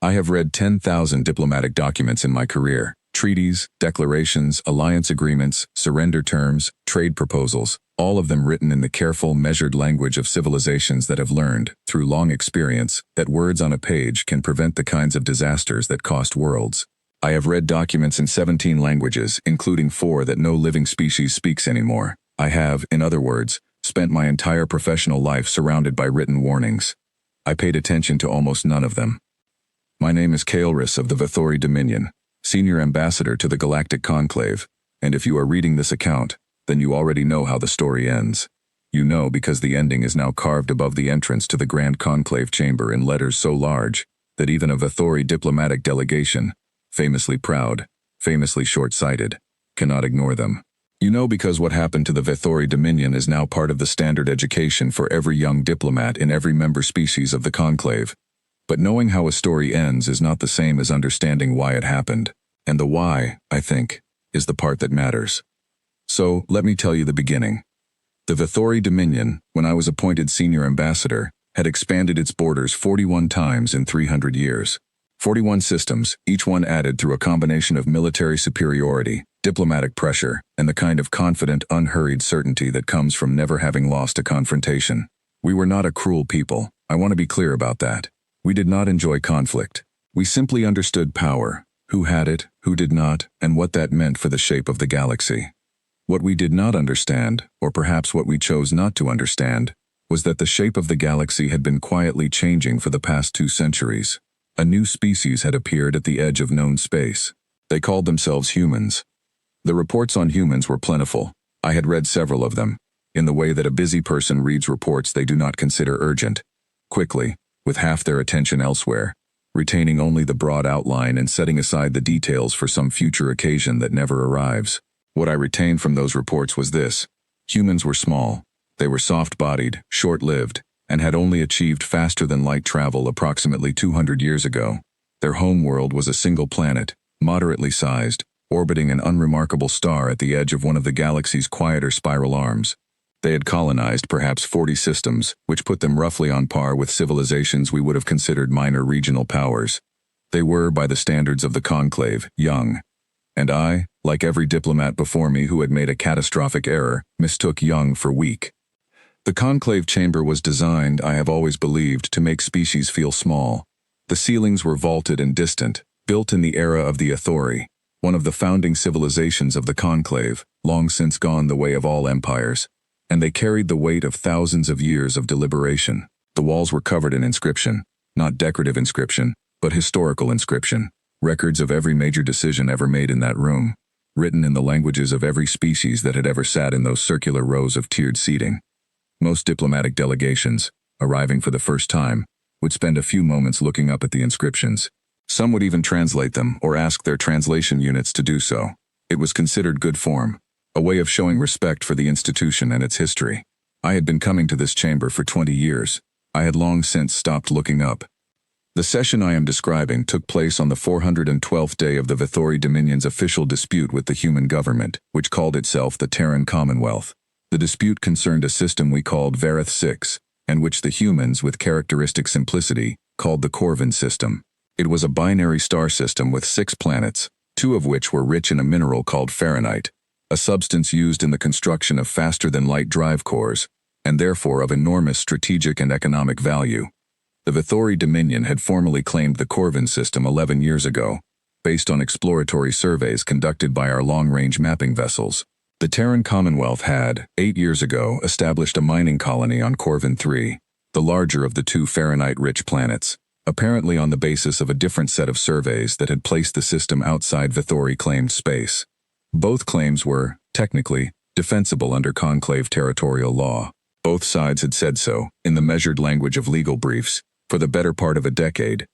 I have read 10,000 diplomatic documents in my career. Treaties, declarations, alliance agreements, surrender terms, trade proposals, all of them written in the careful, measured language of civilizations that have learned, through long experience, that words on a page can prevent the kinds of disasters that cost worlds. I have read documents in 17 languages, including 4 that no living species speaks anymore. I have, in other words, spent my entire professional life surrounded by written warnings. I paid attention to almost none of them. My name is Kael'Rys of the Vithori Dominion, Senior Ambassador to the Galactic Conclave, and if you are reading this account, then you already know how the story ends. You know because the ending is now carved above the entrance to the Grand Conclave chamber in letters so large that even a Vithori diplomatic delegation, famously proud, famously short-sighted, cannot ignore them. You know because what happened to the Vithori Dominion is now part of the standard education for every young diplomat in every member species of the Conclave. But knowing how a story ends is not the same as understanding why it happened, and the why, I think, is the part that matters. So, let me tell you the beginning. The Vithori Dominion, when I was appointed Senior Ambassador, had expanded its borders 41 times in 300 years. 41 systems, each one added through a combination of military superiority, diplomatic pressure, and the kind of confident, unhurried certainty that comes from never having lost a confrontation. We were not a cruel people, I want to be clear about that. We did not enjoy conflict. We simply understood power, who had it, who did not, and what that meant for the shape of the galaxy. What we did not understand, or perhaps what we chose not to understand, was that the shape of the galaxy had been quietly changing for the past 2 centuries. A new species had appeared at the edge of known space. They called themselves humans. The reports on humans were plentiful. I had read several of them, in the way that a busy person reads reports they do not consider urgent, quickly, with half their attention elsewhere, retaining only the broad outline and setting aside the details for some future occasion that never arrives. What I retained from those reports was this: humans were small, they were soft-bodied, short-lived, and had only achieved faster-than-light travel approximately 200 years ago. Their home world was a single planet, moderately sized, orbiting an unremarkable star at the edge of one of the galaxy's quieter spiral arms. They had colonized perhaps 40 systems, which put them roughly on par with civilizations we would have considered minor regional powers. They were, by the standards of the Conclave, young. And I, like every diplomat before me who had made a catastrophic error, mistook young for weak. The Conclave chamber was designed, I have always believed, to make species feel small. The ceilings were vaulted and distant, built in the era of the Vithori, one of the founding civilizations of the Conclave, long since gone the way of all empires. And they carried the weight of thousands of years of deliberation. The walls were covered in inscription, not decorative inscription, but historical inscription, records of every major decision ever made in that room, written in the languages of every species that had ever sat in those circular rows of tiered seating. Most diplomatic delegations, arriving for the first time, would spend a few moments looking up at the inscriptions. Some would even translate them or ask their translation units to do so. It was considered good form, a way of showing respect for the institution and its history. I had been coming to this chamber for 20 years. I had long since stopped looking up. The session I am describing took place on the 412th day of the Vithori Dominion's official dispute with the human government, which called itself the Terran Commonwealth. The dispute concerned a system we called Vareth 6, and which the humans, with characteristic simplicity, called the Corvin system. It was a binary star system with 6 planets, 2 of which were rich in a mineral called ferronite, a substance used in the construction of faster-than-light drive cores, and therefore of enormous strategic and economic value. The Vithori Dominion had formally claimed the Corvin system 11 years ago, based on exploratory surveys conducted by our long-range mapping vessels. The Terran Commonwealth had, 8 years ago, established a mining colony on Corvin 3, the larger of the 2 ferronite-rich planets, apparently on the basis of a different set of surveys that had placed the system outside Vithori-claimed space. Both claims were, technically, defensible under Conclave territorial law. Both sides had said so, in the measured language of legal briefs, for the better part of a decade.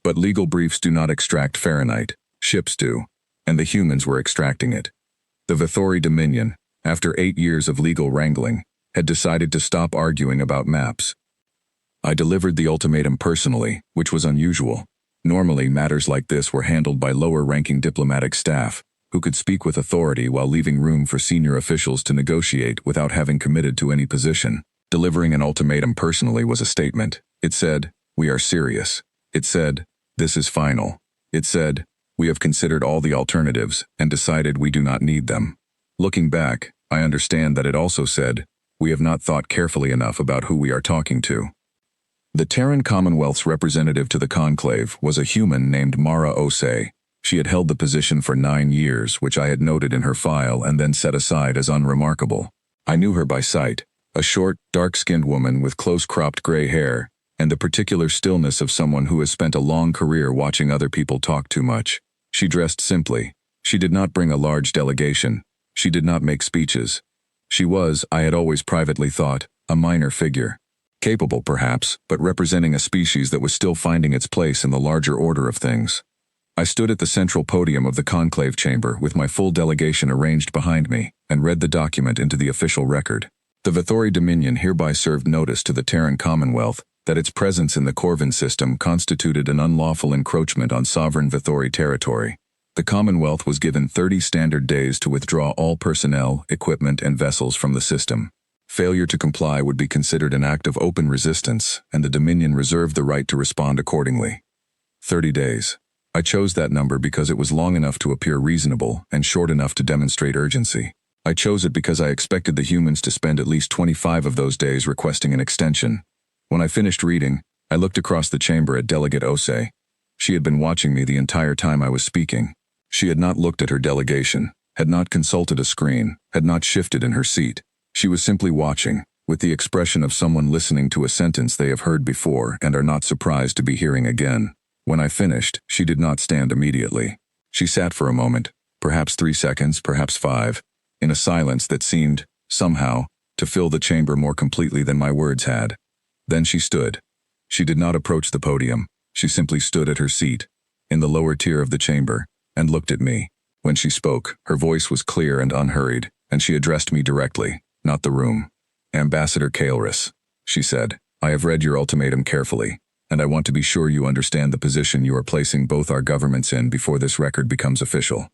But legal briefs do not extract ferronite, ships do, and the humans were extracting it. The Vithori Dominion, after 8 years of legal wrangling, had decided to stop arguing about maps. I delivered the ultimatum personally, which was unusual. Normally, matters like this were handled by lower-ranking diplomatic staff, who could speak with authority while leaving room for senior officials to negotiate without having committed to any position. Delivering an ultimatum personally was a statement. It said, "We are serious." It said, "This is final." It said, "We have considered all the alternatives and decided we do not need them." Looking back, I understand that it also said, "We have not thought carefully enough about who we are talking to." The Terran Commonwealth's representative to the conclave was a human named Mara Osei. She had held the position for 9 years, which I had noted in her file and then set aside as unremarkable. I knew her by sight, a short, dark-skinned woman with close-cropped gray hair, and the particular stillness of someone who has spent a long career watching other people talk too much. She dressed simply. She did not bring a large delegation. She did not make speeches. She was, I had always privately thought, a minor figure. Capable, perhaps, but representing a species that was still finding its place in the larger order of things. I stood at the central podium of the conclave chamber with my full delegation arranged behind me and read the document into the official record. The Vithori Dominion hereby served notice to the Terran Commonwealth that its presence in the Corvin system constituted an unlawful encroachment on sovereign Vithori territory. The Commonwealth was given 30 standard days to withdraw all personnel, equipment, and vessels from the system. Failure to comply would be considered an act of open resistance, and the Dominion reserved the right to respond accordingly. 30 days. I chose that number because it was long enough to appear reasonable and short enough to demonstrate urgency. I chose it because I expected the humans to spend at least 25 of those days requesting an extension. When I finished reading, I looked across the chamber at Delegate Osei. She had been watching me the entire time I was speaking. She had not looked at her delegation, had not consulted a screen, had not shifted in her seat. She was simply watching, with the expression of someone listening to a sentence they have heard before and are not surprised to be hearing again. When I finished, she did not stand immediately. She sat for a moment, perhaps 3 seconds, perhaps 5, in a silence that seemed, somehow, to fill the chamber more completely than my words had. Then she stood. She did not approach the podium. She simply stood at her seat, in the lower tier of the chamber, and looked at me. When she spoke, her voice was clear and unhurried, and she addressed me directly, not the room. "Ambassador Kael'ris," she said, "I have read your ultimatum carefully, and I want to be sure you understand the position you are placing both our governments in before this record becomes official."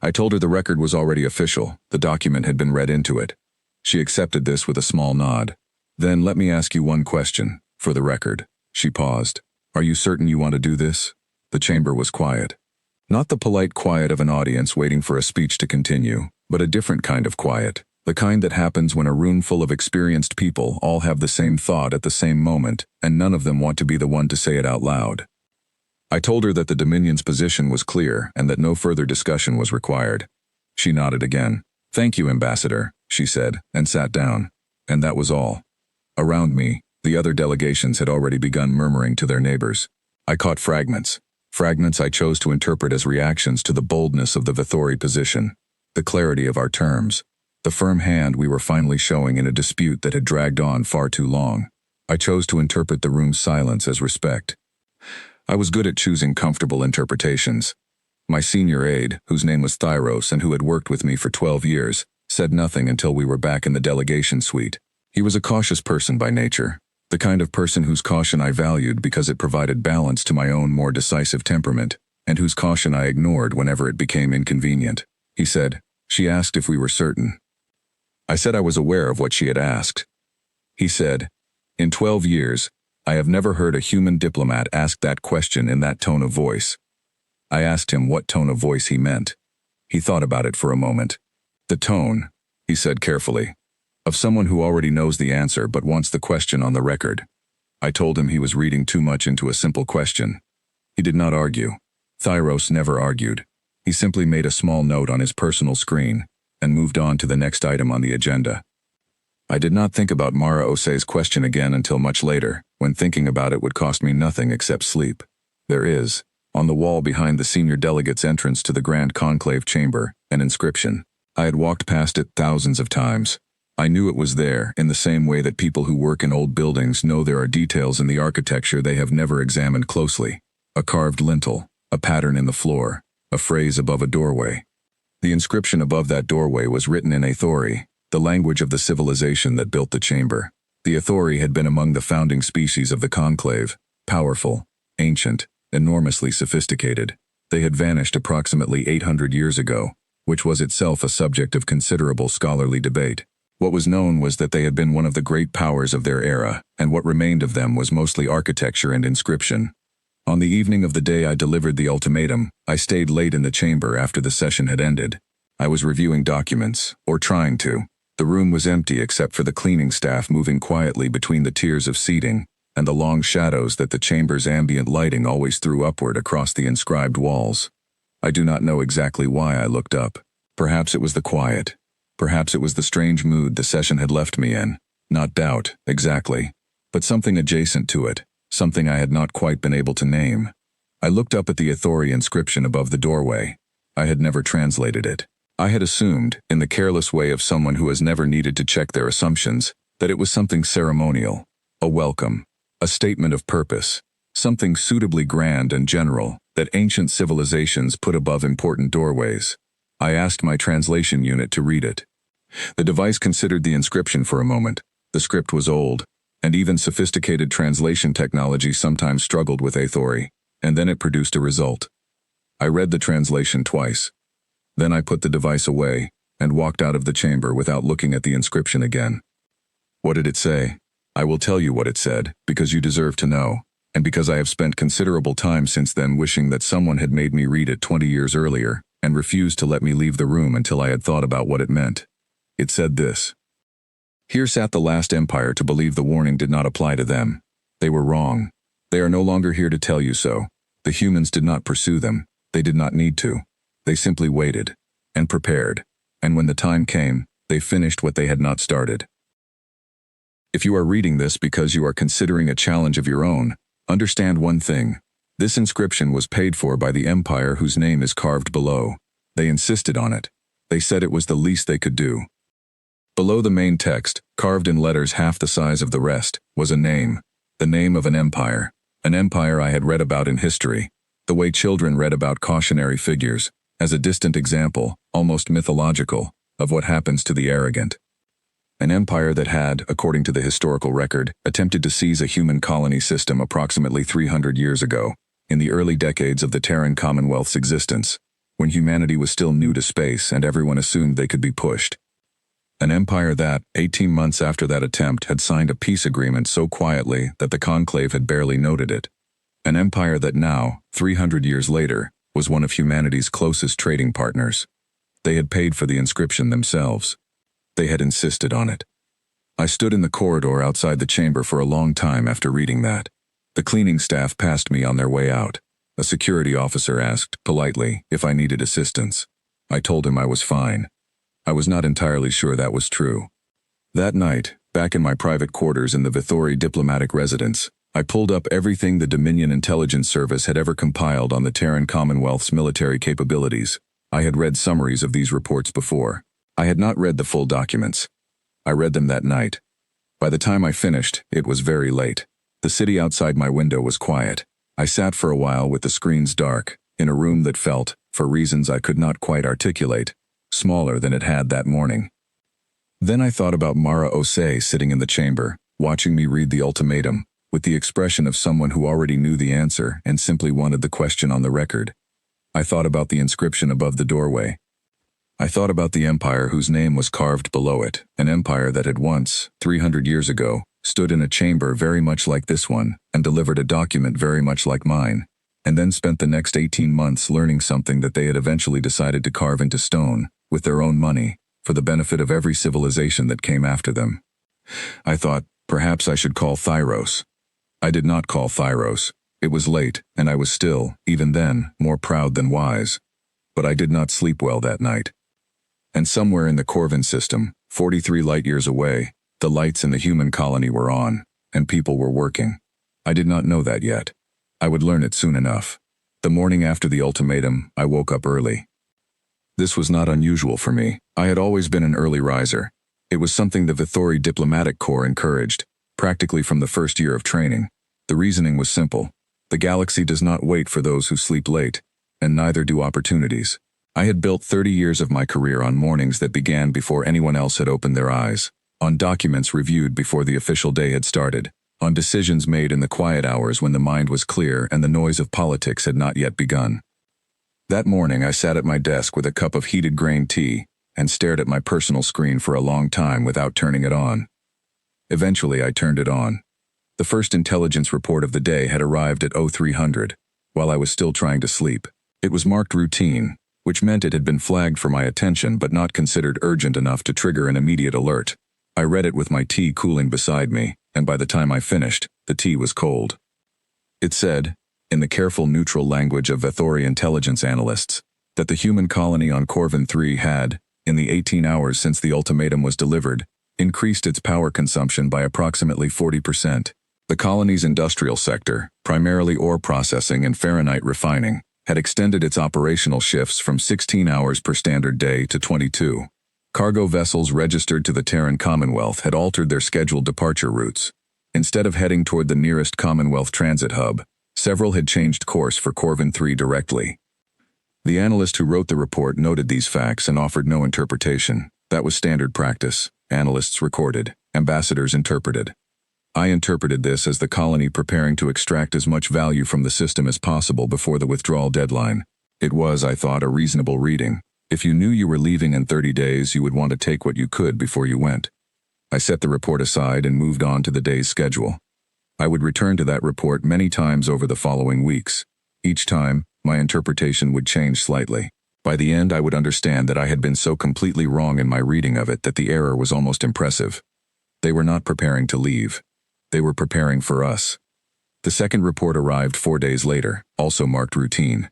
I told her the record was already official. The document had been read into it. She accepted this with a small nod. "Then let me ask you one question, for the record." She paused. "Are you certain you want to do this?" The chamber was quiet. Not the polite quiet of an audience waiting for a speech to continue, but a different kind of quiet. The kind that happens when a room full of experienced people all have the same thought at the same moment, and none of them want to be the one to say it out loud. I told her that the Dominion's position was clear and that no further discussion was required. She nodded again. "Thank you, Ambassador," she said, and sat down. And that was all. Around me, the other delegations had already begun murmuring to their neighbors. I caught fragments. Fragments I chose to interpret as reactions to the boldness of the Vithori position, the clarity of our terms, the firm hand we were finally showing in a dispute that had dragged on far too long. I chose to interpret the room's silence as respect. I was good at choosing comfortable interpretations. My senior aide, whose name was Thyros and who had worked with me for 12 years, said nothing until we were back in the delegation suite. He was a cautious person by nature, the kind of person whose caution I valued because it provided balance to my own more decisive temperament, and whose caution I ignored whenever it became inconvenient. He said, "She asked if we were certain." I said I was aware of what she had asked. He said, "In 12 years, I have never heard a human diplomat ask that question in that tone of voice." I asked him what tone of voice he meant. He thought about it for a moment. "The tone," he said carefully, "of someone who already knows the answer but wants the question on the record." I told him he was reading too much into a simple question. He did not argue. Thyros never argued. He simply made a small note on his personal screen and moved on to the next item on the agenda. I did not think about Mara Osei's question again until much later, when thinking about it would cost me nothing except sleep. There is, on the wall behind the senior delegate's entrance to the Grand Conclave chamber, an inscription. I had walked past it thousands of times. I knew it was there in the same way that people who work in old buildings know there are details in the architecture they have never examined closely. A carved lintel, a pattern in the floor, a phrase above a doorway. The inscription above that doorway was written in Aethori, the language of the civilization that built the chamber. The Aethori had been among the founding species of the conclave, powerful, ancient, enormously sophisticated. They had vanished approximately 800 years ago, which was itself a subject of considerable scholarly debate. What was known was that they had been one of the great powers of their era, and what remained of them was mostly architecture and inscription. On the evening of the day I delivered the ultimatum, I stayed late in the chamber after the session had ended. I was reviewing documents, or trying to. The room was empty except for the cleaning staff moving quietly between the tiers of seating, and the long shadows that the chamber's ambient lighting always threw upward across the inscribed walls. I do not know exactly why I looked up. Perhaps it was the quiet. Perhaps it was the strange mood the session had left me in. Not doubt, exactly. But something adjacent to it, something I had not quite been able to name. I looked up at the Ithori inscription above the doorway. I had never translated it. I had assumed, in the careless way of someone who has never needed to check their assumptions, that it was something ceremonial, a welcome, a statement of purpose, something suitably grand and general that ancient civilizations put above important doorways. I asked my translation unit to read it. The device considered the inscription for a moment. The script was old, and even sophisticated translation technology sometimes struggled with Ithori, and then it produced a result. I read the translation twice. Then I put the device away and walked out of the chamber without looking at the inscription again. What did it say? I will tell you what it said, because you deserve to know, and because I have spent considerable time since then wishing that someone had made me read it 20 years earlier, and refused to let me leave the room until I had thought about what it meant. It said this: "Here sat the last empire to believe the warning did not apply to them. They were wrong. They are no longer here to tell you so. The humans did not pursue them. They did not need to. They simply waited and prepared, and when the time came, they finished what they had not started." If you are reading this because you are considering a challenge of your own, understand one thing. This inscription was paid for by the empire whose name is carved below. They insisted on it. They said it was the least they could do. Below the main text, carved in letters half the size of the rest, was a name. The name of an empire I had read about in history, the way children read about cautionary figures, as a distant example, almost mythological, of what happens to the arrogant. An empire that had, according to the historical record, attempted to seize a human colony system approximately 300 years ago, in the early decades of the Terran Commonwealth's existence, when humanity was still new to space and everyone assumed they could be pushed. An empire that, 18 months after that attempt, had signed a peace agreement so quietly that the conclave had barely noted it. An empire that now, 300 years later, was one of humanity's closest trading partners. They had paid for the inscription themselves. They had insisted on it. I stood in the corridor outside the chamber for a long time after reading that. The cleaning staff passed me on their way out. A security officer asked, politely, if I needed assistance. I told him I was fine. I was not entirely sure that was true. That night, back in my private quarters in the Vithori diplomatic residence, I pulled up everything the Dominion Intelligence Service had ever compiled on the Terran Commonwealth's military capabilities. I had read summaries of these reports before. I had not read the full documents. I read them that night. By the time I finished, it was very late. The city outside my window was quiet. I sat for a while with the screens dark, in a room that felt, for reasons I could not quite articulate, smaller than it had that morning. Then I thought about Mara Osei sitting in the chamber, watching me read the ultimatum, with the expression of someone who already knew the answer and simply wanted the question on the record. I thought about the inscription above the doorway. I thought about the empire whose name was carved below it, an empire that had once, 300 years ago, stood in a chamber very much like this one and delivered a document very much like mine, and then spent the next 18 months learning something that they had eventually decided to carve into stone, with their own money, for the benefit of every civilization that came after them. I thought, perhaps I should call Thyros. I did not call Thyros. It was late, and I was still, even then, more proud than wise. But I did not sleep well that night. And somewhere in the Corvin system, 43 light-years away, the lights in the human colony were on, and people were working. I did not know that yet. I would learn it soon enough. The morning after the ultimatum, I woke up early. This was not unusual for me. I had always been an early riser. It was something the Vithori Diplomatic Corps encouraged, practically from the first year of training. The reasoning was simple. The galaxy does not wait for those who sleep late, and neither do opportunities. I had built 30 years of my career on mornings that began before anyone else had opened their eyes, on documents reviewed before the official day had started, on decisions made in the quiet hours when the mind was clear and the noise of politics had not yet begun. That morning I sat at my desk with a cup of heated grain tea and stared at my personal screen for a long time without turning it on. Eventually I turned it on. The first intelligence report of the day had arrived at 0300, while I was still trying to sleep. It was marked routine, which meant it had been flagged for my attention but not considered urgent enough to trigger an immediate alert. I read it with my tea cooling beside me, and by the time I finished, the tea was cold. It said, in the careful neutral language of Vethori intelligence analysts, that the human colony on Corvin 3 had, in the 18 hours since the ultimatum was delivered, increased its power consumption by approximately 40%. The colony's industrial sector, primarily ore processing and Fahrenheit refining, had extended its operational shifts from 16 hours per standard day to 22. Cargo vessels registered to the Terran Commonwealth had altered their scheduled departure routes. Instead of heading toward the nearest Commonwealth transit hub, several had changed course for Corvin 3 directly. The analyst who wrote the report noted these facts and offered no interpretation. That was standard practice. Analysts recorded, ambassadors interpreted. I interpreted this as the colony preparing to extract as much value from the system as possible before the withdrawal deadline. It was, I thought, a reasonable reading. If you knew you were leaving in 30 days, you would want to take what you could before you went. I set the report aside and moved on to the day's schedule. I would return to that report many times over the following weeks. Each time, my interpretation would change slightly. By the end, I would understand that I had been so completely wrong in my reading of it that the error was almost impressive. They were not preparing to leave. They were preparing for us. The second report arrived 4 days later, also marked routine.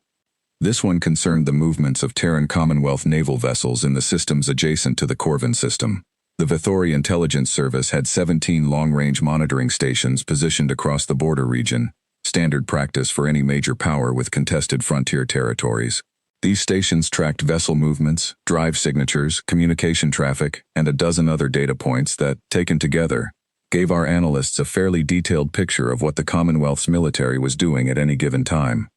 This one concerned the movements of Terran Commonwealth naval vessels in the systems adjacent to the Corvin system. The Vethori Intelligence Service had 17 long-range monitoring stations positioned across the border region, standard practice for any major power with contested frontier territories. These stations tracked vessel movements, drive signatures, communication traffic, and a dozen other data points that, taken together, gave our analysts a fairly detailed picture of what the Commonwealth's military was doing at any given time.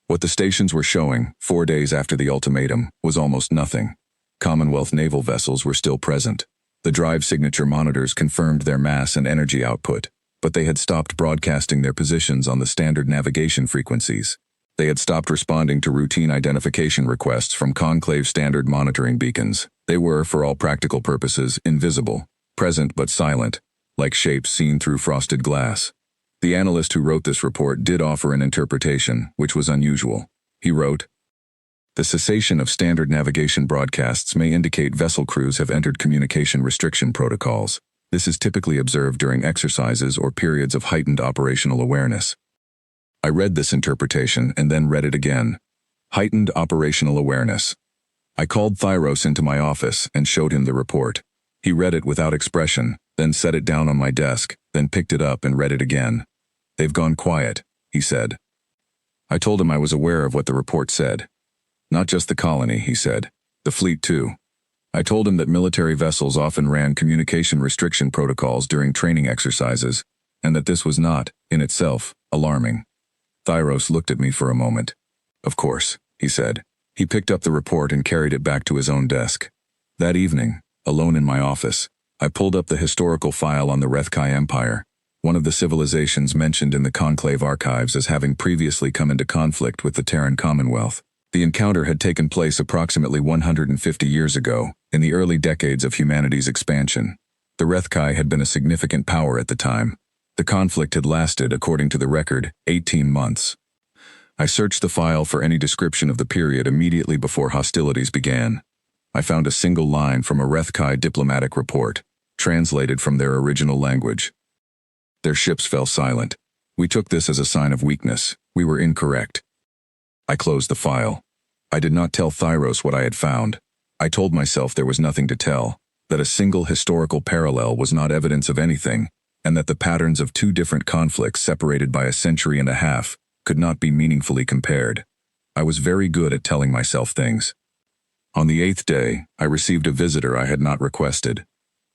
What the stations were showing, 4 days after the ultimatum, was almost nothing. Commonwealth naval vessels were still present. The drive signature monitors confirmed their mass and energy output, but they had stopped broadcasting their positions on the standard navigation frequencies. They had stopped responding to routine identification requests from Conclave standard monitoring beacons. They were, for all practical purposes, invisible, present but silent, like shapes seen through frosted glass. The analyst who wrote this report did offer an interpretation, which was unusual. He wrote, "The cessation of standard navigation broadcasts may indicate vessel crews have entered communication restriction protocols. This is typically observed during exercises or periods of heightened operational awareness." I read this interpretation and then read it again. Heightened operational awareness. I called Thyros into my office and showed him the report. He read it without expression, then set it down on my desk, then picked it up and read it again. "They've gone quiet," he said. I told him I was aware of what the report said. "Not just the colony," he said. "The fleet too." I told him that military vessels often ran communication restriction protocols during training exercises, and that this was not, in itself, alarming. Thyros looked at me for a moment. "Of course," he said. He picked up the report and carried it back to his own desk. That evening, alone in my office, I pulled up the historical file on the Rethkai Empire, one of the civilizations mentioned in the Conclave archives as having previously come into conflict with the Terran Commonwealth. The encounter had taken place approximately 150 years ago, in the early decades of humanity's expansion. The Rethkai had been a significant power at the time. The conflict had lasted, according to the record, 18 months. I searched the file for any description of the period immediately before hostilities began. I found a single line from a Rethkai diplomatic report, translated from their original language. Their ships fell silent. We took this as a sign of weakness. We were incorrect. I closed the file. I did not tell Thyros what I had found. I told myself there was nothing to tell, that a single historical parallel was not evidence of anything, and that the patterns of two different conflicts separated by a century and a half could not be meaningfully compared. I was very good at telling myself things. On the 8th day, I received a visitor I had not requested.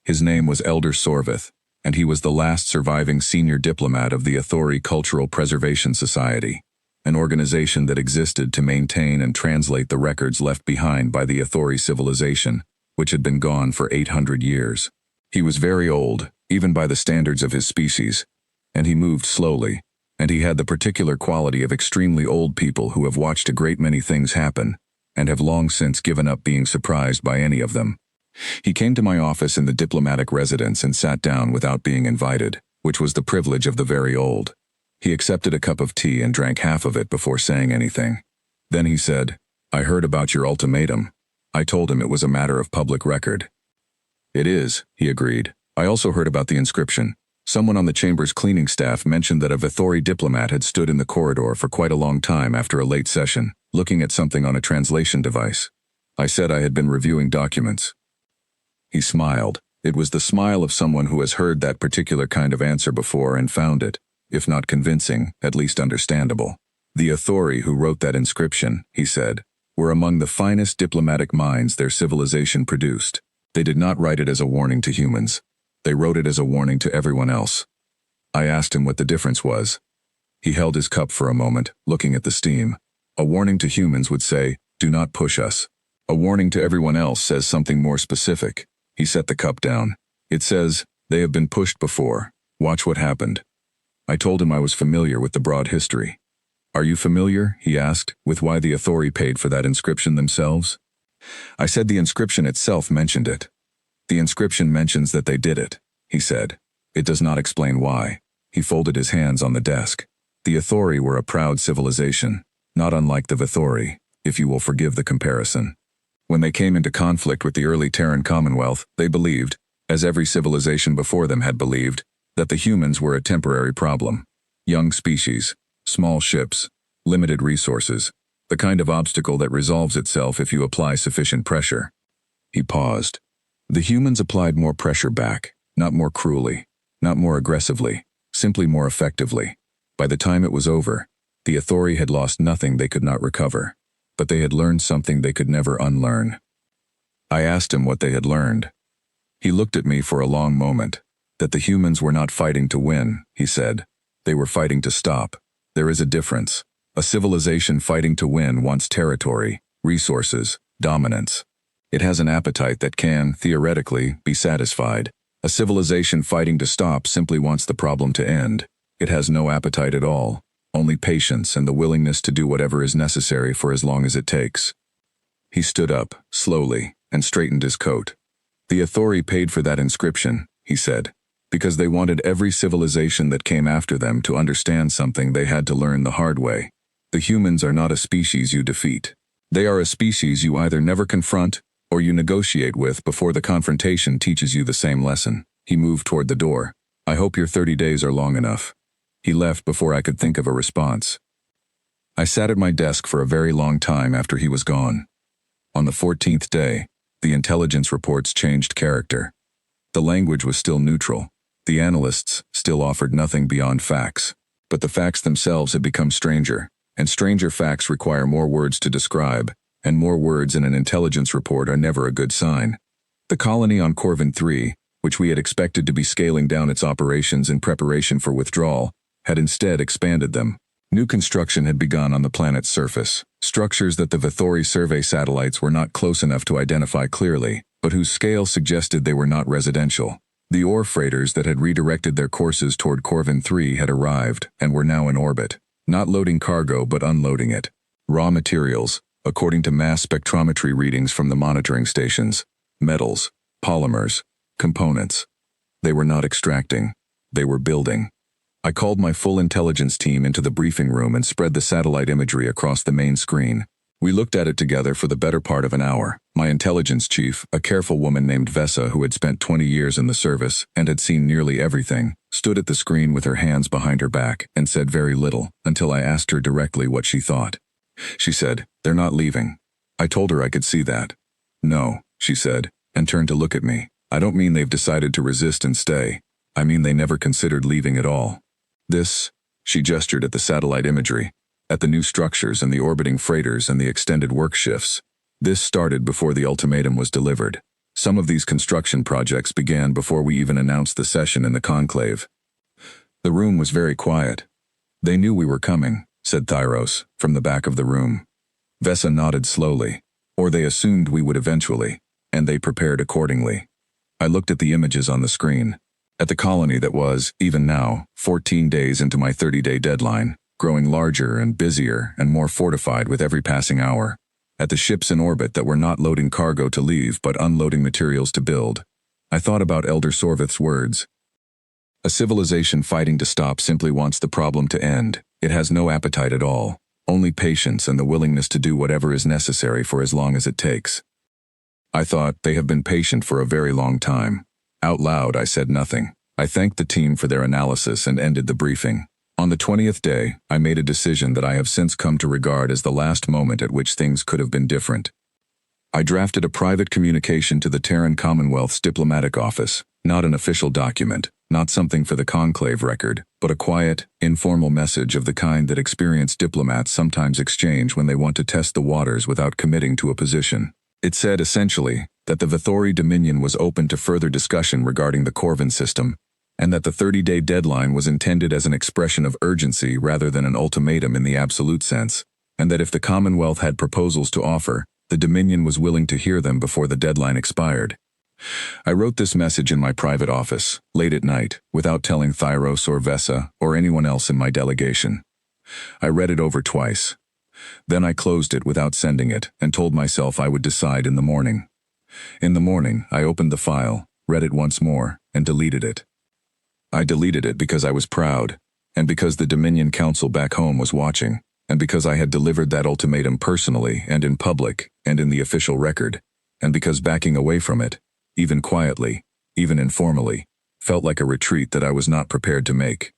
His name was Elder Sorvith, and he was the last surviving senior diplomat of the Athori Cultural Preservation Society, an organization that existed to maintain and translate the records left behind by the Athori civilization, which had been gone for 800 years. He was very old, even by the standards of his species, and he moved slowly, and he had the particular quality of extremely old people who have watched a great many things happen, and have long since given up being surprised by any of them. He came to my office in the diplomatic residence and sat down without being invited, which was the privilege of the very old. He accepted a cup of tea and drank half of it before saying anything. Then he said, "I heard about your ultimatum." I told him it was a matter of public record. "It is," he agreed. "I also heard about the inscription. Someone on the chamber's cleaning staff mentioned that a Vithori diplomat had stood in the corridor for quite a long time after a late session, looking at something on a translation device. I said I had been reviewing documents." He smiled. It was the smile of someone who has heard that particular kind of answer before and found it, if not convincing, at least understandable. "The Vithori who wrote that inscription," he said, "were among the finest diplomatic minds their civilization produced. They did not write it as a warning to humans. They wrote it as a warning to everyone else." I asked him what the difference was. He held his cup for a moment, looking at the steam. A warning to humans would say, "Do not push us." A warning to everyone else says something more specific. He set the cup down. It says, "They have been pushed before. Watch what happened." I told him I was familiar with the broad history. "Are you familiar," he asked, "with why the Vithori paid for that inscription themselves?" I said the inscription itself mentioned it. "The inscription mentions that they did it," he said. "It does not explain why." He folded his hands on the desk. "The Vithori were a proud civilization, not unlike the Vithori, if you will forgive the comparison. When they came into conflict with the early Terran Commonwealth, they believed, as every civilization before them had believed, that the humans were a temporary problem. Young species, small ships, limited resources, the kind of obstacle that resolves itself if you apply sufficient pressure." He paused. "The humans applied more pressure back, not more cruelly, not more aggressively, simply more effectively. By the time it was over, the Vithori had lost nothing they could not recover, but they had learned something they could never unlearn." I asked him what they had learned. He looked at me for a long moment. "That the humans were not fighting to win," he said. "They were fighting to stop. There is a difference. A civilization fighting to win wants territory, resources, dominance. It has an appetite that can, theoretically, be satisfied. A civilization fighting to stop simply wants the problem to end. It has no appetite at all, only patience and the willingness to do whatever is necessary for as long as it takes." He stood up, slowly, and straightened his coat. "The Vithori paid for that inscription," he said, "because they wanted every civilization that came after them to understand something they had to learn the hard way. The humans are not a species you defeat. They are a species you either never confront or you negotiate with before the confrontation teaches you the same lesson." He moved toward the door. "I hope your 30 days are long enough." He left before I could think of a response. I sat at my desk for a very long time after he was gone. On the 14th day, the intelligence reports changed character. The language was still neutral. The analysts still offered nothing beyond facts. But the facts themselves had become stranger, and stranger facts require more words to describe, and more words in an intelligence report are never a good sign. The colony on Corvin 3, which we had expected to be scaling down its operations in preparation for withdrawal, had instead expanded them. New construction had begun on the planet's surface, structures that the Vithori survey satellites were not close enough to identify clearly, but whose scale suggested they were not residential. The ore freighters that had redirected their courses toward Corvin 3 had arrived and were now in orbit, not loading cargo but unloading it. Raw materials, according to mass spectrometry readings from the monitoring stations, metals, polymers, components. They were not extracting, they were building. I called my full intelligence team into the briefing room and spread the satellite imagery across the main screen. We looked at it together for the better part of an hour. My intelligence chief, a careful woman named Vesa who had spent 20 years in the service and had seen nearly everything, stood at the screen with her hands behind her back and said very little until I asked her directly what she thought. She said, "They're not leaving." I told her I could see that. "No," she said, and turned to look at me. "I don't mean they've decided to resist and stay. I mean they never considered leaving at all. This," she gestured at the satellite imagery, "at the new structures and the orbiting freighters and the extended work shifts. This started before the ultimatum was delivered. Some of these construction projects began before we even announced the session in the conclave." The room was very quiet. "They knew we were coming," said Thyros, from the back of the room. Vesa nodded slowly. "Or they assumed we would eventually, and they prepared accordingly." I looked at the images on the screen. At the colony that was, even now, 14 days into my 30-day deadline, growing larger and busier and more fortified with every passing hour. At the ships in orbit that were not loading cargo to leave but unloading materials to build. I thought about Elder Sorvith's words. A civilization fighting to stop simply wants the problem to end. It has no appetite at all, only patience and the willingness to do whatever is necessary for as long as it takes. I thought, they have been patient for a very long time. Out loud, I said nothing. I thanked the team for their analysis and ended the briefing. On the 20th day, I made a decision that I have since come to regard as the last moment at which things could have been different. I drafted a private communication to the Terran Commonwealth's diplomatic office, not an official document, not something for the conclave record, but a quiet, informal message of the kind that experienced diplomats sometimes exchange when they want to test the waters without committing to a position. It said, essentially, that the Vithori Dominion was open to further discussion regarding the Corvin system, and that the 30-day deadline was intended as an expression of urgency rather than an ultimatum in the absolute sense, and that if the Commonwealth had proposals to offer, the Dominion was willing to hear them before the deadline expired. I wrote this message in my private office, late at night, without telling Thyros or Vesa or anyone else in my delegation. I read it over twice. Then I closed it without sending it and told myself I would decide in the morning. In the morning, I opened the file, read it once more, and deleted it. I deleted it because I was proud, and because the Dominion Council back home was watching, and because I had delivered that ultimatum personally and in public and in the official record, and because backing away from it, even quietly, even informally, felt like a retreat that I was not prepared to make.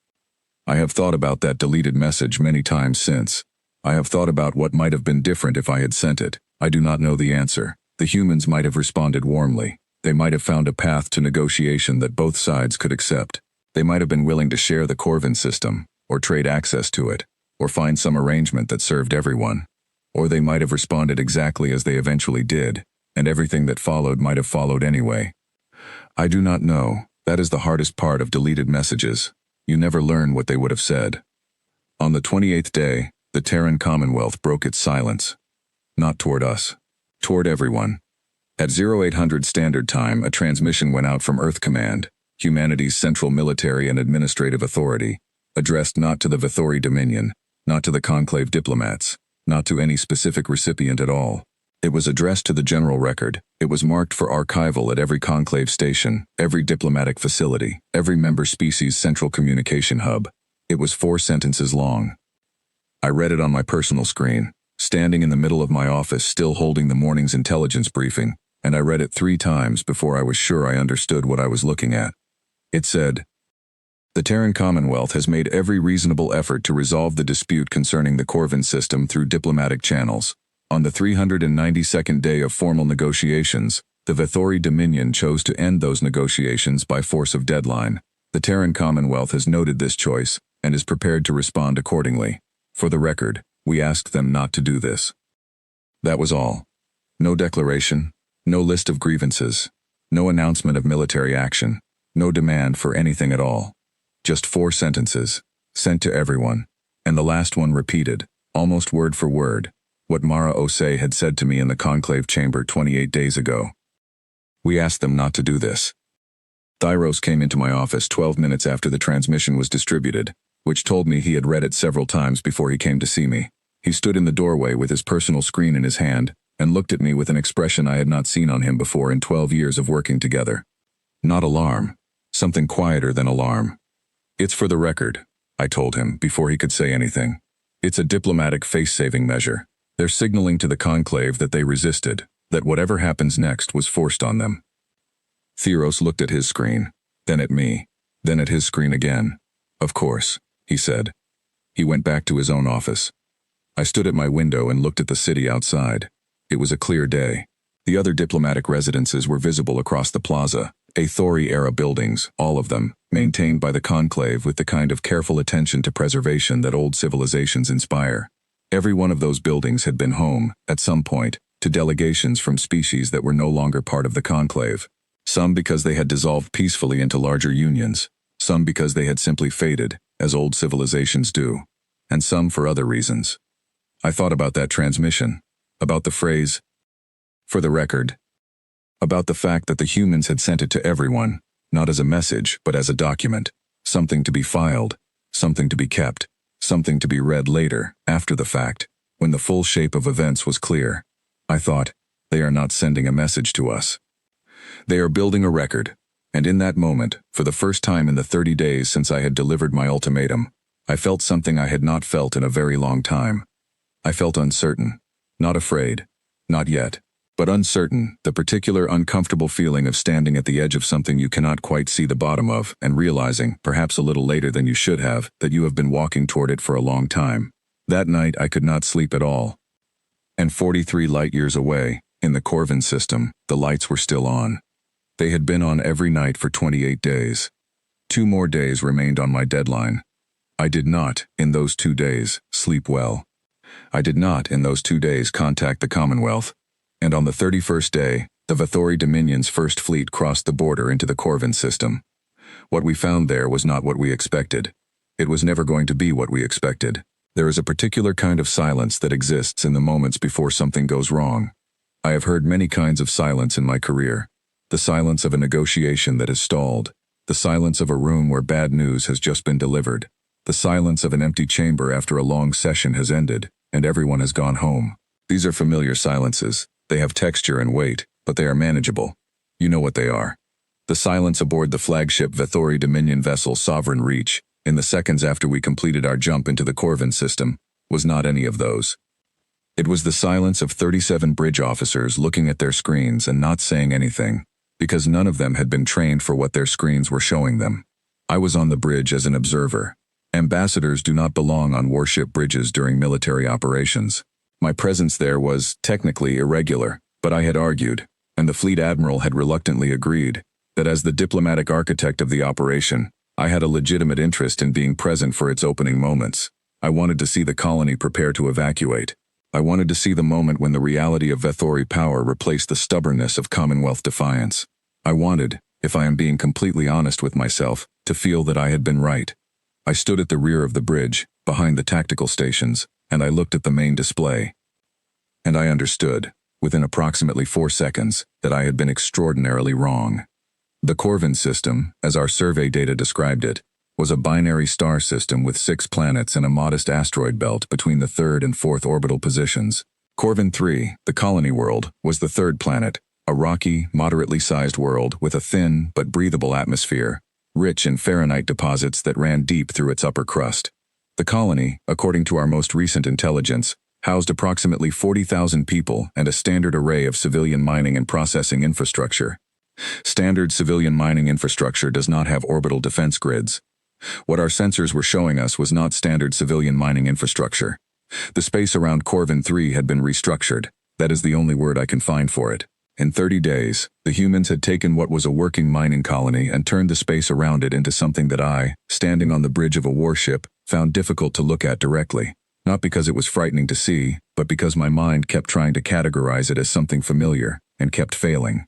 I have thought about that deleted message many times since. I have thought about what might have been different if I had sent it. I do not know the answer. The humans might have responded warmly. They might have found a path to negotiation that both sides could accept. They might have been willing to share the Corvin system, or trade access to it, or find some arrangement that served everyone. Or they might have responded exactly as they eventually did, and everything that followed might have followed anyway. I do not know. That is the hardest part of deleted messages. You never learn what they would have said. On the 28th day, the Terran Commonwealth broke its silence. Not toward us. Toward everyone. At 0800 Standard Time, a transmission went out from Earth Command, humanity's central military and administrative authority, addressed not to the Vithori Dominion, not to the conclave diplomats, not to any specific recipient at all. It was addressed to the general record. It was marked for archival at every conclave station, every diplomatic facility, every member species' central communication hub. It was 4 sentences long. I read it on my personal screen, standing in the middle of my office still holding the morning's intelligence briefing, and I read it 3 times before I was sure I understood what I was looking at. It said, "The Terran Commonwealth has made every reasonable effort to resolve the dispute concerning the Corvin system through diplomatic channels. On the 392nd day of formal negotiations, the Vithori Dominion chose to end those negotiations by force of deadline. The Terran Commonwealth has noted this choice and is prepared to respond accordingly. For the record, we asked them not to do this." That was all. No declaration, no list of grievances, no announcement of military action, no demand for anything at all. Just 4 sentences, sent to everyone, and the last one repeated, almost word for word, what Mara Osei had said to me in the conclave chamber 28 days ago. We asked them not to do this. Thyros came into my office 12 minutes after the transmission was distributed, which told me he had read it several times before he came to see me. He stood in the doorway with his personal screen in his hand, and looked at me with an expression I had not seen on him before in 12 years of working together. Not alarm. Something quieter than alarm. "It's for the record," I told him before he could say anything. "It's a diplomatic face-saving measure. They're signaling to the conclave that they resisted, that whatever happens next was forced on them." Thyros looked at his screen, then at me, then at his screen again. "Of course," he said. He went back to his own office. I stood at my window and looked at the city outside. It was a clear day. The other diplomatic residences were visible across the plaza, Aethori-era buildings, all of them, maintained by the conclave with the kind of careful attention to preservation that old civilizations inspire. Every one of those buildings had been home, at some point, to delegations from species that were no longer part of the conclave. Some because they had dissolved peacefully into larger unions, some because they had simply faded, as old civilizations do, and some for other reasons. I thought about that transmission, about the phrase, "for the record," about the fact that the humans had sent it to everyone, not as a message but as a document, something to be filed, something to be kept, something to be read later, after the fact, when the full shape of events was clear. I thought, they are not sending a message to us. They are building a record, And in that moment, for the first time in the 30 days since I had delivered my ultimatum, I felt something I had not felt in a very long time. I felt uncertain. Not afraid. Not yet. But uncertain, the particular uncomfortable feeling of standing at the edge of something you cannot quite see the bottom of and realizing, perhaps a little later than you should have, that you have been walking toward it for a long time. That night I could not sleep at all. And 43 light-years away, in the Corvin system, the lights were still on. They had been on every night for 28 days. 2 more days remained on my deadline. I did not, in those 2 days, sleep well. I did not, in those 2 days, contact the Commonwealth. And on the 31st day, the Vathori Dominion's first fleet crossed the border into the Corvin system. What we found there was not what we expected. It was never going to be what we expected. There is a particular kind of silence that exists in the moments before something goes wrong. I have heard many kinds of silence in my career. The silence of a negotiation that has stalled. The silence of a room where bad news has just been delivered. The silence of an empty chamber after a long session has ended, and everyone has gone home. These are familiar silences. They have texture and weight, but they are manageable. You know what they are. The silence aboard the flagship Vathori Dominion vessel Sovereign Reach, in the seconds after we completed our jump into the Corvin system, was not any of those. It was the silence of 37 bridge officers looking at their screens and not saying anything, because none of them had been trained for what their screens were showing them. I was on the bridge as an observer. Ambassadors do not belong on warship bridges during military operations. My presence there was, technically, irregular, but I had argued, and the fleet admiral had reluctantly agreed, that as the diplomatic architect of the operation, I had a legitimate interest in being present for its opening moments. I wanted to see the colony prepare to evacuate. I wanted to see the moment when the reality of Vathori power replaced the stubbornness of Commonwealth defiance. I wanted, if I am being completely honest with myself, to feel that I had been right. I stood at the rear of the bridge, behind the tactical stations, and I looked at the main display. And I understood, within approximately 4 seconds, that I had been extraordinarily wrong. The Corvin system, as our survey data described it, was a binary star system with 6 planets and a modest asteroid belt between the 3rd and 4th orbital positions. Corvin 3, the colony world, was the 3rd planet, a rocky, moderately sized world with a thin but breathable atmosphere, rich in Fahrenheit deposits that ran deep through its upper crust. The colony, according to our most recent intelligence, housed approximately 40,000 people and a standard array of civilian mining and processing infrastructure. Standard civilian mining infrastructure does not have orbital defense grids. What our sensors were showing us was not standard civilian mining infrastructure. The space around Corvin 3 had been restructured. That is the only word I can find for it. In 30 days, the humans had taken what was a working mining colony and turned the space around it into something that I, standing on the bridge of a warship, found difficult to look at directly. Not because it was frightening to see, but because my mind kept trying to categorize it as something familiar, and kept failing.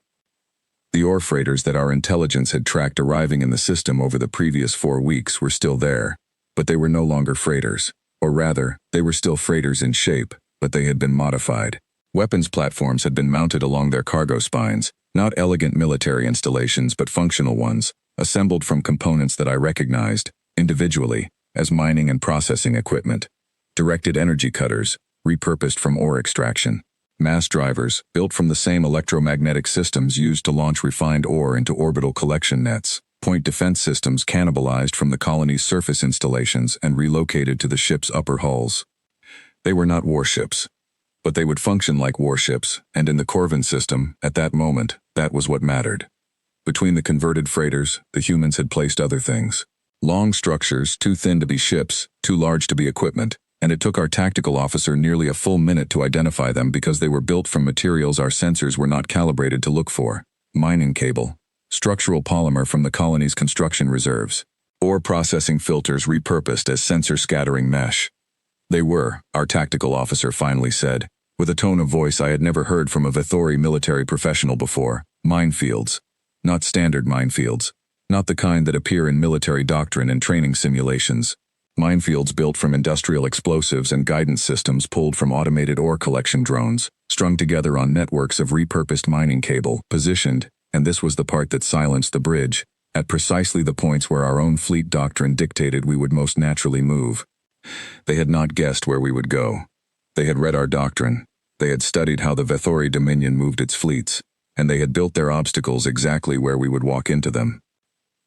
The ore freighters that our intelligence had tracked arriving in the system over the previous 4 weeks were still there, but they were no longer freighters. Or rather, they were still freighters in shape, but they had been modified. Weapons platforms had been mounted along their cargo spines, not elegant military installations but functional ones, assembled from components that I recognized, individually, as mining and processing equipment. Directed energy cutters, repurposed from ore extraction. Mass drivers, built from the same electromagnetic systems used to launch refined ore into orbital collection nets. Point defense systems cannibalized from the colony's surface installations and relocated to the ship's upper hulls. They were not warships, but they would function like warships, and in the Corvin system, at that moment, that was what mattered. Between the converted freighters, the humans had placed other things. Long structures, too thin to be ships, too large to be equipment, and it took our tactical officer nearly a full minute to identify them because they were built from materials our sensors were not calibrated to look for. Mining cable, structural polymer from the colony's construction reserves, ore processing filters repurposed as sensor scattering mesh. They were, our tactical officer finally said, with a tone of voice I had never heard from a Vathori military professional before, minefields. Not standard minefields. Not the kind that appear in military doctrine and training simulations. Minefields built from industrial explosives and guidance systems pulled from automated ore collection drones, strung together on networks of repurposed mining cable, positioned, and this was the part that silenced the bridge, at precisely the points where our own fleet doctrine dictated we would most naturally move. They had not guessed where we would go. They had read our doctrine. They had studied how the Vathori Dominion moved its fleets. and they had built their obstacles exactly where we would walk into them.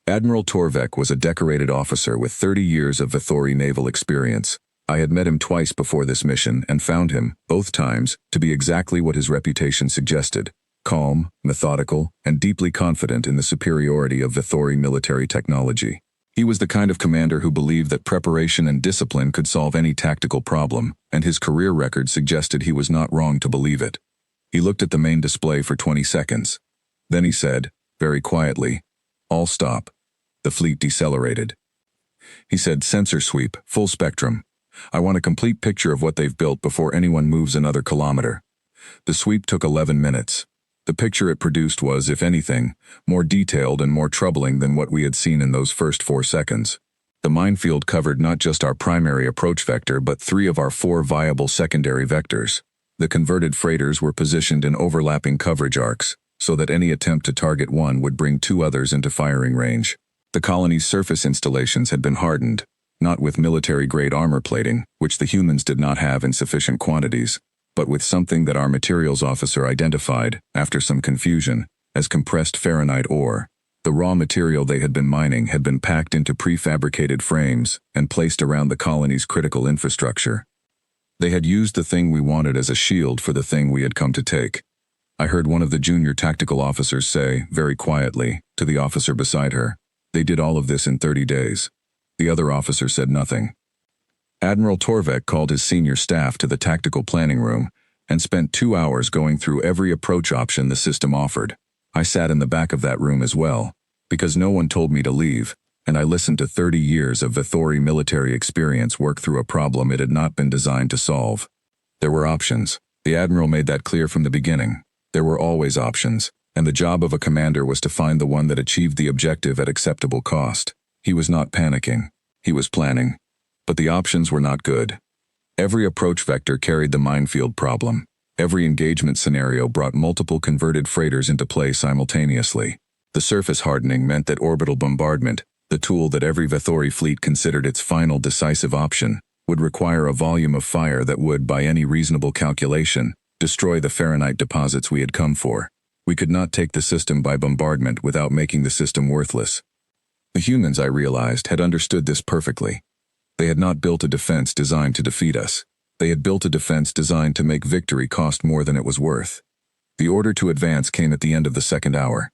Admiral Torvek was a decorated officer with 30 years of Vithori naval experience. I had met him twice before this mission and found him, both times, to be exactly what his reputation suggested: calm, methodical, and deeply confident in the superiority of Vithori military technology. He was the kind of commander who believed that preparation and discipline could solve any tactical problem, and his career record suggested he was not wrong to believe it. He looked at the main display for 20 seconds. Then he said, very quietly, "All stop." The fleet decelerated. He said, "Sensor sweep, full spectrum. I want a complete picture of what they've built before anyone moves another kilometer." The sweep took 11 minutes. The picture it produced was, if anything, more detailed and more troubling than what we had seen in those first 4 seconds. The minefield covered not just our primary approach vector but 3 of our 4 viable secondary vectors. The converted freighters were positioned in overlapping coverage arcs, so that any attempt to target one would bring 2 others into firing range. The colony's surface installations had been hardened, not with military-grade armor plating, which the humans did not have in sufficient quantities, but with something that our materials officer identified, after some confusion, as compressed Fahrenheit ore. The raw material they had been mining had been packed into prefabricated frames and placed around the colony's critical infrastructure. They had used the thing we wanted as a shield for the thing we had come to take. I heard one of the junior tactical officers say, very quietly, to the officer beside her, "They did all of this in 30 days. The other officer said nothing. Admiral Torvek called his senior staff to the tactical planning room and spent 2 hours going through every approach option the system offered. I sat in the back of that room as well, because no one told me to leave, and I listened to 30 years of Vithori military experience work through a problem it had not been designed to solve. There were options. The Admiral made that clear from the beginning. There were always options, and the job of a commander was to find the one that achieved the objective at acceptable cost. He was not panicking. He was planning. But the options were not good. Every approach vector carried the minefield problem. Every engagement scenario brought multiple converted freighters into play simultaneously. The surface hardening meant that orbital bombardment, the tool that every Vithori fleet considered its final decisive option, would require a volume of fire that would, by any reasonable calculation, destroy the Fahrenheit deposits we had come for. We could not take the system by bombardment without making the system worthless. The humans, I realized, had understood this perfectly. They had not built a defense designed to defeat us. They had built a defense designed to make victory cost more than it was worth. The order to advance came at the end of the second hour.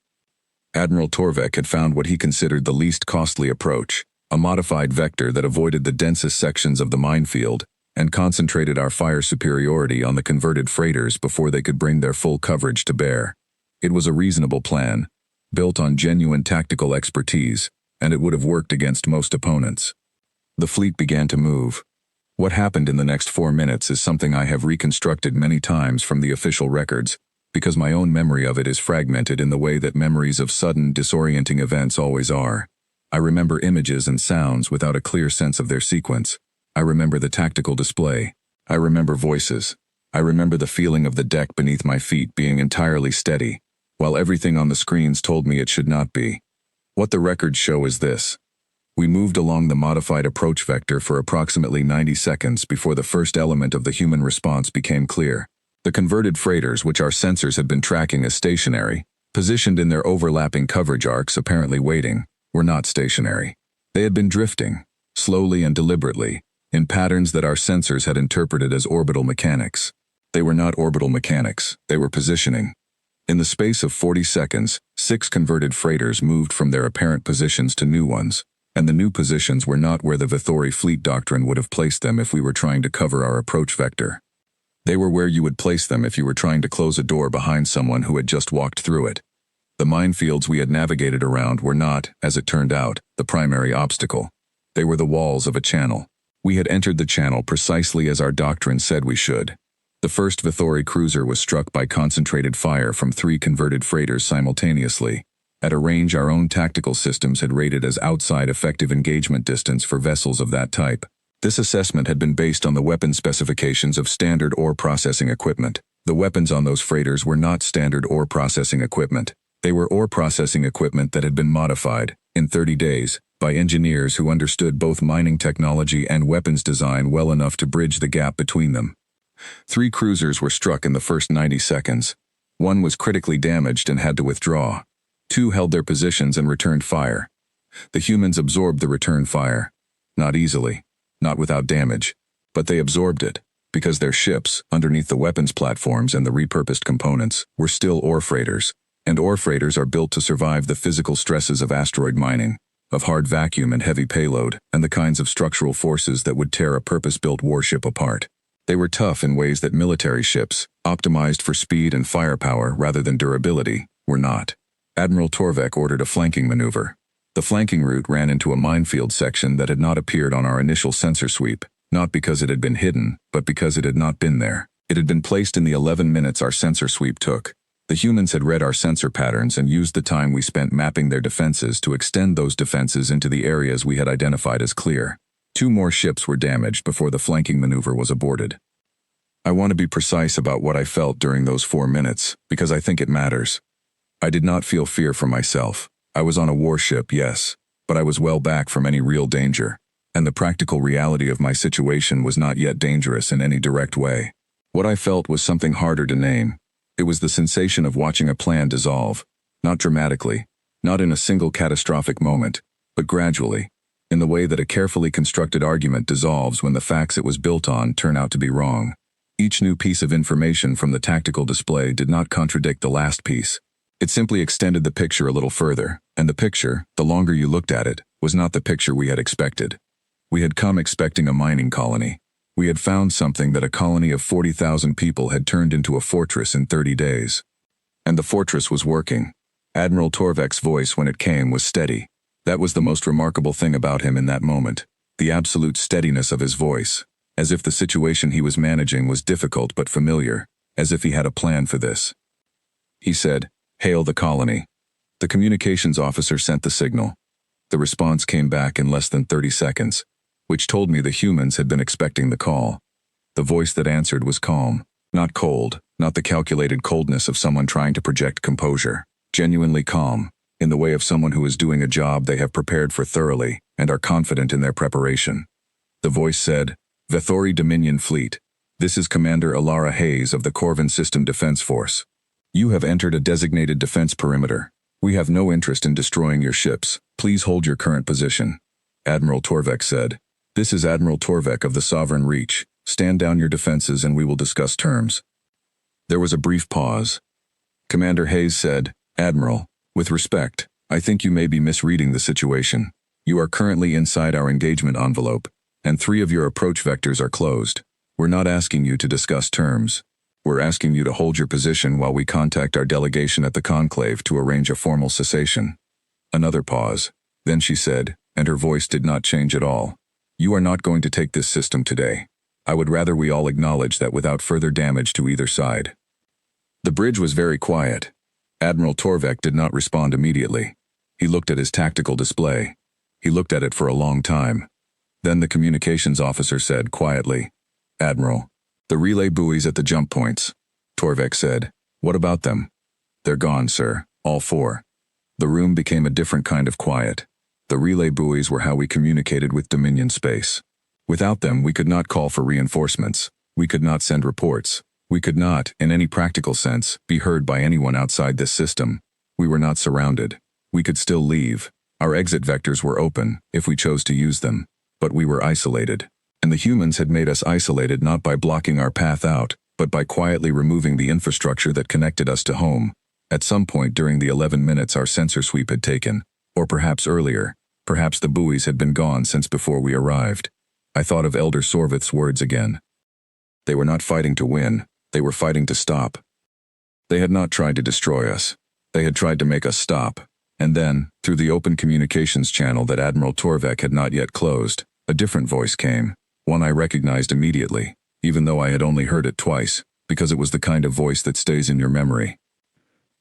Admiral Torvek had found what he considered the least costly approach, a modified vector that avoided the densest sections of the minefield and concentrated our fire superiority on the converted freighters before they could bring their full coverage to bear. It was a reasonable plan, built on genuine tactical expertise, and it would have worked against most opponents. The fleet began to move. What happened in the next 4 minutes is something I have reconstructed many times from the official records, because my own memory of it is fragmented in the way that memories of sudden, disorienting events always are. I remember images and sounds without a clear sense of their sequence. I remember the tactical display. I remember voices. I remember the feeling of the deck beneath my feet being entirely steady, while everything on the screens told me it should not be. What the records show is this. We moved along the modified approach vector for approximately 90 seconds before the first element of the human response became clear. The converted freighters, which our sensors had been tracking as stationary, positioned in their overlapping coverage arcs apparently waiting, were not stationary. They had been drifting, slowly and deliberately, in patterns that our sensors had interpreted as orbital mechanics. They were not orbital mechanics, they were positioning. In the space of 40 seconds, 6 converted freighters moved from their apparent positions to new ones, and the new positions were not where the Vithori fleet doctrine would have placed them if we were trying to cover our approach vector. They were where you would place them if you were trying to close a door behind someone who had just walked through it. The minefields we had navigated around were not, as it turned out, the primary obstacle. They were the walls of a channel. We had entered the channel precisely as our doctrine said we should. The first Vithori cruiser was struck by concentrated fire from 3 converted freighters simultaneously, at a range our own tactical systems had rated as outside effective engagement distance for vessels of that type. This assessment had been based on the weapon specifications of standard ore processing equipment. The weapons on those freighters were not standard ore processing equipment. They were ore processing equipment that had been modified, in 30 days, by engineers who understood both mining technology and weapons design well enough to bridge the gap between them. 3 cruisers were struck in the first 90 seconds. One was critically damaged and had to withdraw. Two held their positions and returned fire. The humans absorbed the return fire. Not easily, not without damage, but they absorbed it, because their ships, underneath the weapons platforms and the repurposed components, were still ore freighters, and ore freighters are built to survive the physical stresses of asteroid mining, of hard vacuum and heavy payload, and the kinds of structural forces that would tear a purpose-built warship apart. They were tough in ways that military ships, optimized for speed and firepower rather than durability, were not. Admiral Torvek ordered a flanking maneuver. The flanking route ran into a minefield section that had not appeared on our initial sensor sweep, not because it had been hidden, but because it had not been there. It had been placed in the 11 minutes our sensor sweep took. The humans had read our sensor patterns and used the time we spent mapping their defenses to extend those defenses into the areas we had identified as clear. 2 more ships were damaged before the flanking maneuver was aborted. I want to be precise about what I felt during those 4 minutes, because I think it matters. I did not feel fear for myself. I was on a warship, yes, but I was well back from any real danger, and the practical reality of my situation was not yet dangerous in any direct way. What I felt was something harder to name. It was the sensation of watching a plan dissolve, not dramatically, not in a single catastrophic moment, but gradually, in the way that a carefully constructed argument dissolves when the facts it was built on turn out to be wrong. Each new piece of information from the tactical display did not contradict the last piece. It simply extended the picture a little further, and the picture, the longer you looked at it, was not the picture we had expected. We had come expecting a mining colony. We had found something that a colony of 40,000 people had turned into a fortress in 30 days. And the fortress was working. Admiral Torvek's voice when it came was steady. That was the most remarkable thing about him in that moment, the absolute steadiness of his voice, as if the situation he was managing was difficult but familiar, as if he had a plan for this. He said, "Hail the colony." The communications officer sent the signal. The response came back in less than 30 seconds, which told me the humans had been expecting the call. The voice that answered was calm, not cold, not the calculated coldness of someone trying to project composure. Genuinely calm, in the way of someone who is doing a job they have prepared for thoroughly and are confident in their preparation. The voice said, "Vethori Dominion Fleet, this is Commander Alara Hayes of the Corvin System Defense Force. You have entered a designated defense perimeter. We have no interest in destroying your ships. Please hold your current position." Admiral Torvek said, "This is Admiral Torvek of the Sovereign Reach. Stand down your defenses and we will discuss terms." There was a brief pause. Commander Hayes said, "Admiral, with respect, I think you may be misreading the situation. You are currently inside our engagement envelope, and 3 of your approach vectors are closed. We're not asking you to discuss terms. We're asking you to hold your position while we contact our delegation at the conclave to arrange a formal cessation." Another pause. Then she said, and her voice did not change at all, "You are not going to take this system today. I would rather we all acknowledge that without further damage to either side." The bridge was very quiet. Admiral Torvek did not respond immediately. He looked at his tactical display. He looked at it for a long time. Then the communications officer said quietly, "Admiral, the relay buoys at the jump points." Torvek said, "What about them?" "They're gone, sir, all 4. The room became a different kind of quiet. The relay buoys were how we communicated with Dominion space. Without them, we could not call for reinforcements. We could not send reports. We could not, in any practical sense, be heard by anyone outside this system. We were not surrounded. We could still leave. Our exit vectors were open, if we chose to use them. But we were isolated. And the humans had made us isolated not by blocking our path out, but by quietly removing the infrastructure that connected us to home. At some point during the 11 minutes our sensor sweep had taken, or perhaps earlier, perhaps the buoys had been gone since before we arrived. I thought of Elder Sorvith's words again. They were not fighting to win, they were fighting to stop. They had not tried to destroy us. They had tried to make us stop. And then, through the open communications channel that Admiral Torvek had not yet closed, a different voice came, one I recognized immediately, even though I had only heard it twice, because it was the kind of voice that stays in your memory.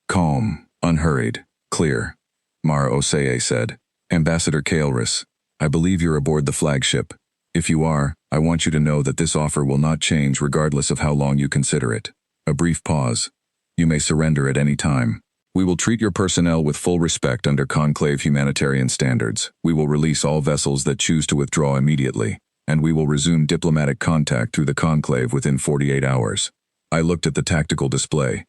Calm, unhurried, clear. Mara Osei said, "Ambassador Kaelris, I believe you're aboard the flagship. If you are, I want you to know that this offer will not change regardless of how long you consider it." A brief pause. "You may surrender at any time. We will treat your personnel with full respect under Conclave humanitarian standards. We will release all vessels that choose to withdraw immediately, and we will resume diplomatic contact through the Conclave within 48 hours. I looked at the tactical display.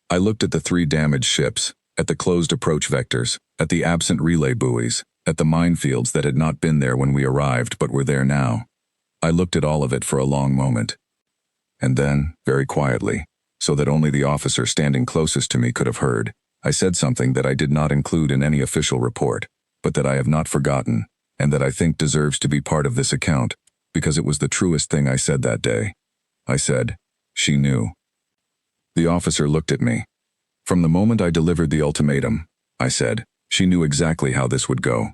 I looked at the 3 damaged ships, at the closed approach vectors, at the absent relay buoys, at the minefields that had not been there when we arrived but were there now. I looked at all of it for a long moment. And then, very quietly, so that only the officer standing closest to me could have heard, I said something that I did not include in any official report, but that I have not forgotten, and that I think deserves to be part of this account, because it was the truest thing I said that day. I said, "She knew." The officer looked at me. From the moment I delivered the ultimatum, I said, "She knew exactly how this would go."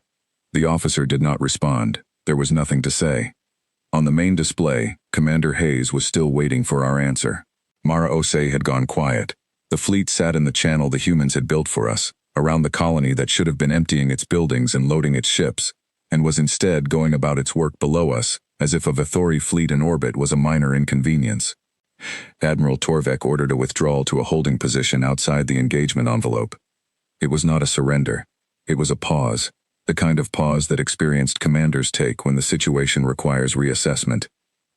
The officer did not respond. There was nothing to say. On the main display, Commander Hayes was still waiting for our answer. Mara Osei had gone quiet. The fleet sat in the channel the humans had built for us, around the colony that should have been emptying its buildings and loading its ships, and was instead going about its work below us, as if a Vithori fleet in orbit was a minor inconvenience. Admiral Torvek ordered a withdrawal to a holding position outside the engagement envelope. It was not a surrender. It was a pause, the kind of pause that experienced commanders take when the situation requires reassessment.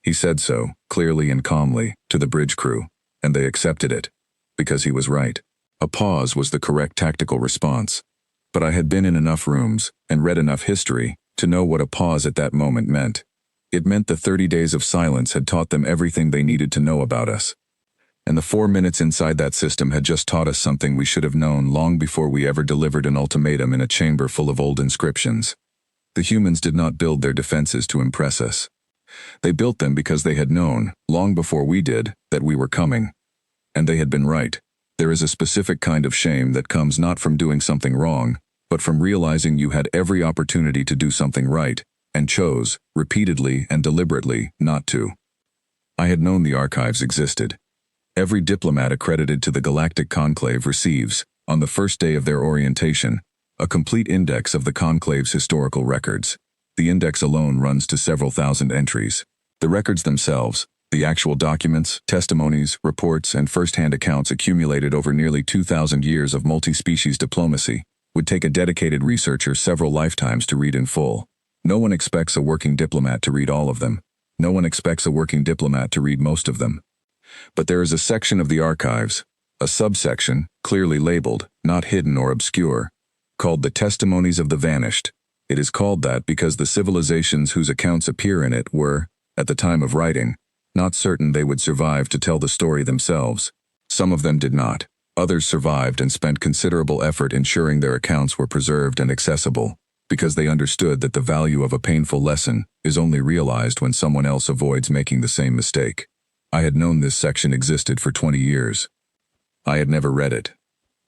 He said so, clearly and calmly, to the bridge crew, and they accepted it, because he was right. A pause was the correct tactical response. But I had been in enough rooms, and read enough history, to know what a pause at that moment meant. It meant the 30 days of silence had taught them everything they needed to know about us. And the 4 minutes inside that system had just taught us something we should have known long before we ever delivered an ultimatum in a chamber full of old inscriptions. The humans did not build their defenses to impress us. They built them because they had known, long before we did, that we were coming. And they had been right. There is a specific kind of shame that comes not from doing something wrong, but from realizing you had every opportunity to do something right, and chose, repeatedly and deliberately, not to. I had known the archives existed. Every diplomat accredited to the Galactic Conclave receives, on the first day of their orientation, a complete index of the Conclave's historical records. The index alone runs to several thousand entries. The records themselves, the actual documents, testimonies, reports, and first-hand accounts accumulated over nearly 2,000 years of multi-species diplomacy, would take a dedicated researcher several lifetimes to read in full. No one expects a working diplomat to read all of them. No one expects a working diplomat to read most of them. But there is a section of the archives, a subsection, clearly labeled, not hidden or obscure, called the Testimonies of the Vanished. It is called that because the civilizations whose accounts appear in it were, at the time of writing, not certain they would survive to tell the story themselves. Some of them did not. Others survived and spent considerable effort ensuring their accounts were preserved and accessible, because they understood that the value of a painful lesson is only realized when someone else avoids making the same mistake. I had known this section existed for 20 years. I had never read it.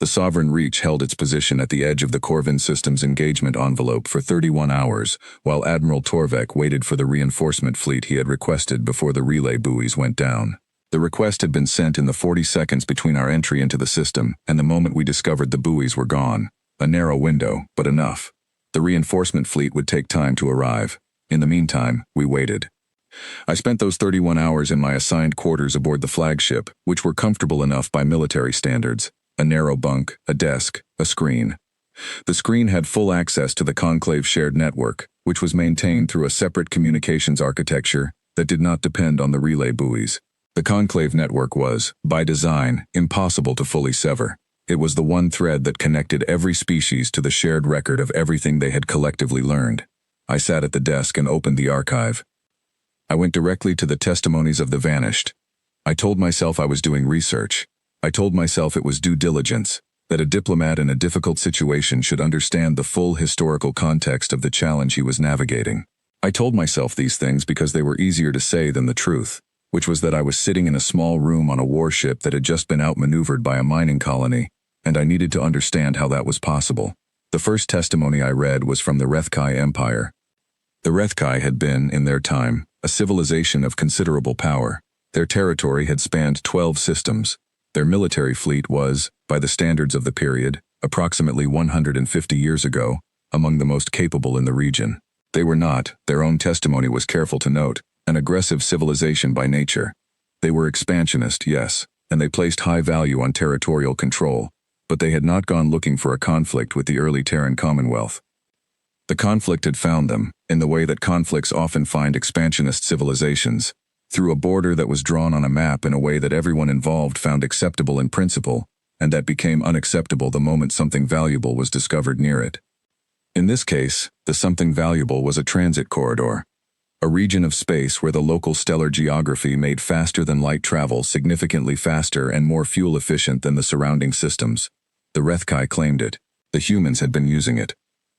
The Sovereign Reach held its position at the edge of the Corvin System's engagement envelope for 31 hours, while Admiral Torvek waited for the reinforcement fleet he had requested before the relay buoys went down. The request had been sent in the 40 seconds between our entry into the system and the moment we discovered the buoys were gone. A narrow window, but enough. The reinforcement fleet would take time to arrive. In the meantime, we waited. I spent those 31 hours in my assigned quarters aboard the flagship, which were comfortable enough by military standards. A narrow bunk, a desk, a screen. The screen had full access to the Conclave shared network, which was maintained through a separate communications architecture that did not depend on the relay buoys. The Conclave network was, by design, impossible to fully sever. It was the one thread that connected every species to the shared record of everything they had collectively learned. I sat at the desk and opened the archive. I went directly to the Testimonies of the Vanished. I told myself I was doing research. I told myself it was due diligence, that a diplomat in a difficult situation should understand the full historical context of the challenge he was navigating. I told myself these things because they were easier to say than the truth, which was that I was sitting in a small room on a warship that had just been outmaneuvered by a mining colony, and I needed to understand how that was possible. The first testimony I read was from the Rethkai Empire. The Rethkai had been, in their time, a civilization of considerable power. Their territory had spanned 12 systems. Their military fleet was, by the standards of the period, approximately 150 years ago, among the most capable in the region. They were not, their own testimony was careful to note, an aggressive civilization by nature. They were expansionist, yes, and they placed high value on territorial control, but they had not gone looking for a conflict with the early Terran Commonwealth. The conflict had found them, in the way that conflicts often find expansionist civilizations, through a border that was drawn on a map in a way that everyone involved found acceptable in principle, and that became unacceptable the moment something valuable was discovered near it. In this case, the something valuable was a transit corridor, a region of space where the local stellar geography made faster-than-light travel significantly faster and more fuel-efficient than the surrounding systems. The Rethkai claimed it. The humans had been using it.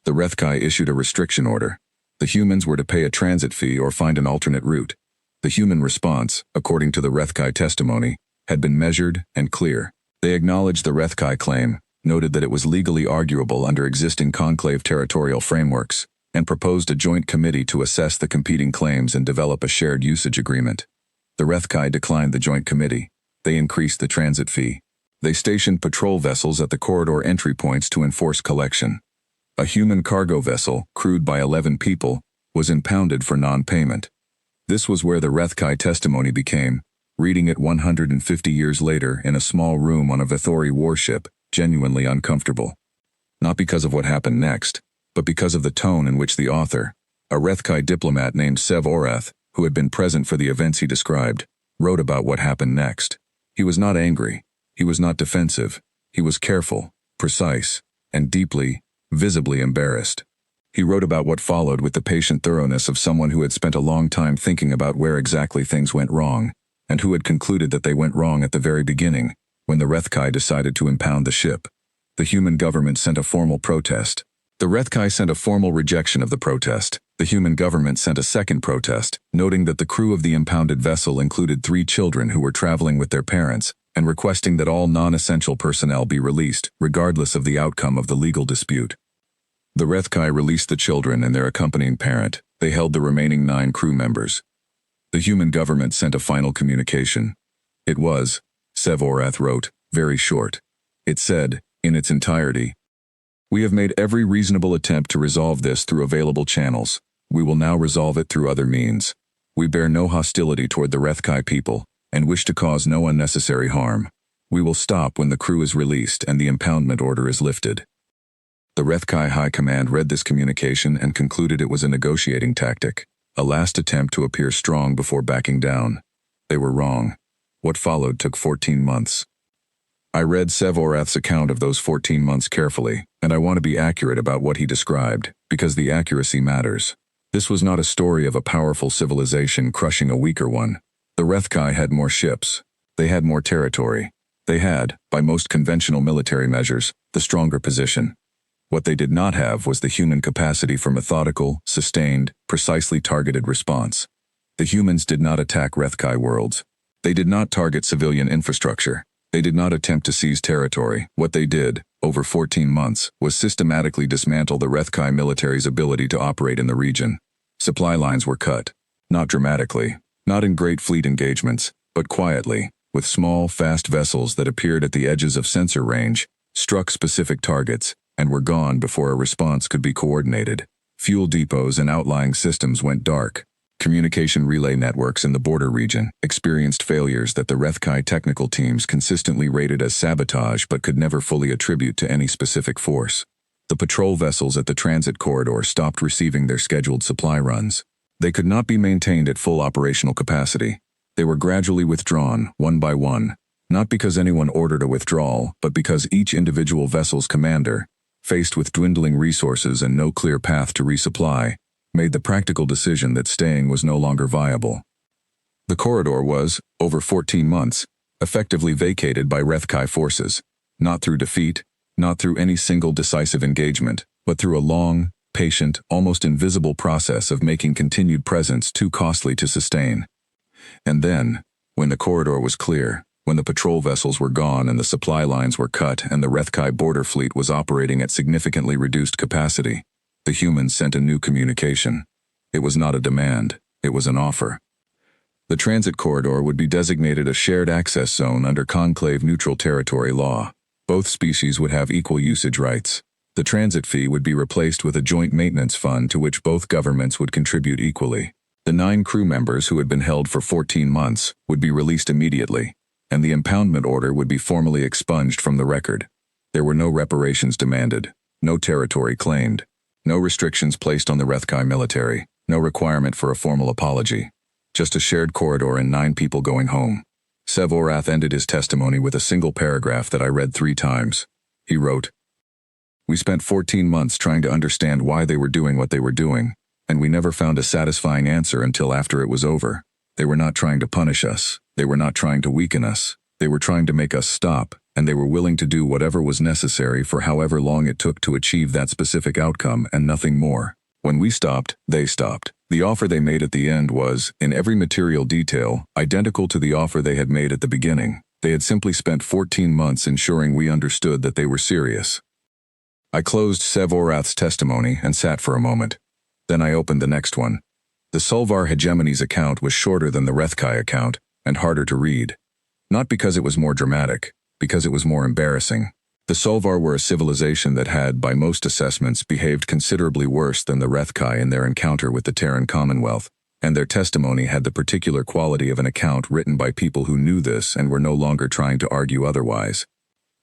The Rethkai issued a restriction order. The humans were to pay a transit fee or find an alternate route. The human response, according to the Rethkai testimony, had been measured and clear. They acknowledged the Rethkai claim, noted that it was legally arguable under existing conclave territorial frameworks, and proposed a joint committee to assess the competing claims and develop a shared usage agreement. The Rethkai declined the joint committee. They increased the transit fee. They stationed patrol vessels at the corridor entry points to enforce collection. A human cargo vessel, crewed by 11 people, was impounded for non-payment. This was where the Rethkai testimony became, reading it 150 years later in a small room on a Vithori warship, genuinely uncomfortable. Not because of what happened next, but because of the tone in which the author, a Rethkai diplomat named Sev Orath, who had been present for the events he described, wrote about what happened next. He was not angry. He was not defensive. He was careful, precise, and deeply, visibly embarrassed. He wrote about what followed with the patient thoroughness of someone who had spent a long time thinking about where exactly things went wrong, and who had concluded that they went wrong at the very beginning, when the Rethkai decided to impound the ship. The human government sent a formal protest. The Rethkai sent a formal rejection of the protest. The human government sent a second protest, noting that the crew of the impounded vessel included 3 children who were traveling with their parents, and requesting that all non-essential personnel be released, regardless of the outcome of the legal dispute. The Rethkai released the children and their accompanying parent. They held the remaining 9 crew members. The human government sent a final communication. It was, Sev Orath wrote, very short. It said, in its entirety, "We have made every reasonable attempt to resolve this through available channels. We will now resolve it through other means. We bear no hostility toward the Rethkai people, and wish to cause no unnecessary harm. We will stop when the crew is released and the impoundment order is lifted." The Rethkai High Command read this communication and concluded it was a negotiating tactic, a last attempt to appear strong before backing down. They were wrong. What followed took 14 months. I read Sev Orath's account of those 14 months carefully, and I want to be accurate about what he described, because the accuracy matters. This was not a story of a powerful civilization crushing a weaker one. The Rethkai had more ships. They had more territory. They had, by most conventional military measures, the stronger position. What they did not have was the human capacity for methodical, sustained, precisely targeted response. The humans did not attack Rethkai worlds. They did not target civilian infrastructure. They did not attempt to seize territory. What they did, over 14 months, was systematically dismantle the Rethkai military's ability to operate in the region. Supply lines were cut. Not dramatically, not in great fleet engagements, but quietly, with small, fast vessels that appeared at the edges of sensor range, struck specific targets, and were gone before a response could be coordinated. Fuel depots and outlying systems went dark. Communication relay networks in the border region experienced failures that the Rethkai technical teams consistently rated as sabotage but could never fully attribute to any specific force. The patrol vessels at the transit corridor stopped receiving their scheduled supply runs. They could not be maintained at full operational capacity. They were gradually withdrawn, one by one, not because anyone ordered a withdrawal, but because each individual vessel's commander, faced with dwindling resources and no clear path to resupply, made the practical decision that staying was no longer viable. The corridor was, over 14 months, effectively vacated by Rethkai forces, not through defeat, not through any single decisive engagement, but through a long, patient, almost invisible process of making continued presence too costly to sustain. And then, when the corridor was clear, when the patrol vessels were gone and the supply lines were cut and the Rethkai border fleet was operating at significantly reduced capacity, the humans sent a new communication. It was not a demand, it was an offer. The transit corridor would be designated a shared access zone under conclave neutral territory law. Both species would have equal usage rights. The transit fee would be replaced with a joint maintenance fund to which both governments would contribute equally. The 9 crew members who had been held for 14 months would be released immediately, and the impoundment order would be formally expunged from the record. There were no reparations demanded, no territory claimed, no restrictions placed on the Rethkai military, no requirement for a formal apology. Just a shared corridor and 9 people going home. Sevorath ended his testimony with a single paragraph that I read 3 times. He wrote, "We spent 14 months trying to understand why they were doing what they were doing, and we never found a satisfying answer until after it was over. They were not trying to punish us. They were not trying to weaken us. They were trying to make us stop, and they were willing to do whatever was necessary for however long it took to achieve that specific outcome and nothing more. When we stopped, they stopped. The offer they made at the end was, in every material detail, identical to the offer they had made at the beginning. They had simply spent 14 months ensuring we understood that they were serious." I closed Sevorath's testimony and sat for a moment. Then I opened the next one. The Solvar Hegemony's account was shorter than the Rethkai account, and harder to read. Not because it was more dramatic, because it was more embarrassing. The Solvar were a civilization that had, by most assessments, behaved considerably worse than the Rethkai in their encounter with the Terran Commonwealth, and their testimony had the particular quality of an account written by people who knew this and were no longer trying to argue otherwise.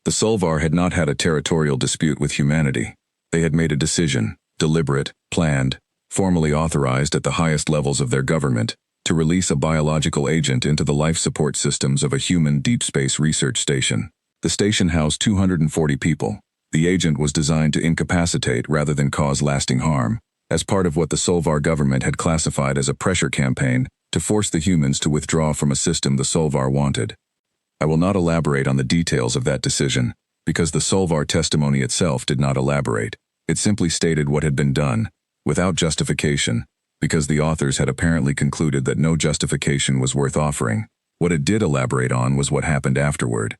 The Solvar had not had a territorial dispute with humanity. They had made a decision, deliberate, planned, formally authorized at the highest levels of their government, to release a biological agent into the life support systems of a human deep space research station. The station housed 240 people. The agent was designed to incapacitate rather than cause lasting harm, as part of what the Solvar government had classified as a pressure campaign to force the humans to withdraw from a system the Solvar wanted. I will not elaborate on the details of that decision, because the Solvar testimony itself did not elaborate. It simply stated what had been done, without justification, because the authors had apparently concluded that no justification was worth offering. What it did elaborate on was what happened afterward.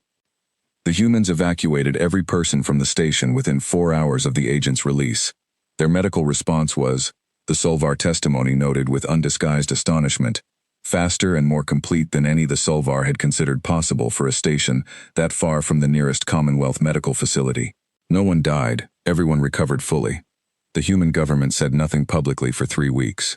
The humans evacuated every person from the station within 4 hours of the agent's release. Their medical response was, the Solvar testimony noted with undisguised astonishment, faster and more complete than any the Solvar had considered possible for a station that far from the nearest Commonwealth medical facility. No one died, everyone recovered fully. The human government said nothing publicly for 3 weeks.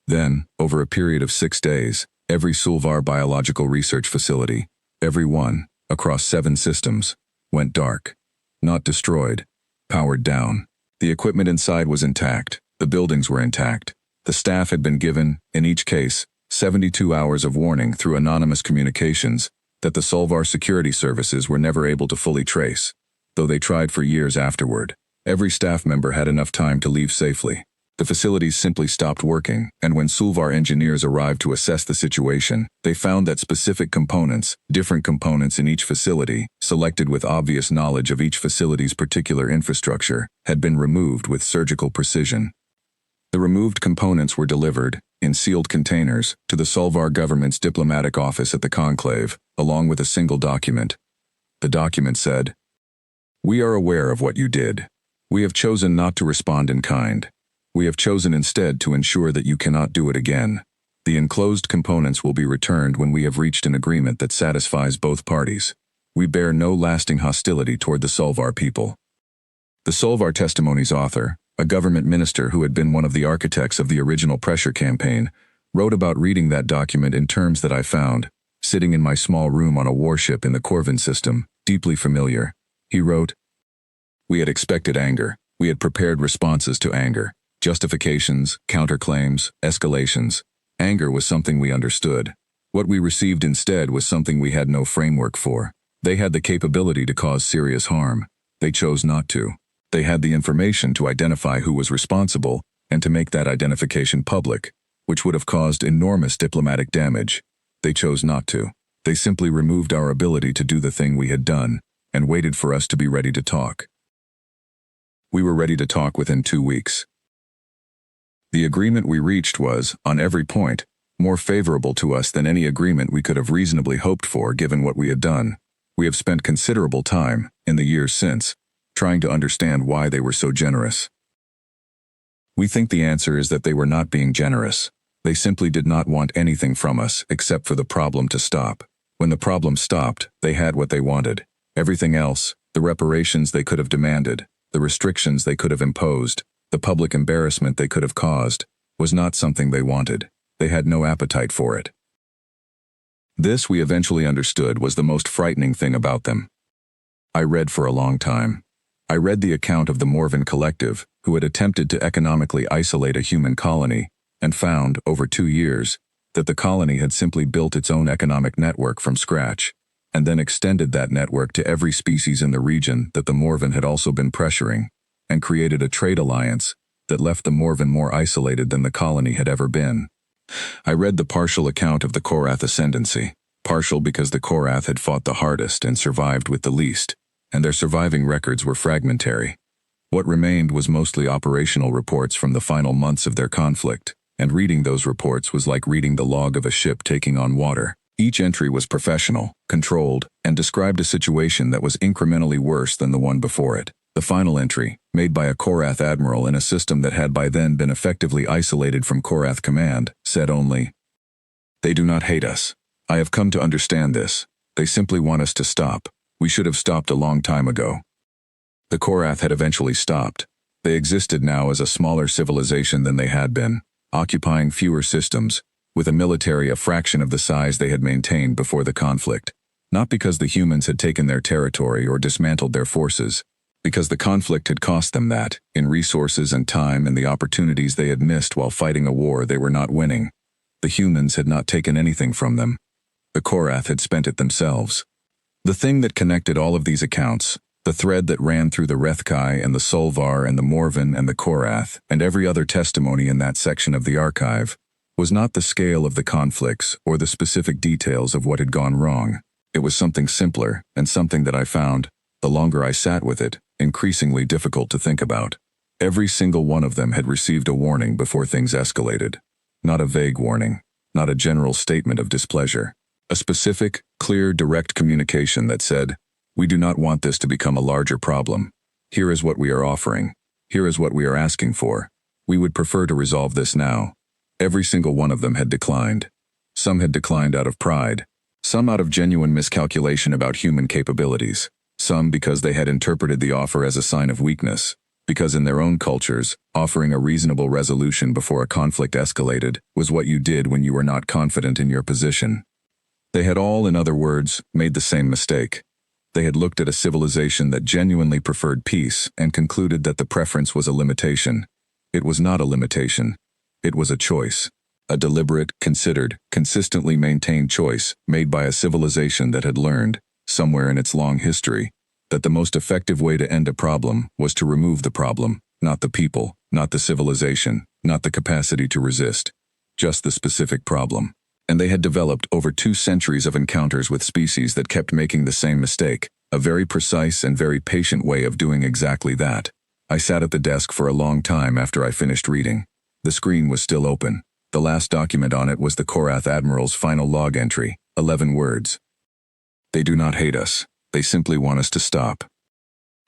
Then, over a period of 6 days, every Solvar biological research facility, every one, across 7 systems, went dark. Not destroyed, powered down. The equipment inside was intact, the buildings were intact. The staff had been given, in each case, 72 hours of warning through anonymous communications that the Solvar security services were never able to fully trace, though they tried for years afterward. Every staff member had enough time to leave safely. The facilities simply stopped working, and when Solvar engineers arrived to assess the situation, they found that specific components, different components in each facility, selected with obvious knowledge of each facility's particular infrastructure, had been removed with surgical precision. The removed components were delivered, in sealed containers, to the Solvar government's diplomatic office at the Conclave, along with a single document. The document said, "We are aware of what you did. We have chosen not to respond in kind. We have chosen instead to ensure that you cannot do it again. The enclosed components will be returned when we have reached an agreement that satisfies both parties. We bear no lasting hostility toward the Solvar people." The Solvar testimony's author, a government minister who had been one of the architects of the original pressure campaign, wrote about reading that document in terms that I found, sitting in my small room on a warship in the Corvin system, deeply familiar. He wrote, "We had expected anger. We had prepared responses to anger. Justifications, counterclaims, escalations. Anger was something we understood. What we received instead was something we had no framework for. They had the capability to cause serious harm. They chose not to. They had the information to identify who was responsible and to make that identification public, which would have caused enormous diplomatic damage. They chose not to. They simply removed our ability to do the thing we had done and waited for us to be ready to talk. We were ready to talk within 2 weeks. The agreement we reached was, on every point, more favorable to us than any agreement we could have reasonably hoped for given what we had done. We have spent considerable time, in the years since, trying to understand why they were so generous. We think the answer is that they were not being generous. They simply did not want anything from us except for the problem to stop. When the problem stopped, they had what they wanted. Everything else, the reparations they could have demanded, the restrictions they could have imposed, the public embarrassment they could have caused, was not something they wanted. They had no appetite for it. This, we eventually understood, was the most frightening thing about them. I read for a long time. I read the account of the Morven Collective, who had attempted to economically isolate a human colony, and found, over 2 years, that the colony had simply built its own economic network from scratch, and then extended that network to every species in the region that the Morven had also been pressuring, and created a trade alliance that left the Morven more isolated than the colony had ever been. I read the partial account of the Korath ascendancy, partial because the Korath had fought the hardest and survived with the least, and their surviving records were fragmentary. What remained was mostly operational reports from the final months of their conflict, and reading those reports was like reading the log of a ship taking on water. Each entry was professional, controlled, and described a situation that was incrementally worse than the one before it. The final entry, made by a Korath admiral in a system that had by then been effectively isolated from Korath command, said only, "They do not hate us. I have come to understand this. They simply want us to stop. We should have stopped a long time ago." The Korath had eventually stopped. They existed now as a smaller civilization than they had been, occupying fewer systems, with a military a fraction of the size they had maintained before the conflict. Not because the humans had taken their territory or dismantled their forces, because the conflict had cost them that, in resources and time and the opportunities they had missed while fighting a war they were not winning. The humans had not taken anything from them. The Korath had spent it themselves. The thing that connected all of these accounts, the thread that ran through the Rethkai and the Solvar and the Morven and the Korath and every other testimony in that section of the archive, was not the scale of the conflicts or the specific details of what had gone wrong. It was something simpler and something that I found, the longer I sat with it, increasingly difficult to think about. Every single one of them had received a warning before things escalated. Not a vague warning, not a general statement of displeasure. A specific, clear, direct communication that said, "We do not want this to become a larger problem. Here is what we are offering. Here is what we are asking for. We would prefer to resolve this now." Every single one of them had declined. Some had declined out of pride. Some out of genuine miscalculation about human capabilities. Some because they had interpreted the offer as a sign of weakness, because in their own cultures, offering a reasonable resolution before a conflict escalated was what you did when you were not confident in your position. They had all, in other words, made the same mistake. They had looked at a civilization that genuinely preferred peace and concluded that the preference was a limitation. It was not a limitation. It was a choice. A deliberate, considered, consistently maintained choice made by a civilization that had learned, somewhere in its long history, that the most effective way to end a problem was to remove the problem, not the people, not the civilization, not the capacity to resist, just the specific problem. And they had developed over 2 centuries of encounters with species that kept making the same mistake, a very precise and very patient way of doing exactly that. I sat at the desk for a long time after I finished reading. The screen was still open. The last document on it was the Korath Admiral's final log entry, 11 words. "They do not hate us. They simply want us to stop."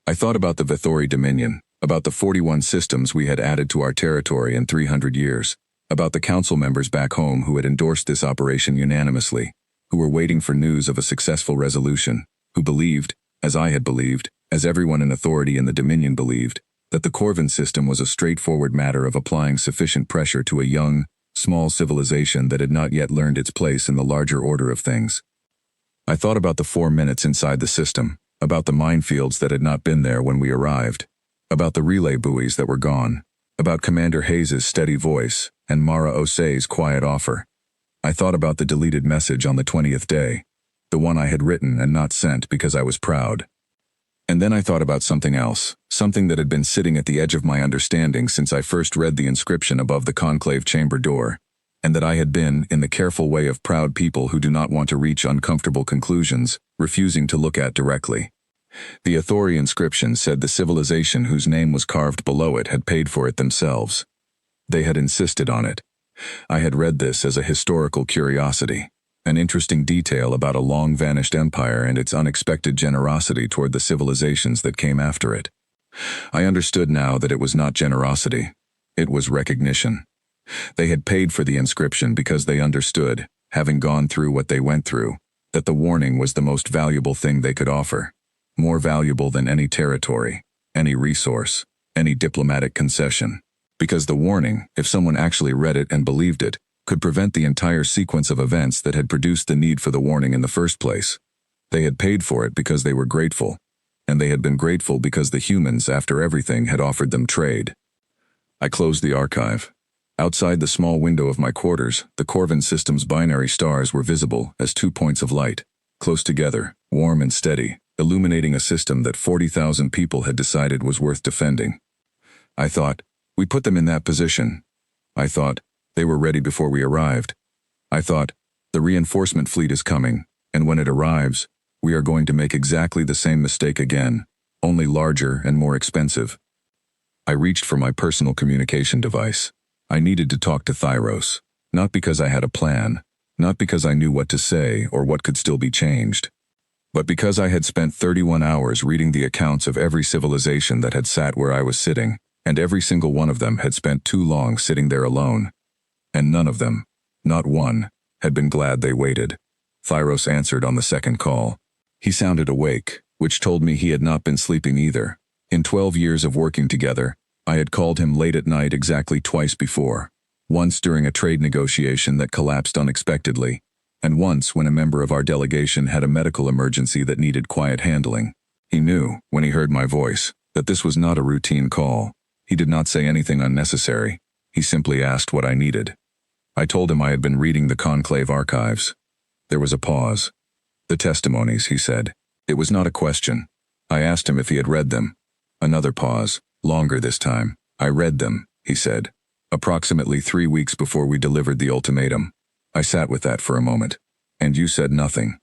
I thought about the Vithori Dominion, about the 41 systems we had added to our territory in 300 years, about the council members back home who had endorsed this operation unanimously, who were waiting for news of a successful resolution, who believed, as I had believed, as everyone in authority in the Dominion believed, that the Corvin system was a straightforward matter of applying sufficient pressure to a young, small civilization that had not yet learned its place in the larger order of things. I thought about the 4 minutes inside the system, about the minefields that had not been there when we arrived, about the relay buoys that were gone, about Commander Hayes' steady voice and Mara Osei's quiet offer. I thought about the deleted message on the 20th day, the one I had written and not sent because I was proud. And then I thought about something else, something that had been sitting at the edge of my understanding since I first read the inscription above the conclave chamber door, and that I had been, in the careful way of proud people who do not want to reach uncomfortable conclusions, refusing to look at directly. The Authori inscription said the civilization whose name was carved below it had paid for it themselves. They had insisted on it. I had read this as a historical curiosity, an interesting detail about a long-vanished empire and its unexpected generosity toward the civilizations that came after it. I understood now that it was not generosity. It was recognition. They had paid for the inscription because they understood, having gone through what they went through, that the warning was the most valuable thing they could offer, more valuable than any territory, any resource, any diplomatic concession. Because the warning, if someone actually read it and believed it, could prevent the entire sequence of events that had produced the need for the warning in the first place. They had paid for it because they were grateful, and they had been grateful because the humans, after everything, had offered them trade. I closed the archive. Outside the small window of my quarters, the Corvin system's binary stars were visible as 2 points of light, close together, warm and steady, illuminating a system that 40,000 people had decided was worth defending. I thought, we put them in that position. I thought, they were ready before we arrived. I thought, the reinforcement fleet is coming, and when it arrives, we are going to make exactly the same mistake again, only larger and more expensive. I reached for my personal communication device. I needed to talk to Thyros, not because I had a plan, not because I knew what to say or what could still be changed, but because I had spent 31 hours reading the accounts of every civilization that had sat where I was sitting, and every single one of them had spent too long sitting there alone. And none of them, not one, had been glad they waited. Thyros answered on the second call. He sounded awake, which told me he had not been sleeping either. In 12 years of working together, I had called him late at night exactly twice before. Once during a trade negotiation that collapsed unexpectedly, and once when a member of our delegation had a medical emergency that needed quiet handling. He knew, when he heard my voice, that this was not a routine call. He did not say anything unnecessary. He simply asked what I needed. I told him I had been reading the Conclave archives. There was a pause. The testimonies, he said. It was not a question. I asked him if he had read them. Another pause. Longer this time. I read them, he said. Approximately 3 weeks before we delivered the ultimatum. I sat with that for a moment. And you said nothing.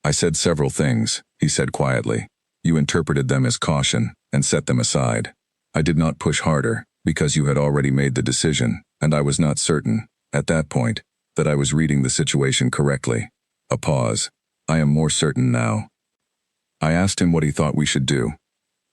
I said several things, he said quietly. You interpreted them as caution, and set them aside. I did not push harder, because you had already made the decision, and I was not certain, at that point, that I was reading the situation correctly. A pause. I am more certain now. I asked him what he thought we should do.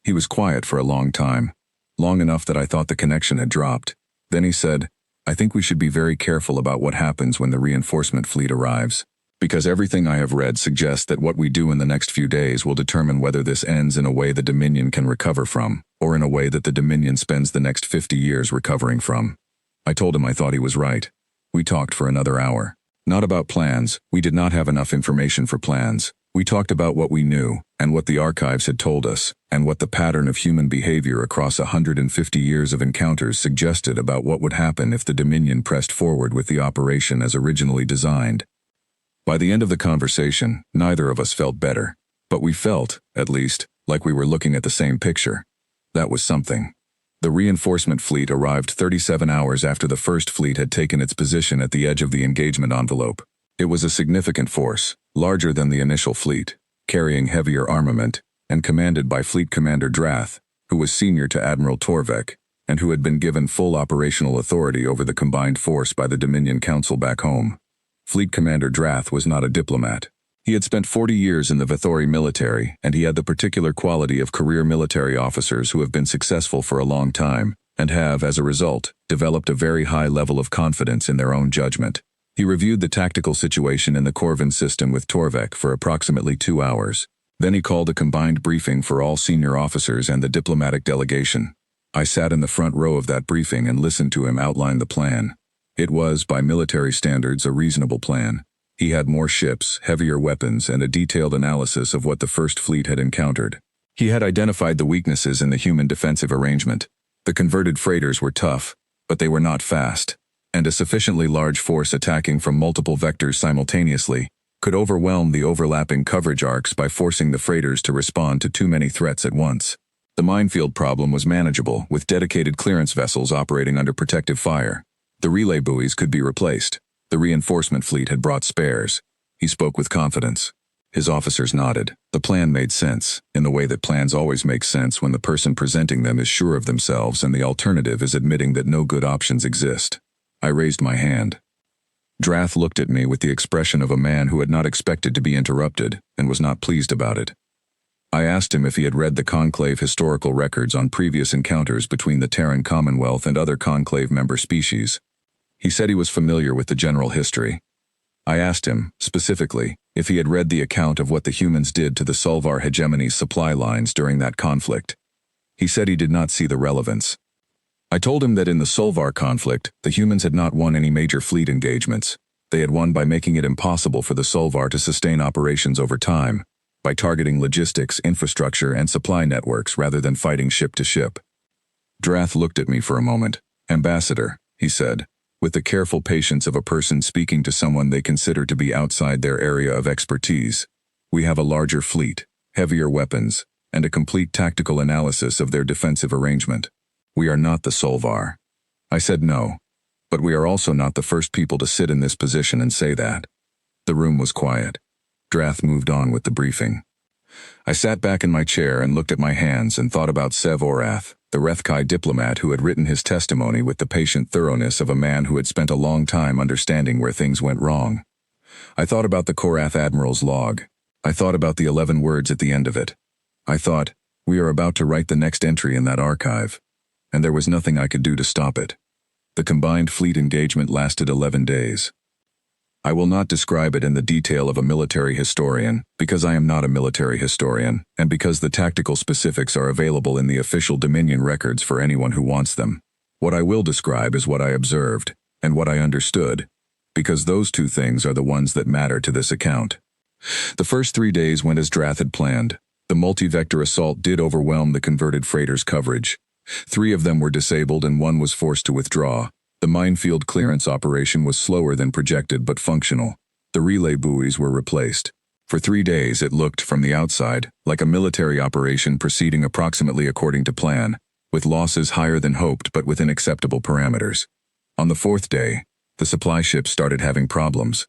He was quiet for a long time, long enough that I thought the connection had dropped. Then he said, I think we should be very careful about what happens when the reinforcement fleet arrives, because everything I have read suggests that what we do in the next few days will determine whether this ends in a way the Dominion can recover from, or in a way that the Dominion spends the next 50 years recovering from. I told him I thought he was right. We talked for another hour. Not about plans. We did not have enough information for plans. We talked about what we knew, and what the archives had told us, and what the pattern of human behavior across 150 years of encounters suggested about what would happen if the Dominion pressed forward with the operation as originally designed. By the end of the conversation, neither of us felt better, but we felt, at least, like we were looking at the same picture. That was something. The reinforcement fleet arrived 37 hours after the first fleet had taken its position at the edge of the engagement envelope. It was a significant force, larger than the initial fleet, carrying heavier armament, and commanded by Fleet Commander Drath, who was senior to Admiral Torvek, and who had been given full operational authority over the combined force by the Dominion Council back home. Fleet Commander Drath was not a diplomat. He had spent 40 years in the Vithori military, and he had the particular quality of career military officers who have been successful for a long time, and have, as a result, developed a very high level of confidence in their own judgment. He reviewed the tactical situation in the Corvin system with Torvek for approximately 2 hours. Then he called a combined briefing for all senior officers and the diplomatic delegation. I sat in the front row of that briefing and listened to him outline the plan. It was, by military standards, a reasonable plan. He had more ships, heavier weapons, and a detailed analysis of what the First Fleet had encountered. He had identified the weaknesses in the human defensive arrangement. The converted freighters were tough, but they were not fast, and a sufficiently large force attacking from multiple vectors simultaneously could overwhelm the overlapping coverage arcs by forcing the freighters to respond to too many threats at once. The minefield problem was manageable, with dedicated clearance vessels operating under protective fire. The relay buoys could be replaced. The reinforcement fleet had brought spares. He spoke with confidence. His officers nodded. The plan made sense, in the way that plans always make sense when the person presenting them is sure of themselves and the alternative is admitting that no good options exist. I raised my hand. Drath looked at me with the expression of a man who had not expected to be interrupted and was not pleased about it. I asked him if he had read the Conclave historical records on previous encounters between the Terran Commonwealth and other Conclave member species. He said he was familiar with the general history. I asked him, specifically, if he had read the account of what the humans did to the Solvar hegemony's supply lines during that conflict. He said he did not see the relevance. I told him that in the Solvar conflict, the humans had not won any major fleet engagements. They had won by making it impossible for the Solvar to sustain operations over time, by targeting logistics, infrastructure, and supply networks rather than fighting ship to ship. Drath looked at me for a moment. Ambassador, he said, with the careful patience of a person speaking to someone they consider to be outside their area of expertise. "We have a larger fleet, heavier weapons, and a complete tactical analysis of their defensive arrangement. We are not the Solvar." I said no, but we are also not the first people to sit in this position and say that. The room was quiet. Drath moved on with the briefing. I sat back in my chair and looked at my hands and thought about Sev Orath, the Rethkai diplomat who had written his testimony with the patient thoroughness of a man who had spent a long time understanding where things went wrong. I thought about the Korath Admiral's log. I thought about the 11 words at the end of it. I thought, we are about to write the next entry in that archive, and there was nothing I could do to stop it. The combined fleet engagement lasted 11 days. I will not describe it in the detail of a military historian, because I am not a military historian, and because the tactical specifics are available in the official Dominion records for anyone who wants them. What I will describe is what I observed, and what I understood, because those two things are the ones that matter to this account. The first 3 days went as Drath had planned. The multi-vector assault did overwhelm the converted freighters' coverage. 3 of them were disabled and 1 was forced to withdraw. The minefield clearance operation was slower than projected but functional. The relay buoys were replaced. For 3 days it looked, from the outside, like a military operation proceeding approximately according to plan, with losses higher than hoped but within acceptable parameters. On the 4th day, the supply ships started having problems.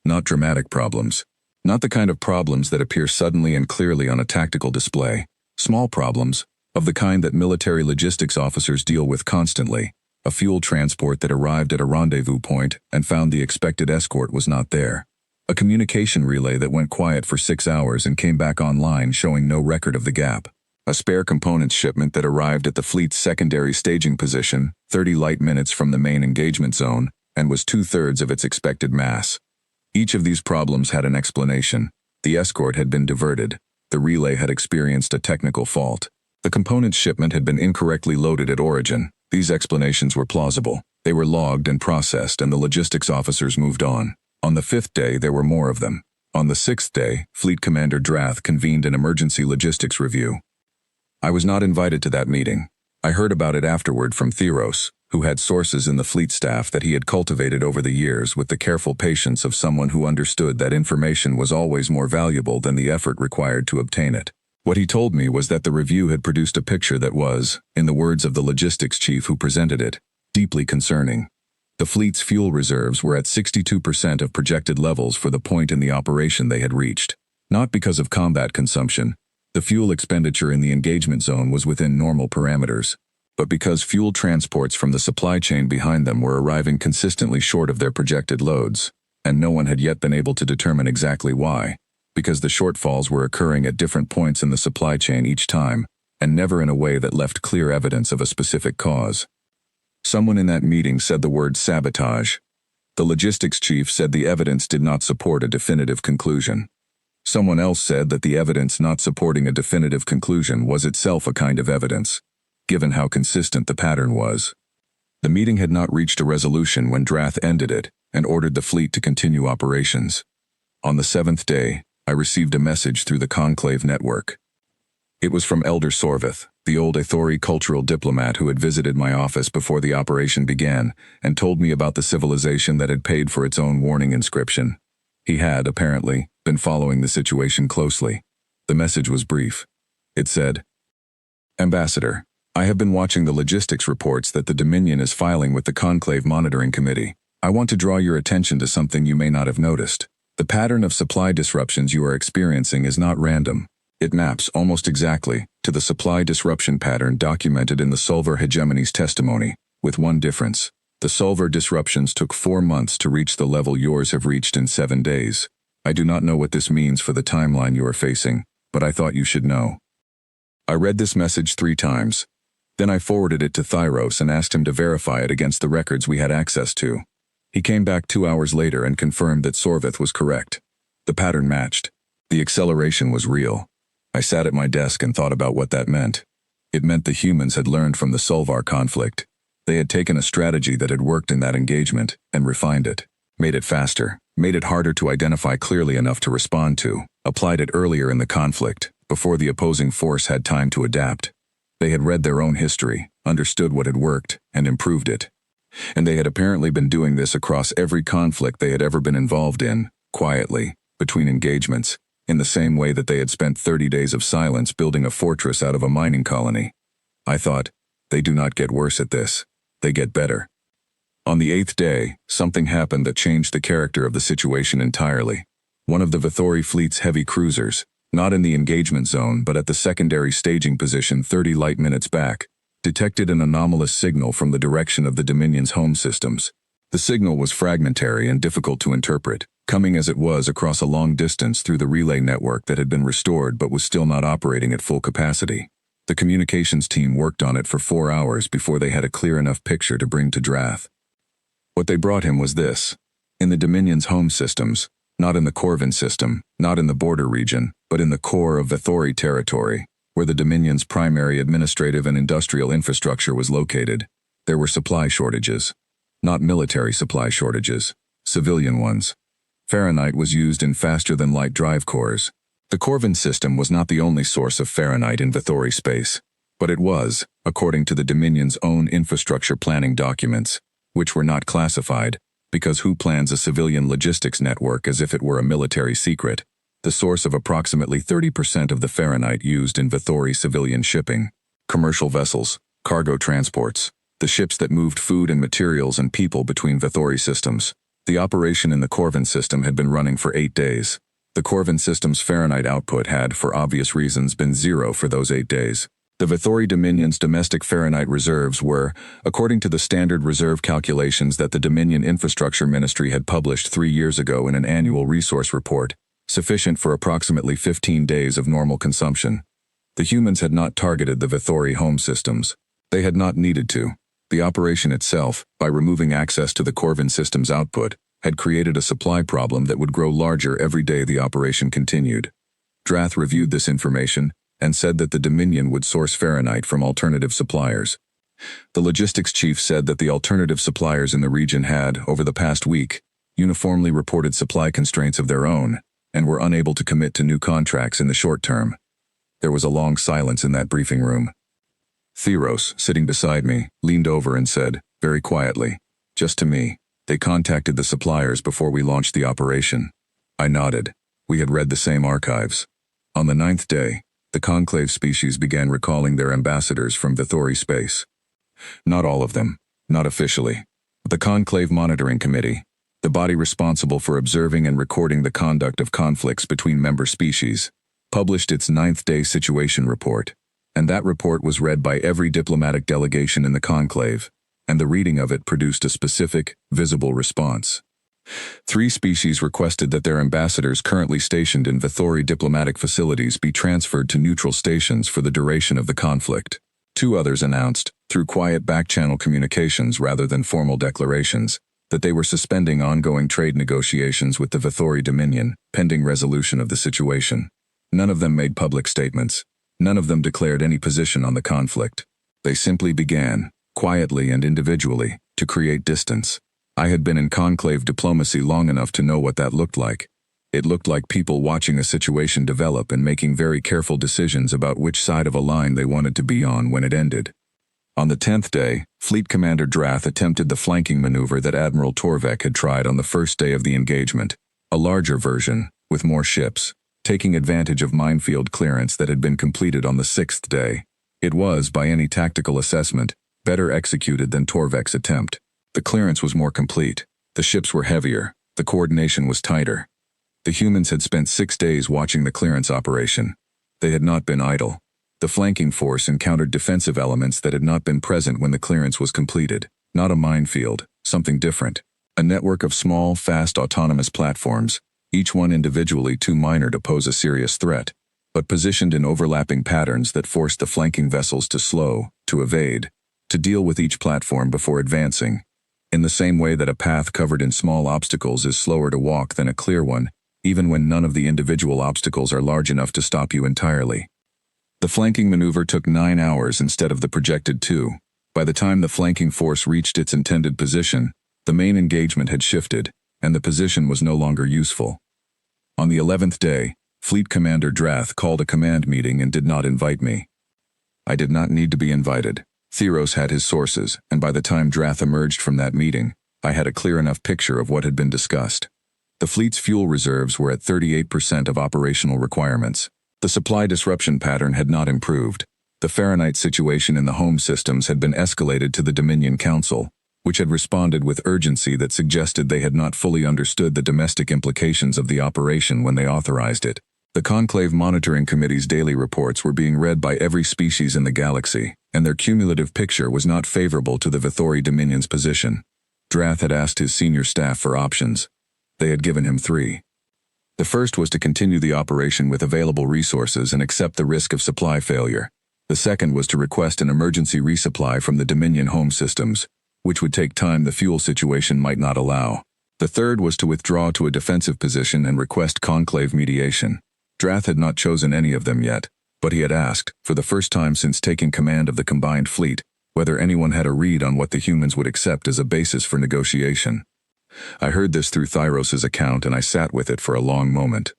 Not dramatic problems. Not the kind of problems that appear suddenly and clearly on a tactical display. Small problems, of the kind that military logistics officers deal with constantly. A fuel transport that arrived at a rendezvous point and found the expected escort was not there. A communication relay that went quiet for 6 hours and came back online showing no record of the gap. A spare components shipment that arrived at the fleet's secondary staging position, 30 light minutes from the main engagement zone, and was 2/3 of its expected mass. Each of these problems had an explanation. The escort had been diverted. The relay had experienced a technical fault. The components shipment had been incorrectly loaded at origin. These explanations were plausible. They were logged and processed, and the logistics officers moved on. On the 5th day, there were more of them. On the 6th day, Fleet Commander Drath convened an emergency logistics review. I was not invited to that meeting. I heard about it afterward from Theros, who had sources in the fleet staff that he had cultivated over the years with the careful patience of someone who understood that information was always more valuable than the effort required to obtain it. What he told me was that the review had produced a picture that was, in the words of the logistics chief who presented it, deeply concerning. The fleet's fuel reserves were at 62% of projected levels for the point in the operation they had reached. Not because of combat consumption. The fuel expenditure in the engagement zone was within normal parameters, but because fuel transports from the supply chain behind them were arriving consistently short of their projected loads, and no one had yet been able to determine exactly why. Because the shortfalls were occurring at different points in the supply chain each time, and never in a way that left clear evidence of a specific cause. Someone in that meeting said the word sabotage. The logistics chief said the evidence did not support a definitive conclusion. Someone else said that the evidence not supporting a definitive conclusion was itself a kind of evidence, given how consistent the pattern was. The meeting had not reached a resolution when Drath ended it and ordered the fleet to continue operations. On the 7th day, I received a message through the Conclave network. It was from Elder Sorvith, the old Aethori cultural diplomat who had visited my office before the operation began and told me about the civilization that had paid for its own warning inscription. He had, apparently, been following the situation closely. The message was brief. It said, "Ambassador, I have been watching the logistics reports that the Dominion is filing with the Conclave Monitoring Committee. I want to draw your attention to something you may not have noticed. The pattern of supply disruptions you are experiencing is not random. It maps almost exactly to the supply disruption pattern documented in the Solvar Hegemony's testimony, with one difference. The Solvar disruptions took 4 months to reach the level yours have reached in 7 days. I do not know what this means for the timeline you are facing, but I thought you should know." I read this message 3 times. Then I forwarded it to Thyros and asked him to verify it against the records we had access to. He came back 2 hours later and confirmed that Sorvith was correct. The pattern matched. The acceleration was real. I sat at my desk and thought about what that meant. It meant the humans had learned from the Solvar conflict. They had taken a strategy that had worked in that engagement and refined it, made it faster, made it harder to identify clearly enough to respond to, applied it earlier in the conflict, before the opposing force had time to adapt. They had read their own history, understood what had worked, and improved it. And they had apparently been doing this across every conflict they had ever been involved in, quietly, between engagements, in the same way that they had spent 30 days of silence building a fortress out of a mining colony. I thought, they do not get worse at this. They get better. On the 8th day, something happened that changed the character of the situation entirely. One of the Vithori fleet's heavy cruisers, not in the engagement zone but at the secondary staging position 30 light minutes back, detected an anomalous signal from the direction of the Dominion's home systems. The signal was fragmentary and difficult to interpret, coming as it was across a long distance through the relay network that had been restored but was still not operating at full capacity. The communications team worked on it for 4 hours before they had a clear enough picture to bring to Drath. What they brought him was this. In the Dominion's home systems, not in the Corvin system, not in the border region, but in the core of Vithori territory, where the Dominion's primary administrative and industrial infrastructure was located, there were supply shortages. Not military supply shortages, civilian ones. Fahrenheit was used in faster-than-light drive cores. The Corvin system was not the only source of Fahrenheit in Vithori space, but it was, according to the Dominion's own infrastructure planning documents, which were not classified, because who plans a civilian logistics network as if it were a military secret, the source of approximately 30% of the Fahrenheit used in Vithori civilian shipping, commercial vessels, cargo transports, the ships that moved food and materials and people between Vithori systems. The operation in the Corvin system had been running for 8 days. The Corvin system's Fahrenheit output had, for obvious reasons, been 0 for those 8 days. The Vithori Dominion's domestic Fahrenheit reserves were, according to the standard reserve calculations that the Dominion Infrastructure Ministry had published 3 years ago in an annual resource report, sufficient for approximately 15 days of normal consumption. The humans had not targeted the Vithori home systems. They had not needed to. The operation itself, by removing access to the Corvin system's output, had created a supply problem that would grow larger every day the operation continued. Drath reviewed this information and said that the Dominion would source Fahrenheit from alternative suppliers. The logistics chief said that the alternative suppliers in the region had, over the past week, uniformly reported supply constraints of their own and were unable to commit to new contracts in the short term. There was a long silence in that briefing room. Theros, sitting beside me, leaned over and said, very quietly, just to me, they contacted the suppliers before we launched the operation. I nodded. We had read the same archives. On the 9th day, the conclave species began recalling their ambassadors from Vithori space. Not all of them, not officially. The Conclave Monitoring Committee, the body responsible for observing and recording the conduct of conflicts between member species, published its 9th-day situation report, and that report was read by every diplomatic delegation in the conclave, and the reading of it produced a specific, visible response. 3 species requested that their ambassadors currently stationed in Vithori diplomatic facilities be transferred to neutral stations for the duration of the conflict. 2 others announced, through quiet back-channel communications rather than formal declarations, that they were suspending ongoing trade negotiations with the Vithori Dominion, pending resolution of the situation. None of them made public statements. None of them declared any position on the conflict. They simply began, quietly and individually, to create distance. I had been in conclave diplomacy long enough to know what that looked like. It looked like people watching a situation develop and making very careful decisions about which side of a line they wanted to be on when it ended. On the 10th day, Fleet Commander Drath attempted the flanking maneuver that Admiral Torvek had tried on the first day of the engagement, a larger version, with more ships, taking advantage of minefield clearance that had been completed on the 6th day. It was, by any tactical assessment, better executed than Torvek's attempt. The clearance was more complete, the ships were heavier, the coordination was tighter. The humans had spent 6 days watching the clearance operation. They had not been idle. The flanking force encountered defensive elements that had not been present when the clearance was completed. Not a minefield, something different. A network of small, fast autonomous platforms, each one individually too minor to pose a serious threat, but positioned in overlapping patterns that forced the flanking vessels to slow, to evade, to deal with each platform before advancing. In the same way that a path covered in small obstacles is slower to walk than a clear one, even when none of the individual obstacles are large enough to stop you entirely. The flanking maneuver took 9 hours instead of the projected 2. By the time the flanking force reached its intended position, the main engagement had shifted, and the position was no longer useful. On the 11th day, Fleet Commander Drath called a command meeting and did not invite me. I did not need to be invited. Theros had his sources, and by the time Drath emerged from that meeting, I had a clear enough picture of what had been discussed. The fleet's fuel reserves were at 38% of operational requirements. The supply disruption pattern had not improved. The Fahrenheit situation in the home systems had been escalated to the Dominion Council, which had responded with urgency that suggested they had not fully understood the domestic implications of the operation when they authorized it. The Conclave Monitoring Committee's daily reports were being read by every species in the galaxy, and their cumulative picture was not favorable to the Vithori Dominion's position. Drath had asked his senior staff for options. They had given him 3. The first was to continue the operation with available resources and accept the risk of supply failure. The second was to request an emergency resupply from the Dominion home systems, which would take time the fuel situation might not allow. The third was to withdraw to a defensive position and request conclave mediation. Drath had not chosen any of them yet, but he had asked, for the first time since taking command of the combined fleet, whether anyone had a read on what the humans would accept as a basis for negotiation. I heard this through Thyros's account, and I sat with it for a long moment.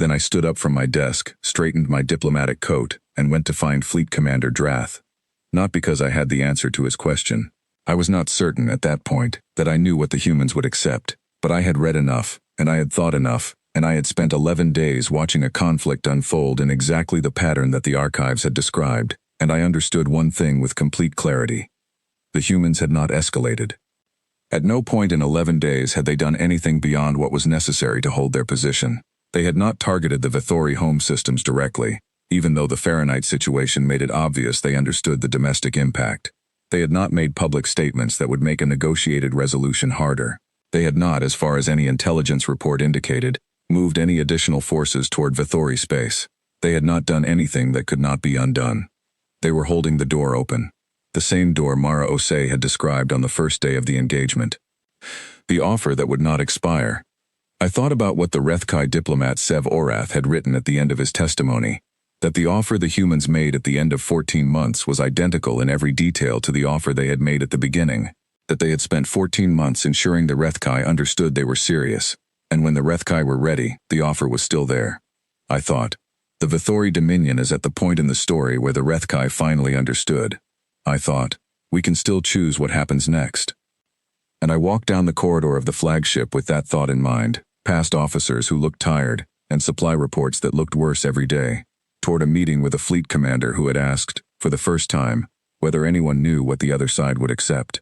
Then I stood up from my desk, straightened my diplomatic coat, and went to find Fleet Commander Drath. Not because I had the answer to his question. I was not certain at that point that I knew what the humans would accept, but I had read enough, and I had thought enough, and I had spent 11 days watching a conflict unfold in exactly the pattern that the archives had described, and I understood one thing with complete clarity. The humans had not escalated. At no point in 11 days had they done anything beyond what was necessary to hold their position. They had not targeted the Vithori home systems directly, even though the Fahrenheit situation made it obvious they understood the domestic impact. They had not made public statements that would make a negotiated resolution harder. They had not, as far as any intelligence report indicated, moved any additional forces toward Vithori space. They had not done anything that could not be undone. They were holding the door open. The same door Mara Osei had described on the first day of the engagement. The offer that would not expire. I thought about what the Rethkai diplomat Sev Orath had written at the end of his testimony, that the offer the humans made at the end of 14 months was identical in every detail to the offer they had made at the beginning, that they had spent 14 months ensuring the Rethkai understood they were serious, and when the Rethkai were ready, the offer was still there. I thought, the Vithori Dominion is at the point in the story where the Rethkai finally understood. I thought, we can still choose what happens next. And I walked down the corridor of the flagship with that thought in mind, past officers who looked tired, and supply reports that looked worse every day, toward a meeting with a fleet commander who had asked, for the first time, whether anyone knew what the other side would accept.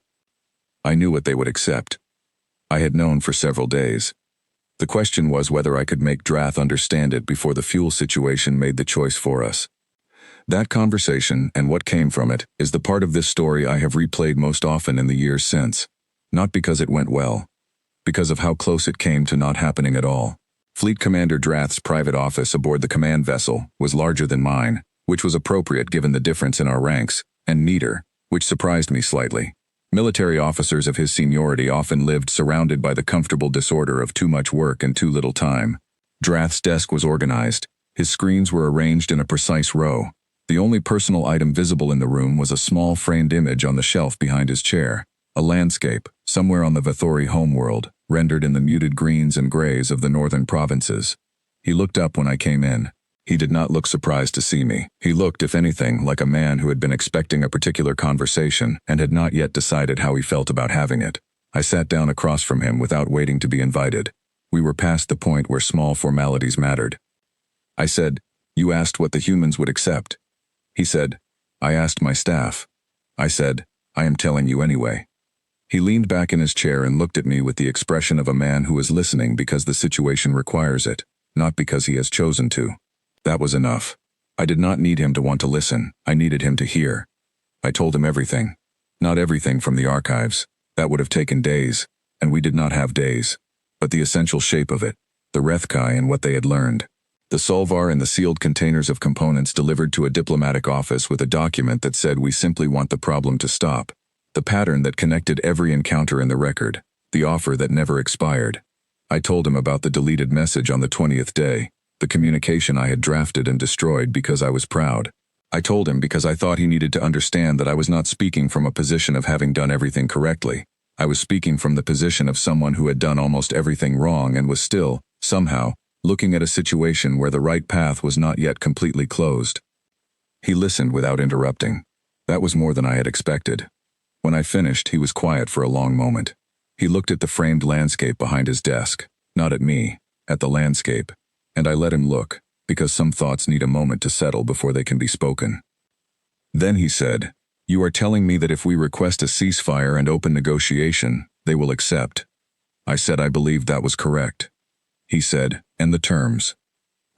I knew what they would accept. I had known for several days. The question was whether I could make Drath understand it before the fuel situation made the choice for us. That conversation, and what came from it, is the part of this story I have replayed most often in the years since. Not because it went well. Because of how close it came to not happening at all. Fleet Commander Drath's private office aboard the command vessel was larger than mine, which was appropriate given the difference in our ranks, and neater, which surprised me slightly. Military officers of his seniority often lived surrounded by the comfortable disorder of too much work and too little time. Drath's desk was organized. His screens were arranged in a precise row. The only personal item visible in the room was a small framed image on the shelf behind his chair, a landscape, somewhere on the Vithori homeworld, rendered in the muted greens and grays of the northern provinces. He looked up when I came in. He did not look surprised to see me. He looked, if anything, like a man who had been expecting a particular conversation and had not yet decided how he felt about having it. I sat down across from him without waiting to be invited. We were past the point where small formalities mattered. I said, "You asked what the humans would accept." He said, "I asked my staff." I said, "I am telling you anyway." He leaned back in his chair and looked at me with the expression of a man who is listening because the situation requires it, not because he has chosen to. That was enough. I did not need him to want to listen. I needed him to hear. I told him everything. Not everything from the archives. That would have taken days, and we did not have days. But the essential shape of it, the Rethkai and what they had learned. The Solvar and the sealed containers of components delivered to a diplomatic office with a document that said we simply want the problem to stop. The pattern that connected every encounter in the record. The offer that never expired. I told him about the deleted message on the 20th day. The communication I had drafted and destroyed because I was proud. I told him because I thought he needed to understand that I was not speaking from a position of having done everything correctly. I was speaking from the position of someone who had done almost everything wrong and was still, somehow, looking at a situation where the right path was not yet completely closed. He listened without interrupting. That was more than I had expected. When I finished, he was quiet for a long moment. He looked at the framed landscape behind his desk, not at me, at the landscape, and I let him look, because some thoughts need a moment to settle before they can be spoken. Then he said, "You are telling me that if we request a ceasefire and open negotiation, they will accept?" I said I believed that was correct. He said, "And the terms?"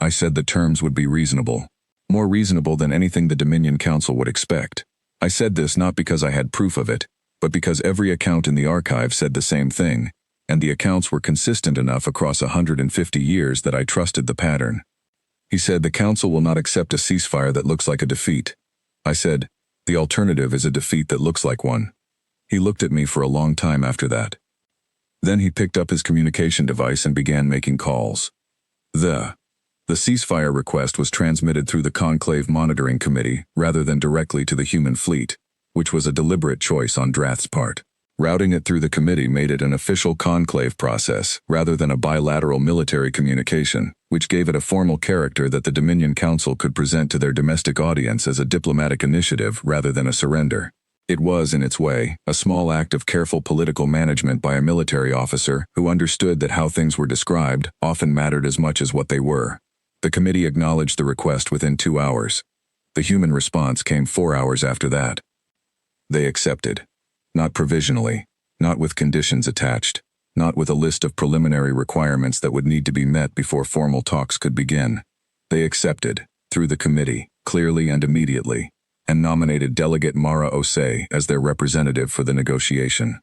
I said the terms would be reasonable. More reasonable than anything the Dominion Council would expect. I said this not because I had proof of it, but because every account in the archive said the same thing, and the accounts were consistent enough across 150 years that I trusted the pattern. He said the Council will not accept a ceasefire that looks like a defeat. I said, the alternative is a defeat that looks like one. He looked at me for a long time after that. Then he picked up his communication device and began making calls. The ceasefire request was transmitted through the Conclave Monitoring Committee rather than directly to the human fleet, which was a deliberate choice on Drath's part. Routing it through the committee made it an official conclave process rather than a bilateral military communication, which gave it a formal character that the Dominion Council could present to their domestic audience as a diplomatic initiative rather than a surrender. It was, in its way, a small act of careful political management by a military officer who understood that how things were described often mattered as much as what they were. The committee acknowledged the request within 2 hours. The human response came 4 hours after that. They accepted. Not provisionally, not with conditions attached, not with a list of preliminary requirements that would need to be met before formal talks could begin. They accepted, through the committee, clearly and immediately, and nominated Delegate Mara Osei as their representative for the negotiation.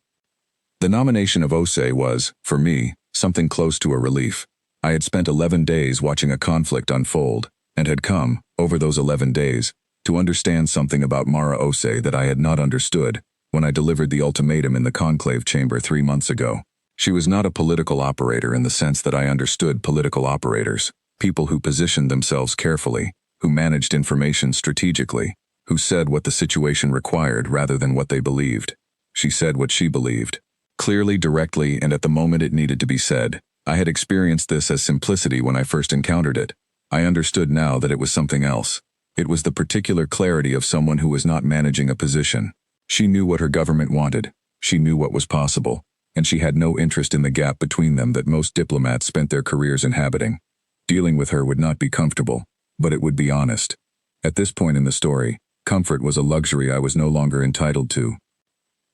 The nomination of Osei was, for me, something close to a relief. I had spent 11 days watching a conflict unfold, and had come, over those 11 days, to understand something about Mara Osei that I had not understood when I delivered the ultimatum in the conclave chamber 3 months ago. She was not a political operator in the sense that I understood political operators, people who positioned themselves carefully, who managed information strategically, who said what the situation required rather than what they believed. She said what she believed. Clearly, directly, and at the moment it needed to be said. I had experienced this as simplicity when I first encountered it. I understood now that it was something else. It was the particular clarity of someone who was not managing a position. She knew what her government wanted. She knew what was possible. And she had no interest in the gap between them that most diplomats spent their careers inhabiting. Dealing with her would not be comfortable, but it would be honest. At this point in the story, comfort was a luxury I was no longer entitled to.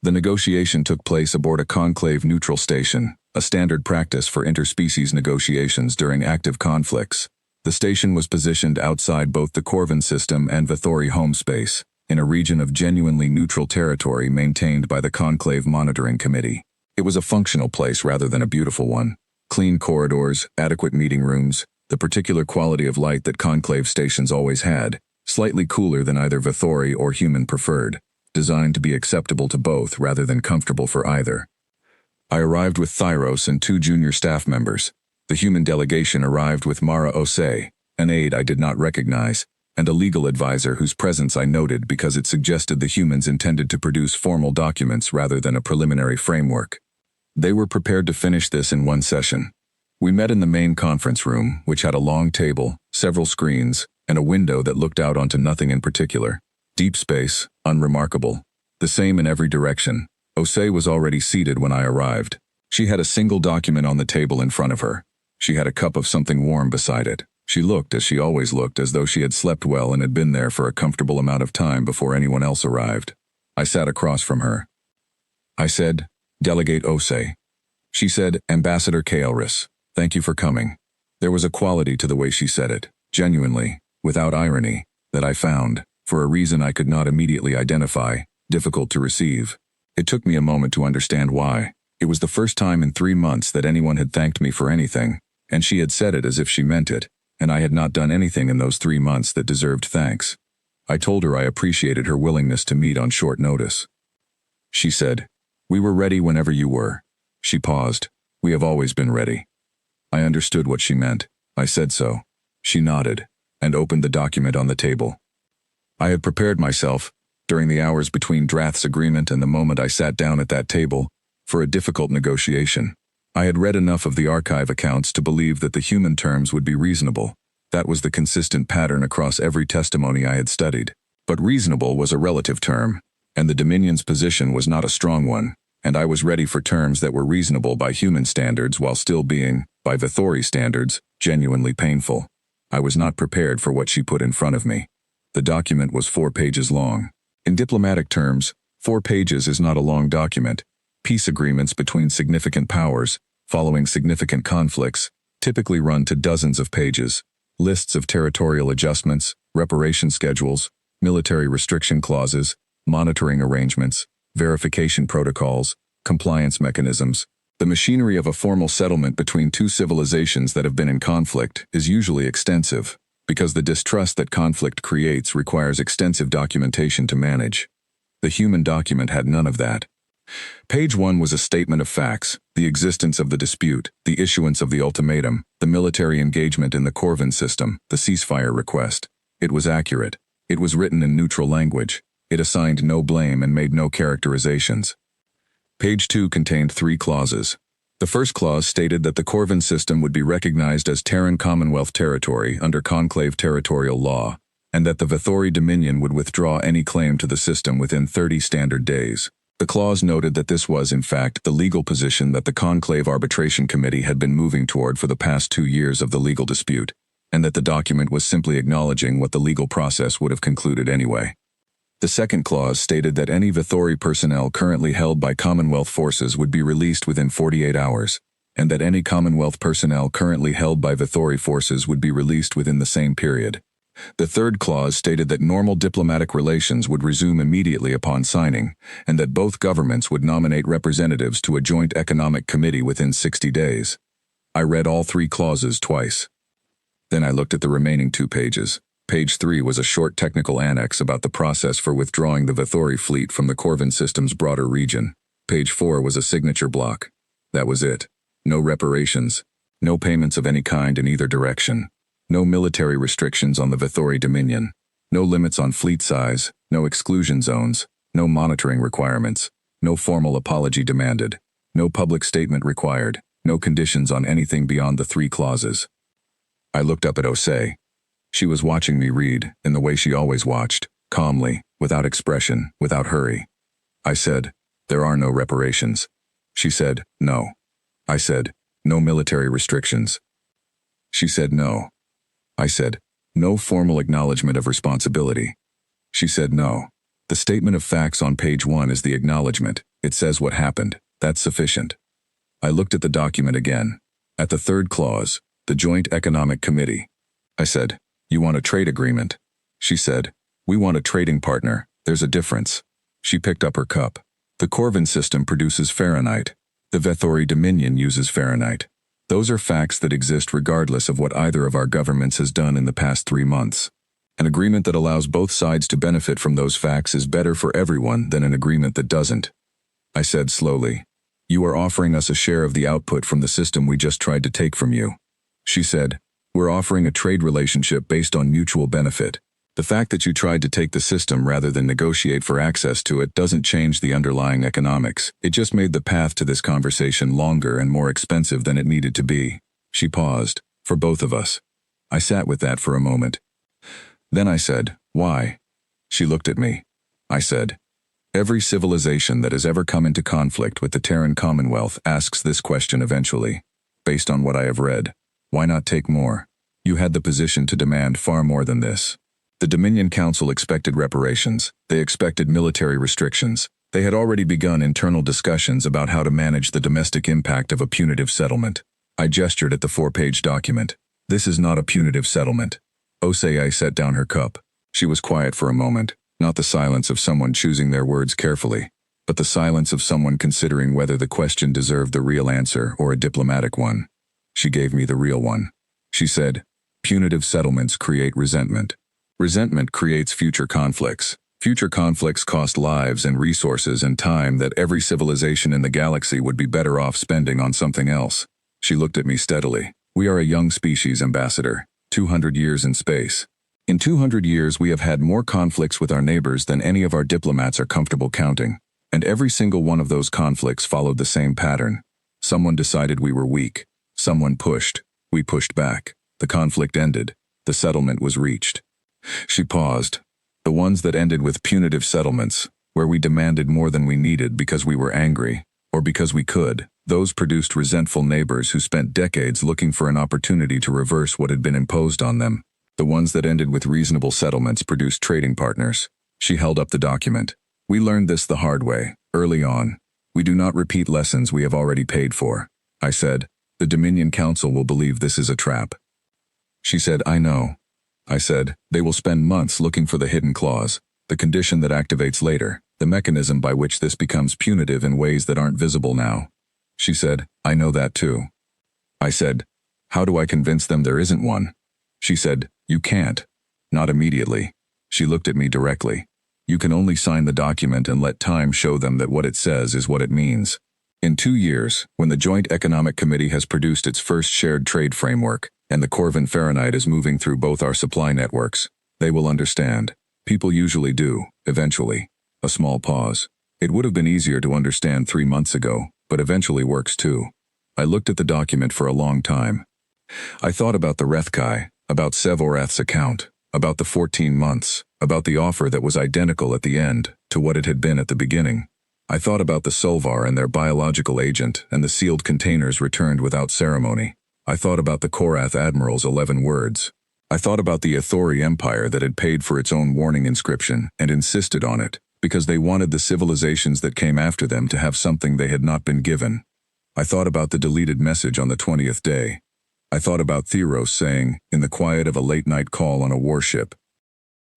The negotiation took place aboard a conclave neutral station, a standard practice for interspecies negotiations during active conflicts. The station was positioned outside both the Corvin system and Vithori home space, in a region of genuinely neutral territory maintained by the Conclave Monitoring Committee. It was a functional place rather than a beautiful one. Clean corridors, adequate meeting rooms, the particular quality of light that conclave stations always had, slightly cooler than either Vithori or human preferred, designed to be acceptable to both rather than comfortable for either. I arrived with Thyros and 2 junior staff members. The human delegation arrived with Mara Osei, an aide I did not recognize, and a legal advisor whose presence I noted because it suggested the humans intended to produce formal documents rather than a preliminary framework. They were prepared to finish this in one session. We met in the main conference room, which had a long table, several screens, and a window that looked out onto nothing in particular. Deep space, unremarkable. The same in every direction. Osei was already seated when I arrived. She had a single document on the table in front of her. She had a cup of something warm beside it. She looked, as she always looked, as though she had slept well and had been there for a comfortable amount of time before anyone else arrived. I sat across from her. I said, "Delegate Osei." She said, "Ambassador Kaelris, thank you for coming." There was a quality to the way she said it, genuinely, without irony, that I found, for a reason I could not immediately identify, difficult to receive. It took me a moment to understand why. It was the first time in 3 months that anyone had thanked me for anything, and she had said it as if she meant it, and I had not done anything in those 3 months that deserved thanks. I told her I appreciated her willingness to meet on short notice. She said, "We were ready whenever you were." She paused. "We have always been ready." I understood what she meant. I said so. She nodded, and opened the document on the table. I had prepared myself, during the hours between Drath's agreement and the moment I sat down at that table, for a difficult negotiation. I had read enough of the archive accounts to believe that the human terms would be reasonable. That was the consistent pattern across every testimony I had studied. But reasonable was a relative term, and the Dominion's position was not a strong one, and I was ready for terms that were reasonable by human standards while still being, by Vithori standards, genuinely painful. I was not prepared for what she put in front of me. The document was 4 pages long. In diplomatic terms, 4 pages is not a long document. Peace agreements between significant powers, following significant conflicts, typically run to dozens of pages. Lists of territorial adjustments, reparation schedules, military restriction clauses, monitoring arrangements, verification protocols, compliance mechanisms. The machinery of a formal settlement between two civilizations that have been in conflict is usually extensive, because the distrust that conflict creates requires extensive documentation to manage. The human document had none of that. Page 1 was a statement of facts, the existence of the dispute, the issuance of the ultimatum, the military engagement in the Corvin system, the ceasefire request. It was accurate. It was written in neutral language. It assigned no blame and made no characterizations. Page 2 contained 3 clauses. The first clause stated that the Corvin system would be recognized as Terran Commonwealth territory under conclave territorial law, and that the Vithori Dominion would withdraw any claim to the system within 30 standard days. The clause noted that this was, in fact, the legal position that the Conclave Arbitration Committee had been moving toward for the past 2 years of the legal dispute, and that the document was simply acknowledging what the legal process would have concluded anyway. The second clause stated that any Vithori personnel currently held by Commonwealth forces would be released within 48 hours, and that any Commonwealth personnel currently held by Vithori forces would be released within the same period. The third clause stated that normal diplomatic relations would resume immediately upon signing, and that both governments would nominate representatives to a joint economic committee within 60 days. I read all 3 clauses twice. Then I looked at the remaining 2 pages. Page 3 was a short technical annex about the process for withdrawing the Vithori fleet from the Corvin system's broader region. Page 4 was a signature block. That was it. No reparations. No payments of any kind in either direction. No military restrictions on the Vithori Dominion. No limits on fleet size. No exclusion zones. No monitoring requirements. No formal apology demanded. No public statement required. No conditions on anything beyond the 3 clauses. I looked up at Osei. She was watching me read, in the way she always watched, calmly, without expression, without hurry. I said, "There are no reparations." She said, "No." I said, "No military restrictions." She said, "No." I said, "No formal acknowledgement of responsibility." She said, "No. The statement of facts on page 1 is the acknowledgement. It says what happened. That's sufficient." I looked at the document again. At the 3rd clause, the Joint Economic Committee. I said, "You want a trade agreement?" She said, "We want a trading partner. There's a difference." She picked up her cup. The Corvin system produces Fahrenheit. The Vithori Dominion uses Fahrenheit. Those are facts that exist regardless of what either of our governments has done in the past 3 months. An agreement that allows both sides to benefit from those facts is better for everyone than an agreement that doesn't. I said slowly, "You are offering us a share of the output from the system we just tried to take from you." She said, "We're offering a trade relationship based on mutual benefit. The fact that you tried to take the system rather than negotiate for access to it doesn't change the underlying economics. It just made the path to this conversation longer and more expensive than it needed to be." She paused, "For both of us." I sat with that for a moment. Then I said, "Why?" She looked at me. I said, "Every civilization that has ever come into conflict with the Terran Commonwealth asks this question eventually. Based on what I have read, why not take more? You had the position to demand far more than this. The Dominion Council expected reparations. They expected military restrictions. They had already begun internal discussions about how to manage the domestic impact of a punitive settlement. I gestured at the 4-page document. This is not a punitive settlement. Osei set down her cup. She was quiet for a moment, not the silence of someone choosing their words carefully, but the silence of someone considering whether the question deserved the real answer or a diplomatic one. She gave me the real one. She said, "Punitive settlements create resentment. Resentment creates future conflicts. Future conflicts cost lives and resources and time that every civilization in the galaxy would be better off spending on something else." She looked at me steadily. "We are a young species, Ambassador. 200 years in space. In 200 years we have had more conflicts with our neighbors than any of our diplomats are comfortable counting. And every single one of those conflicts followed the same pattern. Someone decided we were weak. Someone pushed. We pushed back. The conflict ended. The settlement was reached." She paused. The ones that ended with punitive settlements, where we demanded more than we needed because we were angry, or because we could. Those produced resentful neighbors who spent decades looking for an opportunity to reverse what had been imposed on them. The ones that ended with reasonable settlements produced trading partners. She held up the document. We learned this the hard way, early on. We do not repeat lessons we have already paid for. I said, the Dominion Council will believe this is a trap. She said, I know. I said, they will spend months looking for the hidden clause, the condition that activates later, the mechanism by which this becomes punitive in ways that aren't visible now. She said, I know that too. I said, how do I convince them there isn't one? She said, you can't. Not immediately. She looked at me directly. You can only sign the document and let time show them that what it says is what it means. In 2 years, when the Joint Economic Committee has produced its first shared trade framework, and the Corvin Fahrenheit is moving through both our supply networks, they will understand. People usually do, eventually. A small pause. It would have been easier to understand 3 months ago, but eventually works too. I looked at the document for a long time. I thought about the Rethkai, about Sevorath's account, about the 14 months, about the offer that was identical at the end to what it had been at the beginning. I thought about the Solvar and their biological agent and the sealed containers returned without ceremony. I thought about the Korath Admiral's 11 words. I thought about the Athori Empire that had paid for its own warning inscription and insisted on it, because they wanted the civilizations that came after them to have something they had not been given. I thought about the deleted message on the 20th day. I thought about Theros saying, in the quiet of a late-night call on a warship,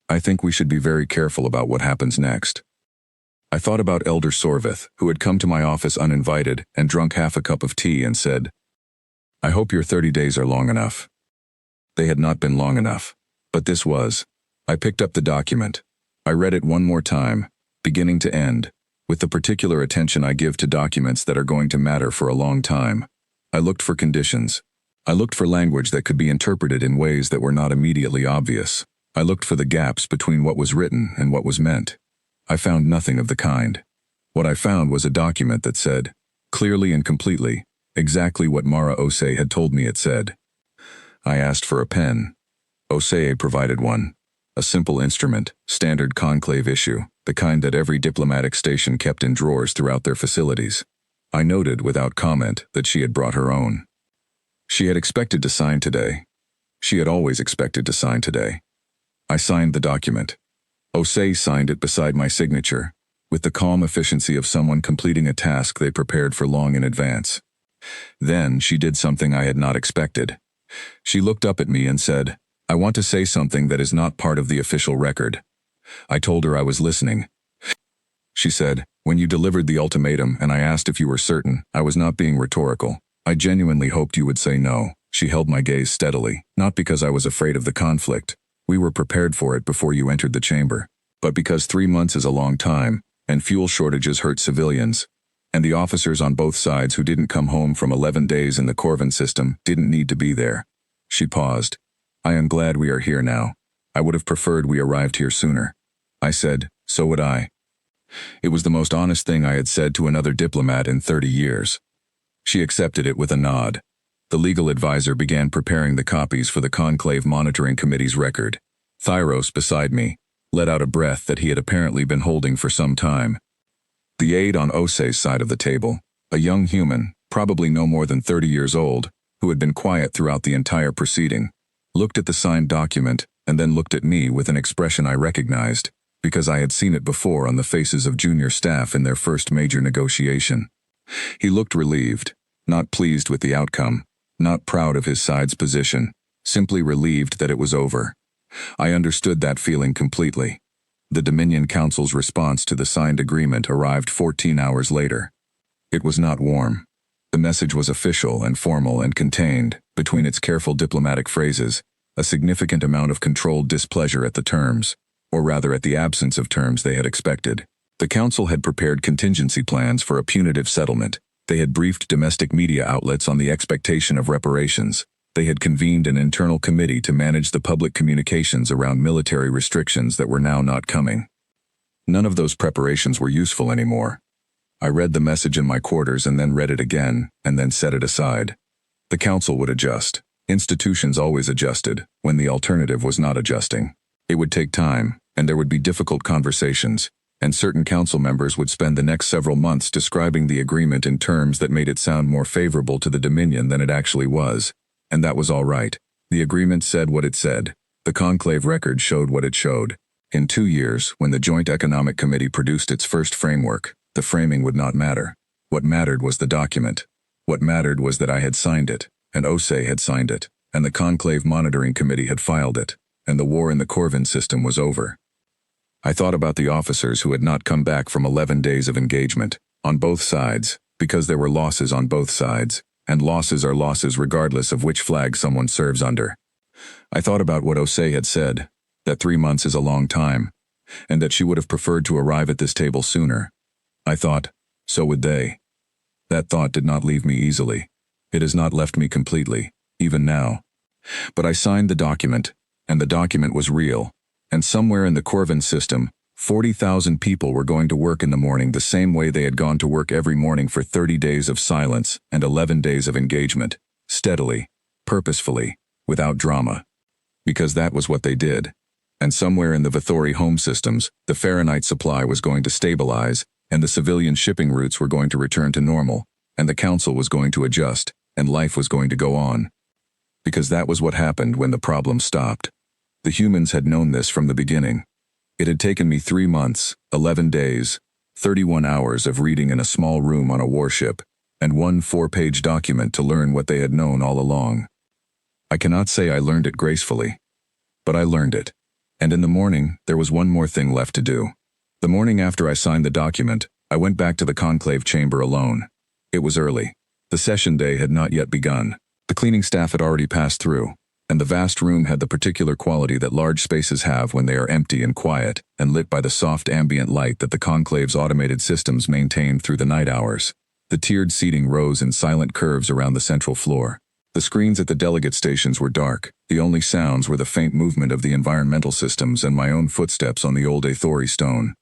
I think we should be very careful about what happens next. I thought about Elder Sorvith, who had come to my office uninvited and drunk half a cup of tea and said, I hope your 30 days are long enough. They had not been long enough. But this was. I picked up the document. I read it one more time, beginning to end, with the particular attention I give to documents that are going to matter for a long time. I looked for conditions. I looked for language that could be interpreted in ways that were not immediately obvious. I looked for the gaps between what was written and what was meant. I found nothing of the kind. What I found was a document that said, clearly and completely, exactly what Mara Osei had told me it said. I asked for a pen. Osei provided one. A simple instrument, standard conclave issue, the kind that every diplomatic station kept in drawers throughout their facilities. I noted without comment that she had brought her own. She had expected to sign today. She had always expected to sign today. I signed the document. Osei signed it beside my signature, with the calm efficiency of someone completing a task they prepared for long in advance. Then she did something I had not expected. She looked up at me and said, I want to say something that is not part of the official record. I told her I was listening. She said, when you delivered the ultimatum and I asked if you were certain, I was not being rhetorical. I genuinely hoped you would say no. She held my gaze steadily, not because I was afraid of the conflict. We were prepared for it before you entered the chamber. But because 3 months is a long time, and fuel shortages hurt civilians, and the officers on both sides who didn't come home from 11 days in the Corvin system didn't need to be there. She paused. I am glad we are here now. I would have preferred we arrived here sooner. I said, so would I. It was the most honest thing I had said to another diplomat in 30 years. She accepted it with a nod. The legal advisor began preparing the copies for the Conclave Monitoring Committee's record. Thyros, beside me, let out a breath that he had apparently been holding for some time. The aide on Osei's side of the table, a young human, probably no more than 30 years old, who had been quiet throughout the entire proceeding, looked at the signed document and then looked at me with an expression I recognized, because I had seen it before on the faces of junior staff in their first major negotiation. He looked relieved, not pleased with the outcome, not proud of his side's position, simply relieved that it was over. I understood that feeling completely. The Dominion Council's response to the signed agreement arrived 14 hours later. It was not warm. The message was official and formal and contained, between its careful diplomatic phrases, a significant amount of controlled displeasure at the terms, or rather at the absence of terms they had expected. The Council had prepared contingency plans for a punitive settlement. They had briefed domestic media outlets on the expectation of reparations. They had convened an internal committee to manage the public communications around military restrictions that were now not coming. None of those preparations were useful anymore. I read the message in my quarters and then read it again, and then set it aside. The Council would adjust. Institutions always adjusted, when the alternative was not adjusting. It would take time, and there would be difficult conversations, and certain council members would spend the next several months describing the agreement in terms that made it sound more favorable to the Dominion than it actually was. And that was all right. The agreement said what it said. The conclave record showed what it showed. In 2 years, when the Joint Economic Committee produced its first framework, the framing would not matter. What mattered was the document. What mattered was that I had signed it, and Osei had signed it, and the Conclave Monitoring Committee had filed it, and the war in the Corvin system was over. I thought about the officers who had not come back from 11 days of engagement, on both sides, because there were losses on both sides, and losses are losses regardless of which flag someone serves under. I thought about what Osei had said, that 3 months is a long time, and that she would have preferred to arrive at this table sooner. I thought, so would they. That thought did not leave me easily. It has not left me completely, even now. But I signed the document, and the document was real, and somewhere in the Corvin system, 40,000 people were going to work in the morning the same way they had gone to work every morning for 30 days of silence and 11 days of engagement, steadily, purposefully, without drama. Because that was what they did. And somewhere in the Vithori home systems, the Fahrenheit supply was going to stabilize, and the civilian shipping routes were going to return to normal, and the council was going to adjust, and life was going to go on. Because that was what happened when the problem stopped. The humans had known this from the beginning. It had taken me 3 months, 11 days, 31 hours of reading in a small room on a warship, and 1 4-page document to learn what they had known all along. I cannot say I learned it gracefully, but I learned it. And in the morning, there was one more thing left to do. The morning after I signed the document, I went back to the conclave chamber alone. It was early. The session day had not yet begun. The cleaning staff had already passed through, and the vast room had the particular quality that large spaces have when they are empty and quiet, and lit by the soft ambient light that the conclave's automated systems maintain through the night hours. The tiered seating rose in silent curves around the central floor. The screens at the delegate stations were dark. The only sounds were the faint movement of the environmental systems and my own footsteps on the old Aethori stone.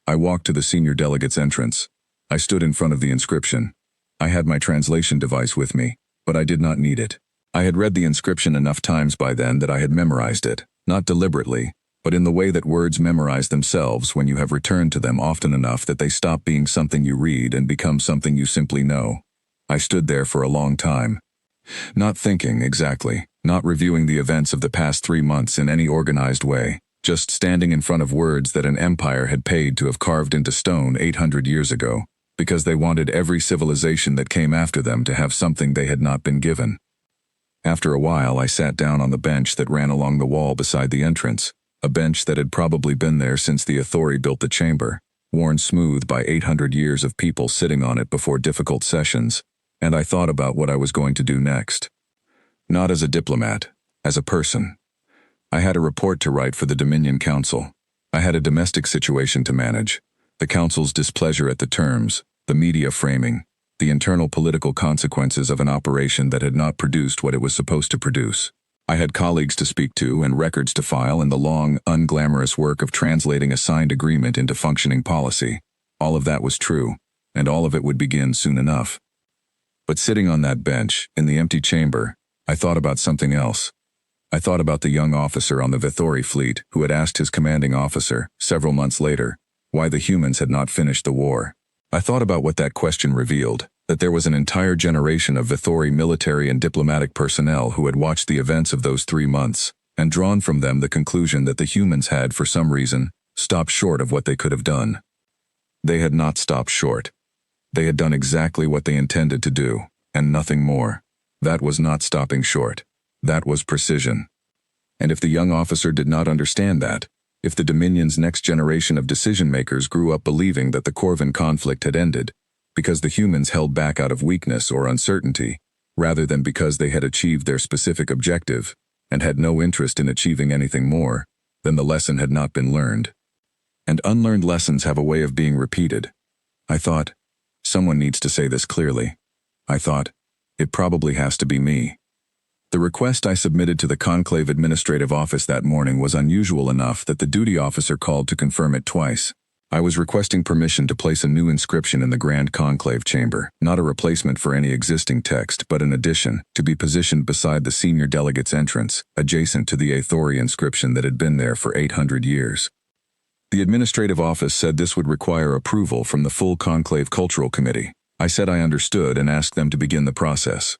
I walked to the senior delegate's entrance. I stood in front of the inscription. I had my translation device with me, but I did not need it. I had read the inscription enough times by then that I had memorized it, not deliberately, but in the way that words memorize themselves when you have returned to them often enough that they stop being something you read and become something you simply know. I stood there for a long time. Not thinking, exactly, not reviewing the events of the past 3 months in any organized way, just standing in front of words that an empire had paid to have carved into stone 800 years ago, because they wanted every civilization that came after them to have something they had not been given. After a while, I sat down on the bench that ran along the wall beside the entrance, a bench that had probably been there since the Aethori built the chamber, worn smooth by 800 years of people sitting on it before difficult sessions, and I thought about what I was going to do next. Not as a diplomat, as a person. I had a report to write for the Dominion Council. I had a domestic situation to manage, the Council's displeasure at the terms, the media framing, the internal political consequences of an operation that had not produced what it was supposed to produce. I had colleagues to speak to and records to file in the long, unglamorous work of translating a signed agreement into functioning policy. All of that was true, and all of it would begin soon enough. But sitting on that bench, in the empty chamber, I thought about something else. I thought about the young officer on the Vithori fleet who had asked his commanding officer, several months later, why the humans had not finished the war. I thought about what that question revealed, that there was an entire generation of Vithori military and diplomatic personnel who had watched the events of those 3 months, and drawn from them the conclusion that the humans had, for some reason, stopped short of what they could have done. They had not stopped short. They had done exactly what they intended to do, and nothing more. That was not stopping short. That was precision. And if the young officer did not understand that, if the Dominion's next generation of decision-makers grew up believing that the Corvin conflict had ended, because the humans held back out of weakness or uncertainty, rather than because they had achieved their specific objective, and had no interest in achieving anything more, then the lesson had not been learned. And unlearned lessons have a way of being repeated. I thought, someone needs to say this clearly. I thought, it probably has to be me. The request I submitted to the Conclave Administrative Office that morning was unusual enough that the duty officer called to confirm it twice. I was requesting permission to place a new inscription in the Grand Conclave Chamber, not a replacement for any existing text, but an addition, to be positioned beside the senior delegate's entrance, adjacent to the Aethori inscription that had been there for 800 years. The administrative office said this would require approval from the full conclave cultural committee. I said I understood and asked them to begin the process.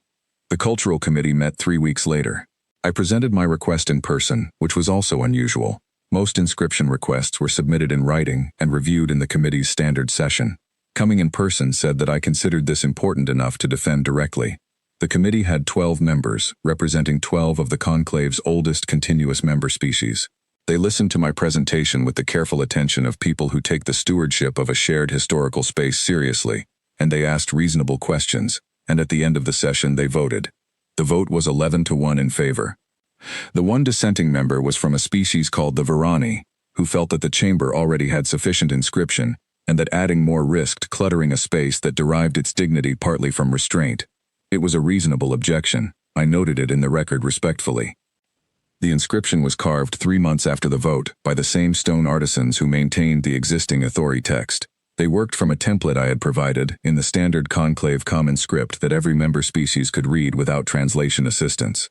The cultural committee met 3 weeks later. I presented my request in person, which was also unusual. Most inscription requests were submitted in writing and reviewed in the committee's standard session. Coming in person said that I considered this important enough to defend directly. The committee had 12 members, representing 12 of the conclave's oldest continuous member species. They listened to my presentation with the careful attention of people who take the stewardship of a shared historical space seriously, and they asked reasonable questions, and at the end of the session they voted. The vote was 11-1 in favor. The one dissenting member was from a species called the Varani, who felt that the chamber already had sufficient inscription, and that adding more risked cluttering a space that derived its dignity partly from restraint. It was a reasonable objection. I noted it in the record respectfully. The inscription was carved 3 months after the vote by the same stone artisans who maintained the existing authority text. They worked from a template I had provided in the standard conclave common script that every member species could read without translation assistance.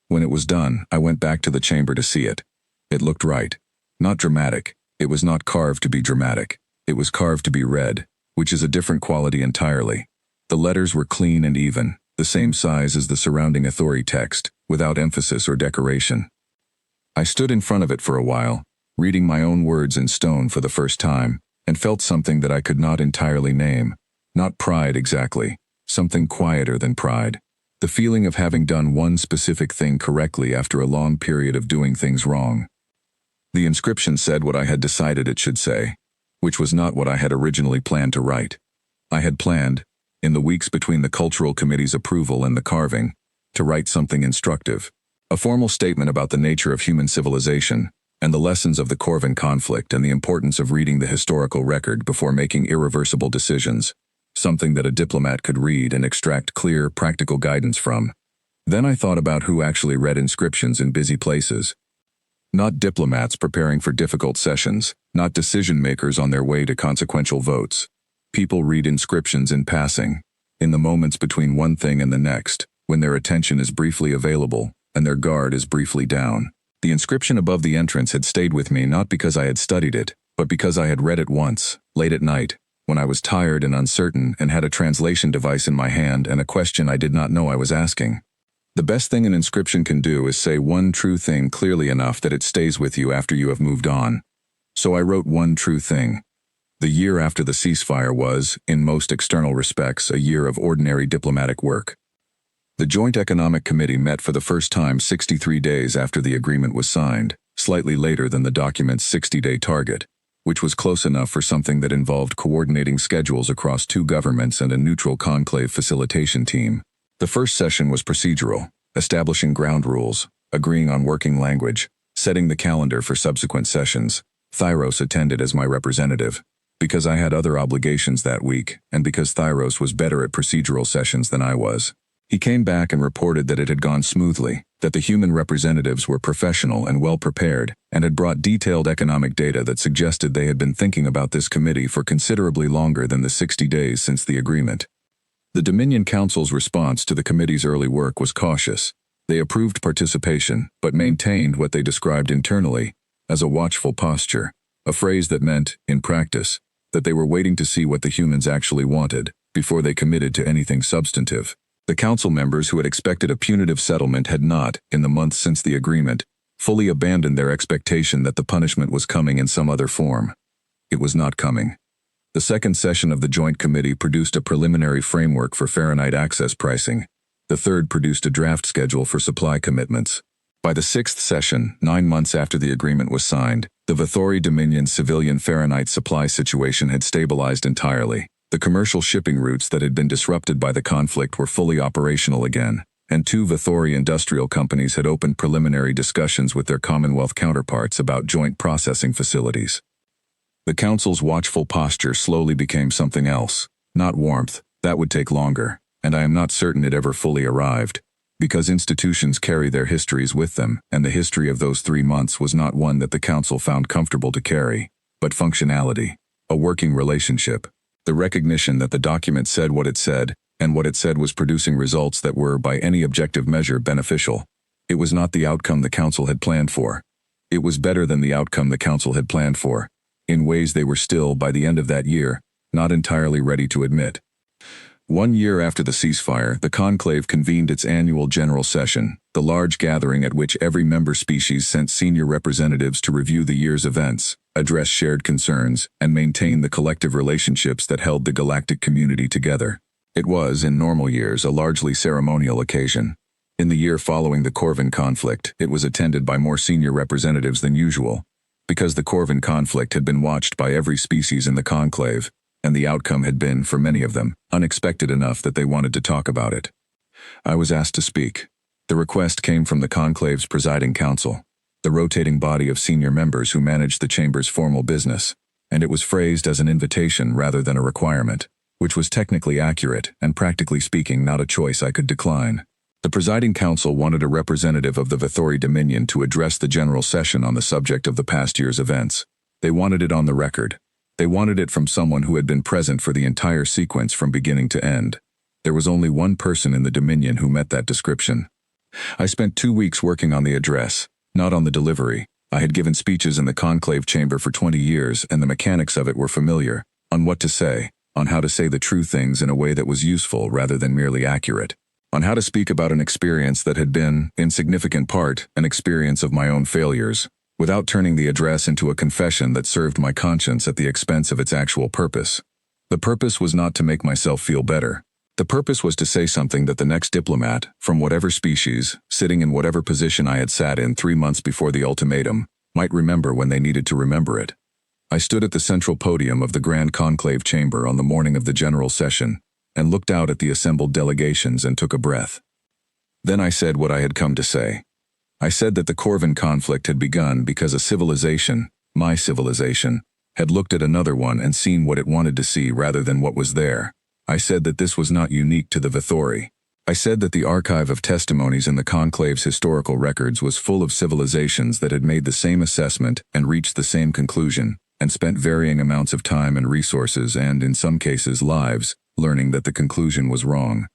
When it was done, I went back to the chamber to see it. It looked right. Not dramatic. It was not carved to be dramatic. It was carved to be read, which is a different quality entirely. The letters were clean and even, the same size as the surrounding authority text, without emphasis or decoration. I stood in front of it for a while, reading my own words in stone for the first time, and felt something that I could not entirely name. Not pride exactly, something quieter than pride. The feeling of having done one specific thing correctly after a long period of doing things wrong. The inscription said what I had decided it should say, which was not what I had originally planned to write. I had planned, in the weeks between the cultural committee's approval and the carving, to write something instructive. A formal statement about the nature of human civilization, and the lessons of the Corvan conflict and the importance of reading the historical record before making irreversible decisions, something that a diplomat could read and extract clear, practical guidance from. Then I thought about who actually read inscriptions in busy places. Not diplomats preparing for difficult sessions, not decision-makers on their way to consequential votes. People read inscriptions in passing, in the moments between one thing and the next, when their attention is briefly available and their guard is briefly down. The inscription above the entrance had stayed with me not because I had studied it, but because I had read it once, late at night, when I was tired and uncertain and had a translation device in my hand and a question I did not know I was asking. The best thing an inscription can do is say one true thing clearly enough that it stays with you after you have moved on. So I wrote one true thing. The year after the ceasefire was, in most external respects, a year of ordinary diplomatic work. The Joint Economic Committee met for the first time 63 days after the agreement was signed, slightly later than the document's 60-day target, which was close enough for something that involved coordinating schedules across 2 governments and a neutral conclave facilitation team. The first session was procedural, establishing ground rules, agreeing on working language, setting the calendar for subsequent sessions. Thyros attended as my representative, because I had other obligations that week, and because Thyros was better at procedural sessions than I was. He came back and reported that it had gone smoothly, that the human representatives were professional and well prepared, and had brought detailed economic data that suggested they had been thinking about this committee for considerably longer than the 60 days since the agreement. The Dominion Council's response to the committee's early work was cautious. They approved participation, but maintained what they described internally as a watchful posture, a phrase that meant, in practice, that they were waiting to see what the humans actually wanted before they committed to anything substantive. The council members who had expected a punitive settlement had not, in the months since the agreement, fully abandoned their expectation that the punishment was coming in some other form. It was not coming. The second session of the Joint Committee produced a preliminary framework for Fahrenheit access pricing. The third produced a draft schedule for supply commitments. By the sixth session, 9 months after the agreement was signed, the Vithori Dominion civilian Fahrenheit supply situation had stabilized entirely. The commercial shipping routes that had been disrupted by the conflict were fully operational again, and 2 Vithori industrial companies had opened preliminary discussions with their Commonwealth counterparts about joint processing facilities. The Council's watchful posture slowly became something else. Not warmth, that would take longer, and I am not certain it ever fully arrived, because institutions carry their histories with them, and the history of those 3 months was not one that the Council found comfortable to carry, but functionality, a working relationship. The recognition that the document said what it said, and what it said was producing results that were, by any objective measure, beneficial. It was not the outcome the Council had planned for. It was better than the outcome the Council had planned for, in ways they were still, by the end of that year, not entirely ready to admit. 1 year after the ceasefire, the Conclave convened its annual general session, the large gathering at which every member species sent senior representatives to review the year's events, address shared concerns, and maintain the collective relationships that held the galactic community together. It was, in normal years, a largely ceremonial occasion. In the year following the Corvin conflict, it was attended by more senior representatives than usual, because the Corvin conflict had been watched by every species in the Conclave, and the outcome had been, for many of them, unexpected enough that they wanted to talk about it. I was asked to speak. The request came from the Conclave's presiding council, the rotating body of senior members who managed the chamber's formal business, and it was phrased as an invitation rather than a requirement, which was technically accurate and, practically speaking, not a choice I could decline. The presiding council wanted a representative of the Vithori Dominion to address the general session on the subject of the past year's events. They wanted it on the record. They wanted it from someone who had been present for the entire sequence from beginning to end. There was only one person in the Dominion who met that description. I spent 2 weeks working on the address, not on the delivery. I had given speeches in the conclave chamber for 20 years, and the mechanics of it were familiar, on what to say, on how to say the true things in a way that was useful rather than merely accurate, on how to speak about an experience that had been, in significant part, an experience of my own failures, without turning the address into a confession that served my conscience at the expense of its actual purpose. The purpose was not to make myself feel better. The purpose was to say something that the next diplomat, from whatever species, sitting in whatever position I had sat in 3 months before the ultimatum, might remember when they needed to remember it. I stood at the central podium of the Grand Conclave Chamber on the morning of the general session, and looked out at the assembled delegations and took a breath. Then I said what I had come to say. I said that the Corvin conflict had begun because a civilization, my civilization, had looked at another one and seen what it wanted to see rather than what was there. I said that this was not unique to the Vithori. I said that the archive of testimonies in the Conclave's historical records was full of civilizations that had made the same assessment and reached the same conclusion, and spent varying amounts of time and resources and, in some cases, lives, learning that the conclusion was wrong.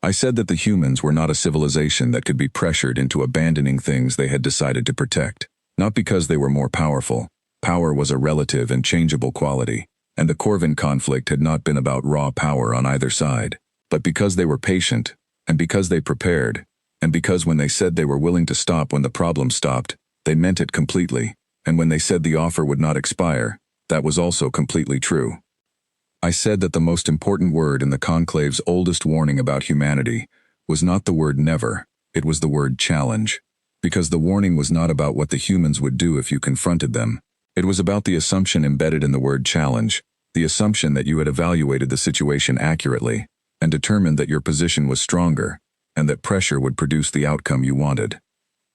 I said that the humans were not a civilization that could be pressured into abandoning things they had decided to protect, not because they were more powerful. Power was a relative and changeable quality, and the Corvin conflict had not been about raw power on either side, but because they were patient, and because they prepared, and because when they said they were willing to stop when the problem stopped, they meant it completely, and when they said the offer would not expire, that was also completely true. I said that the most important word in the Conclave's oldest warning about humanity was not the word never, it was the word challenge, because the warning was not about what the humans would do if you confronted them. It was about the assumption embedded in the word challenge, the assumption that you had evaluated the situation accurately, and determined that your position was stronger, and that pressure would produce the outcome you wanted.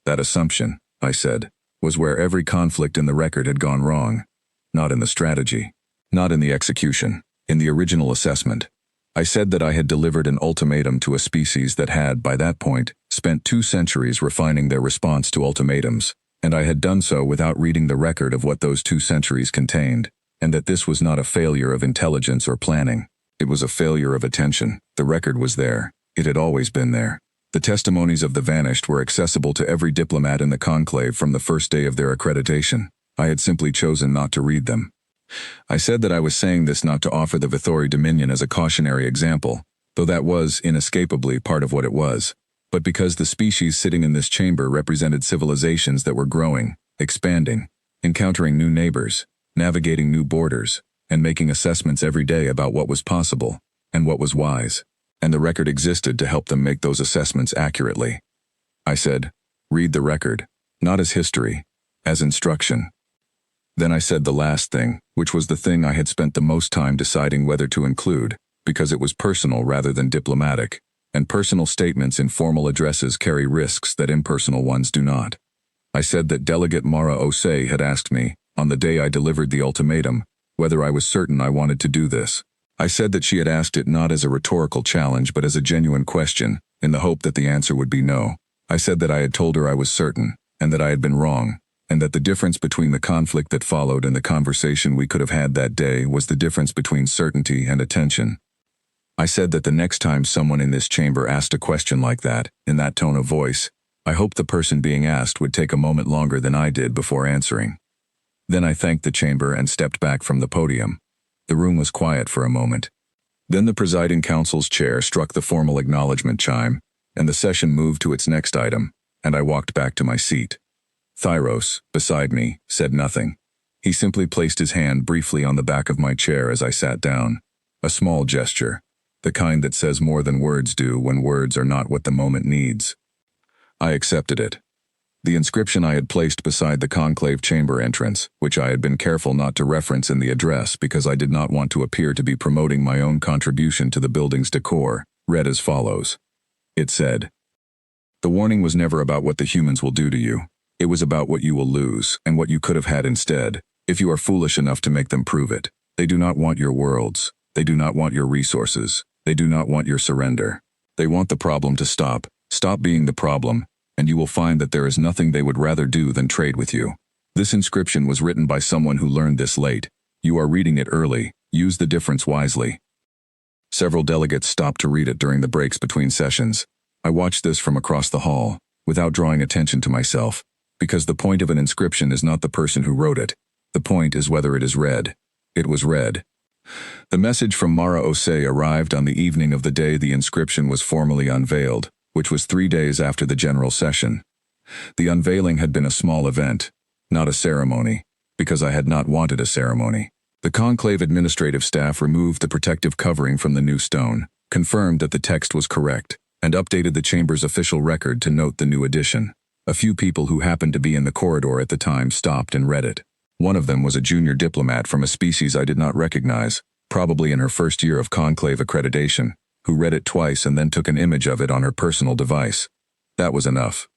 That assumption, I said, was where every conflict in the record had gone wrong. Not in the strategy, not in the execution, in the original assessment. I said that I had delivered an ultimatum to a species that had, by that point, spent 2 centuries refining their response to ultimatums, and I had done so without reading the record of what those 2 centuries contained, and that this was not a failure of intelligence or planning. It was a failure of attention. The record was there. It had always been there. The testimonies of the vanished were accessible to every diplomat in the conclave from the first day of their accreditation. I had simply chosen not to read them. I said that I was saying this not to offer the Vithori Dominion as a cautionary example, though that was, inescapably, part of what it was, but because the species sitting in this chamber represented civilizations that were growing, expanding, encountering new neighbors, navigating new borders, and making assessments every day about what was possible and what was wise, and the record existed to help them make those assessments accurately. I said, read the record, not as history, as instruction. Then I said the last thing, which was the thing I had spent the most time deciding whether to include, because it was personal rather than diplomatic, and personal statements in formal addresses carry risks that impersonal ones do not. I said that Delegate Mara Osei had asked me, on the day I delivered the ultimatum, whether I was certain I wanted to do this. I said that she had asked it not as a rhetorical challenge but as a genuine question, in the hope that the answer would be no. I said that I had told her I was certain, and that I had been wrong, and that the difference between the conflict that followed and the conversation we could have had that day was the difference between certainty and attention. I said that the next time someone in this chamber asked a question like that, in that tone of voice, I hoped the person being asked would take a moment longer than I did before answering. Then I thanked the chamber and stepped back from the podium. The room was quiet for a moment. Then the presiding council's chair struck the formal acknowledgement chime, and the session moved to its next item, and I walked back to my seat. Thyros, beside me, said nothing. He simply placed his hand briefly on the back of my chair as I sat down. A small gesture, the kind that says more than words do when words are not what the moment needs. I accepted it. The inscription I had placed beside the conclave chamber entrance, which I had been careful not to reference in the address because I did not want to appear to be promoting my own contribution to the building's decor, read as follows. It said, "The warning was never about what the humans will do to you. It was about what you will lose and what you could have had instead, if you are foolish enough to make them prove it. They do not want your worlds. They do not want your resources. They do not want your surrender. They want the problem to stop being the problem, and you will find that there is nothing they would rather do than trade with you." This inscription was written by someone who learned this late. You are reading it early. Use the difference wisely. Several delegates stopped to read it during the breaks between sessions. I watched this from across the hall, without drawing attention to myself, because the point of an inscription is not the person who wrote it. The point is whether it is read. It was read. The message from Mara Osei arrived on the evening of the day the inscription was formally unveiled, which was 3 days after the general session. The unveiling had been a small event, not a ceremony, because I had not wanted a ceremony. The conclave administrative staff removed the protective covering from the new stone, confirmed that the text was correct, and updated the chamber's official record to note the new addition. A few people who happened to be in the corridor at the time stopped and read it. One of them was a junior diplomat from a species I did not recognize, probably in her first year of conclave accreditation, who read it twice and then took an image of it on her personal device. That was enough.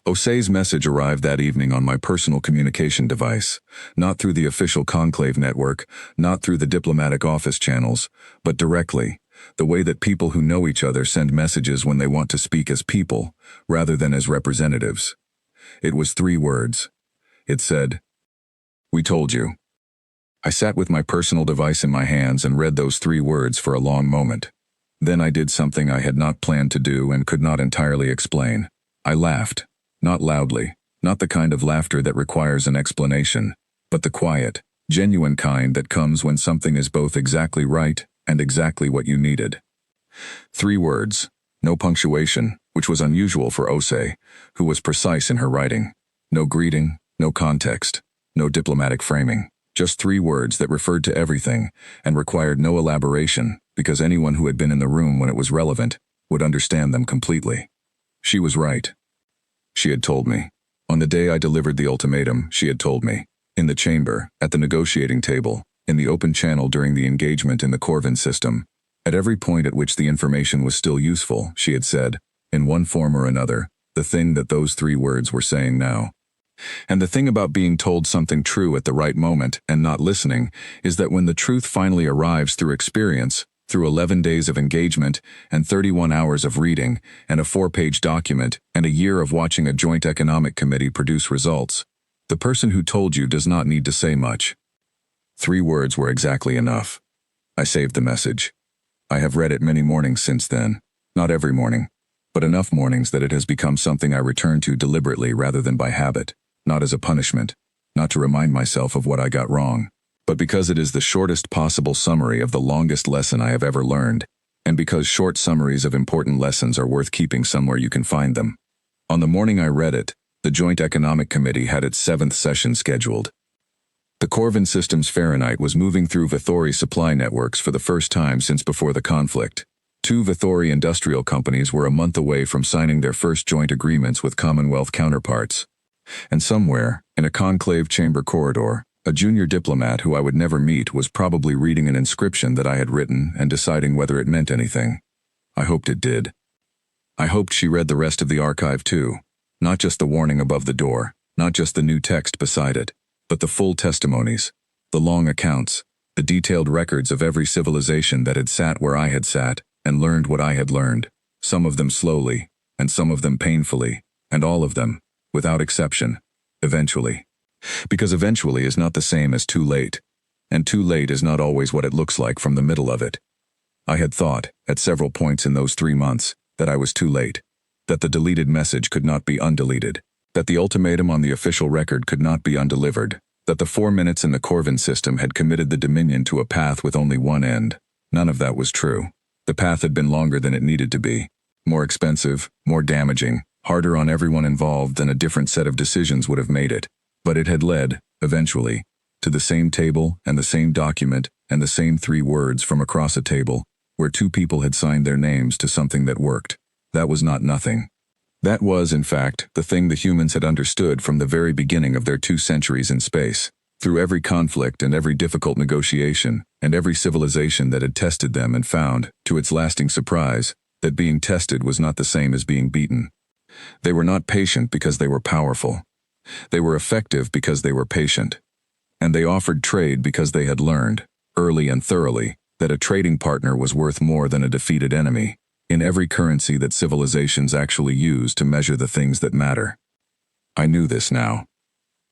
Osei's message arrived that evening on my personal communication device, not through the official conclave network, not through the diplomatic office channels, but directly, the way that people who know each other send messages when they want to speak as people, rather than as representatives. It was 3 words. It said, "We told you." I sat with my personal device in my hands and read those 3 words for a long moment. Then I did something I had not planned to do and could not entirely explain. I laughed. Not loudly, not the kind of laughter that requires an explanation, but the quiet, genuine kind that comes when something is both exactly right and exactly what you needed. 3 words, no punctuation, which was unusual for Osei, who was precise in her writing. No greeting, no context, no diplomatic framing. Just 3 words that referred to everything and required no elaboration because anyone who had been in the room when it was relevant would understand them completely. She was right. She had told me. On the day I delivered the ultimatum, she had told me. In the chamber, at the negotiating table, in the open channel during the engagement in the Corvin system, at every point at which the information was still useful, she had said, in one form or another, the thing that those 3 words were saying now. And the thing about being told something true at the right moment and not listening is that when the truth finally arrives through experience, through 11 days of engagement and 31 hours of reading and a 4-page document and a year of watching a joint economic committee produce results, the person who told you does not need to say much. 3 words were exactly enough. I saved the message. I have read it many mornings since then, not every morning, but enough mornings that it has become something I return to deliberately rather than by habit. Not as a punishment, not to remind myself of what I got wrong, but because it is the shortest possible summary of the longest lesson I have ever learned, and because short summaries of important lessons are worth keeping somewhere you can find them. On the morning I read it, the Joint Economic Committee had its 7th session scheduled. The Corvin Systems Fahrenheit was moving through Vithori supply networks for the first time since before the conflict. 2 Vithori industrial companies were a month away from signing their first joint agreements with Commonwealth counterparts. And somewhere, in a conclave chamber corridor, a junior diplomat who I would never meet was probably reading an inscription that I had written and deciding whether it meant anything. I hoped it did. I hoped she read the rest of the archive too, not just the warning above the door, not just the new text beside it, but the full testimonies, the long accounts, the detailed records of every civilization that had sat where I had sat and learned what I had learned, some of them slowly, and some of them painfully, and all of them, without exception, eventually. Because eventually is not the same as too late, and too late is not always what it looks like from the middle of it. I had thought, at several points in those 3 months, that I was too late, that the deleted message could not be undeleted, that the ultimatum on the official record could not be undelivered, that the 4 minutes in the Corvin system had committed the Dominion to a path with only one end. None of that was true. The path had been longer than it needed to be. More expensive, more damaging, harder on everyone involved than a different set of decisions would have made it. But it had led, eventually, to the same table and the same document and the same 3 words from across a table, where 2 people had signed their names to something that worked. That was not nothing. That was, in fact, the thing the humans had understood from the very beginning of their 2 centuries in space. Through every conflict and every difficult negotiation, and every civilization that had tested them and found, to its lasting surprise, that being tested was not the same as being beaten. They were not patient because they were powerful. They were effective because they were patient. And they offered trade because they had learned, early and thoroughly, that a trading partner was worth more than a defeated enemy, in every currency that civilizations actually use to measure the things that matter. I knew this now.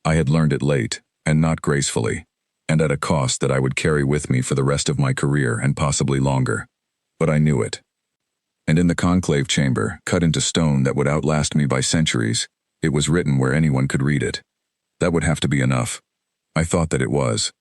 I had learned it late, and not gracefully, and at a cost that I would carry with me for the rest of my career and possibly longer. But I knew it. And in the conclave chamber, cut into stone that would outlast me by centuries, it was written where anyone could read it. That would have to be enough. I thought that it was.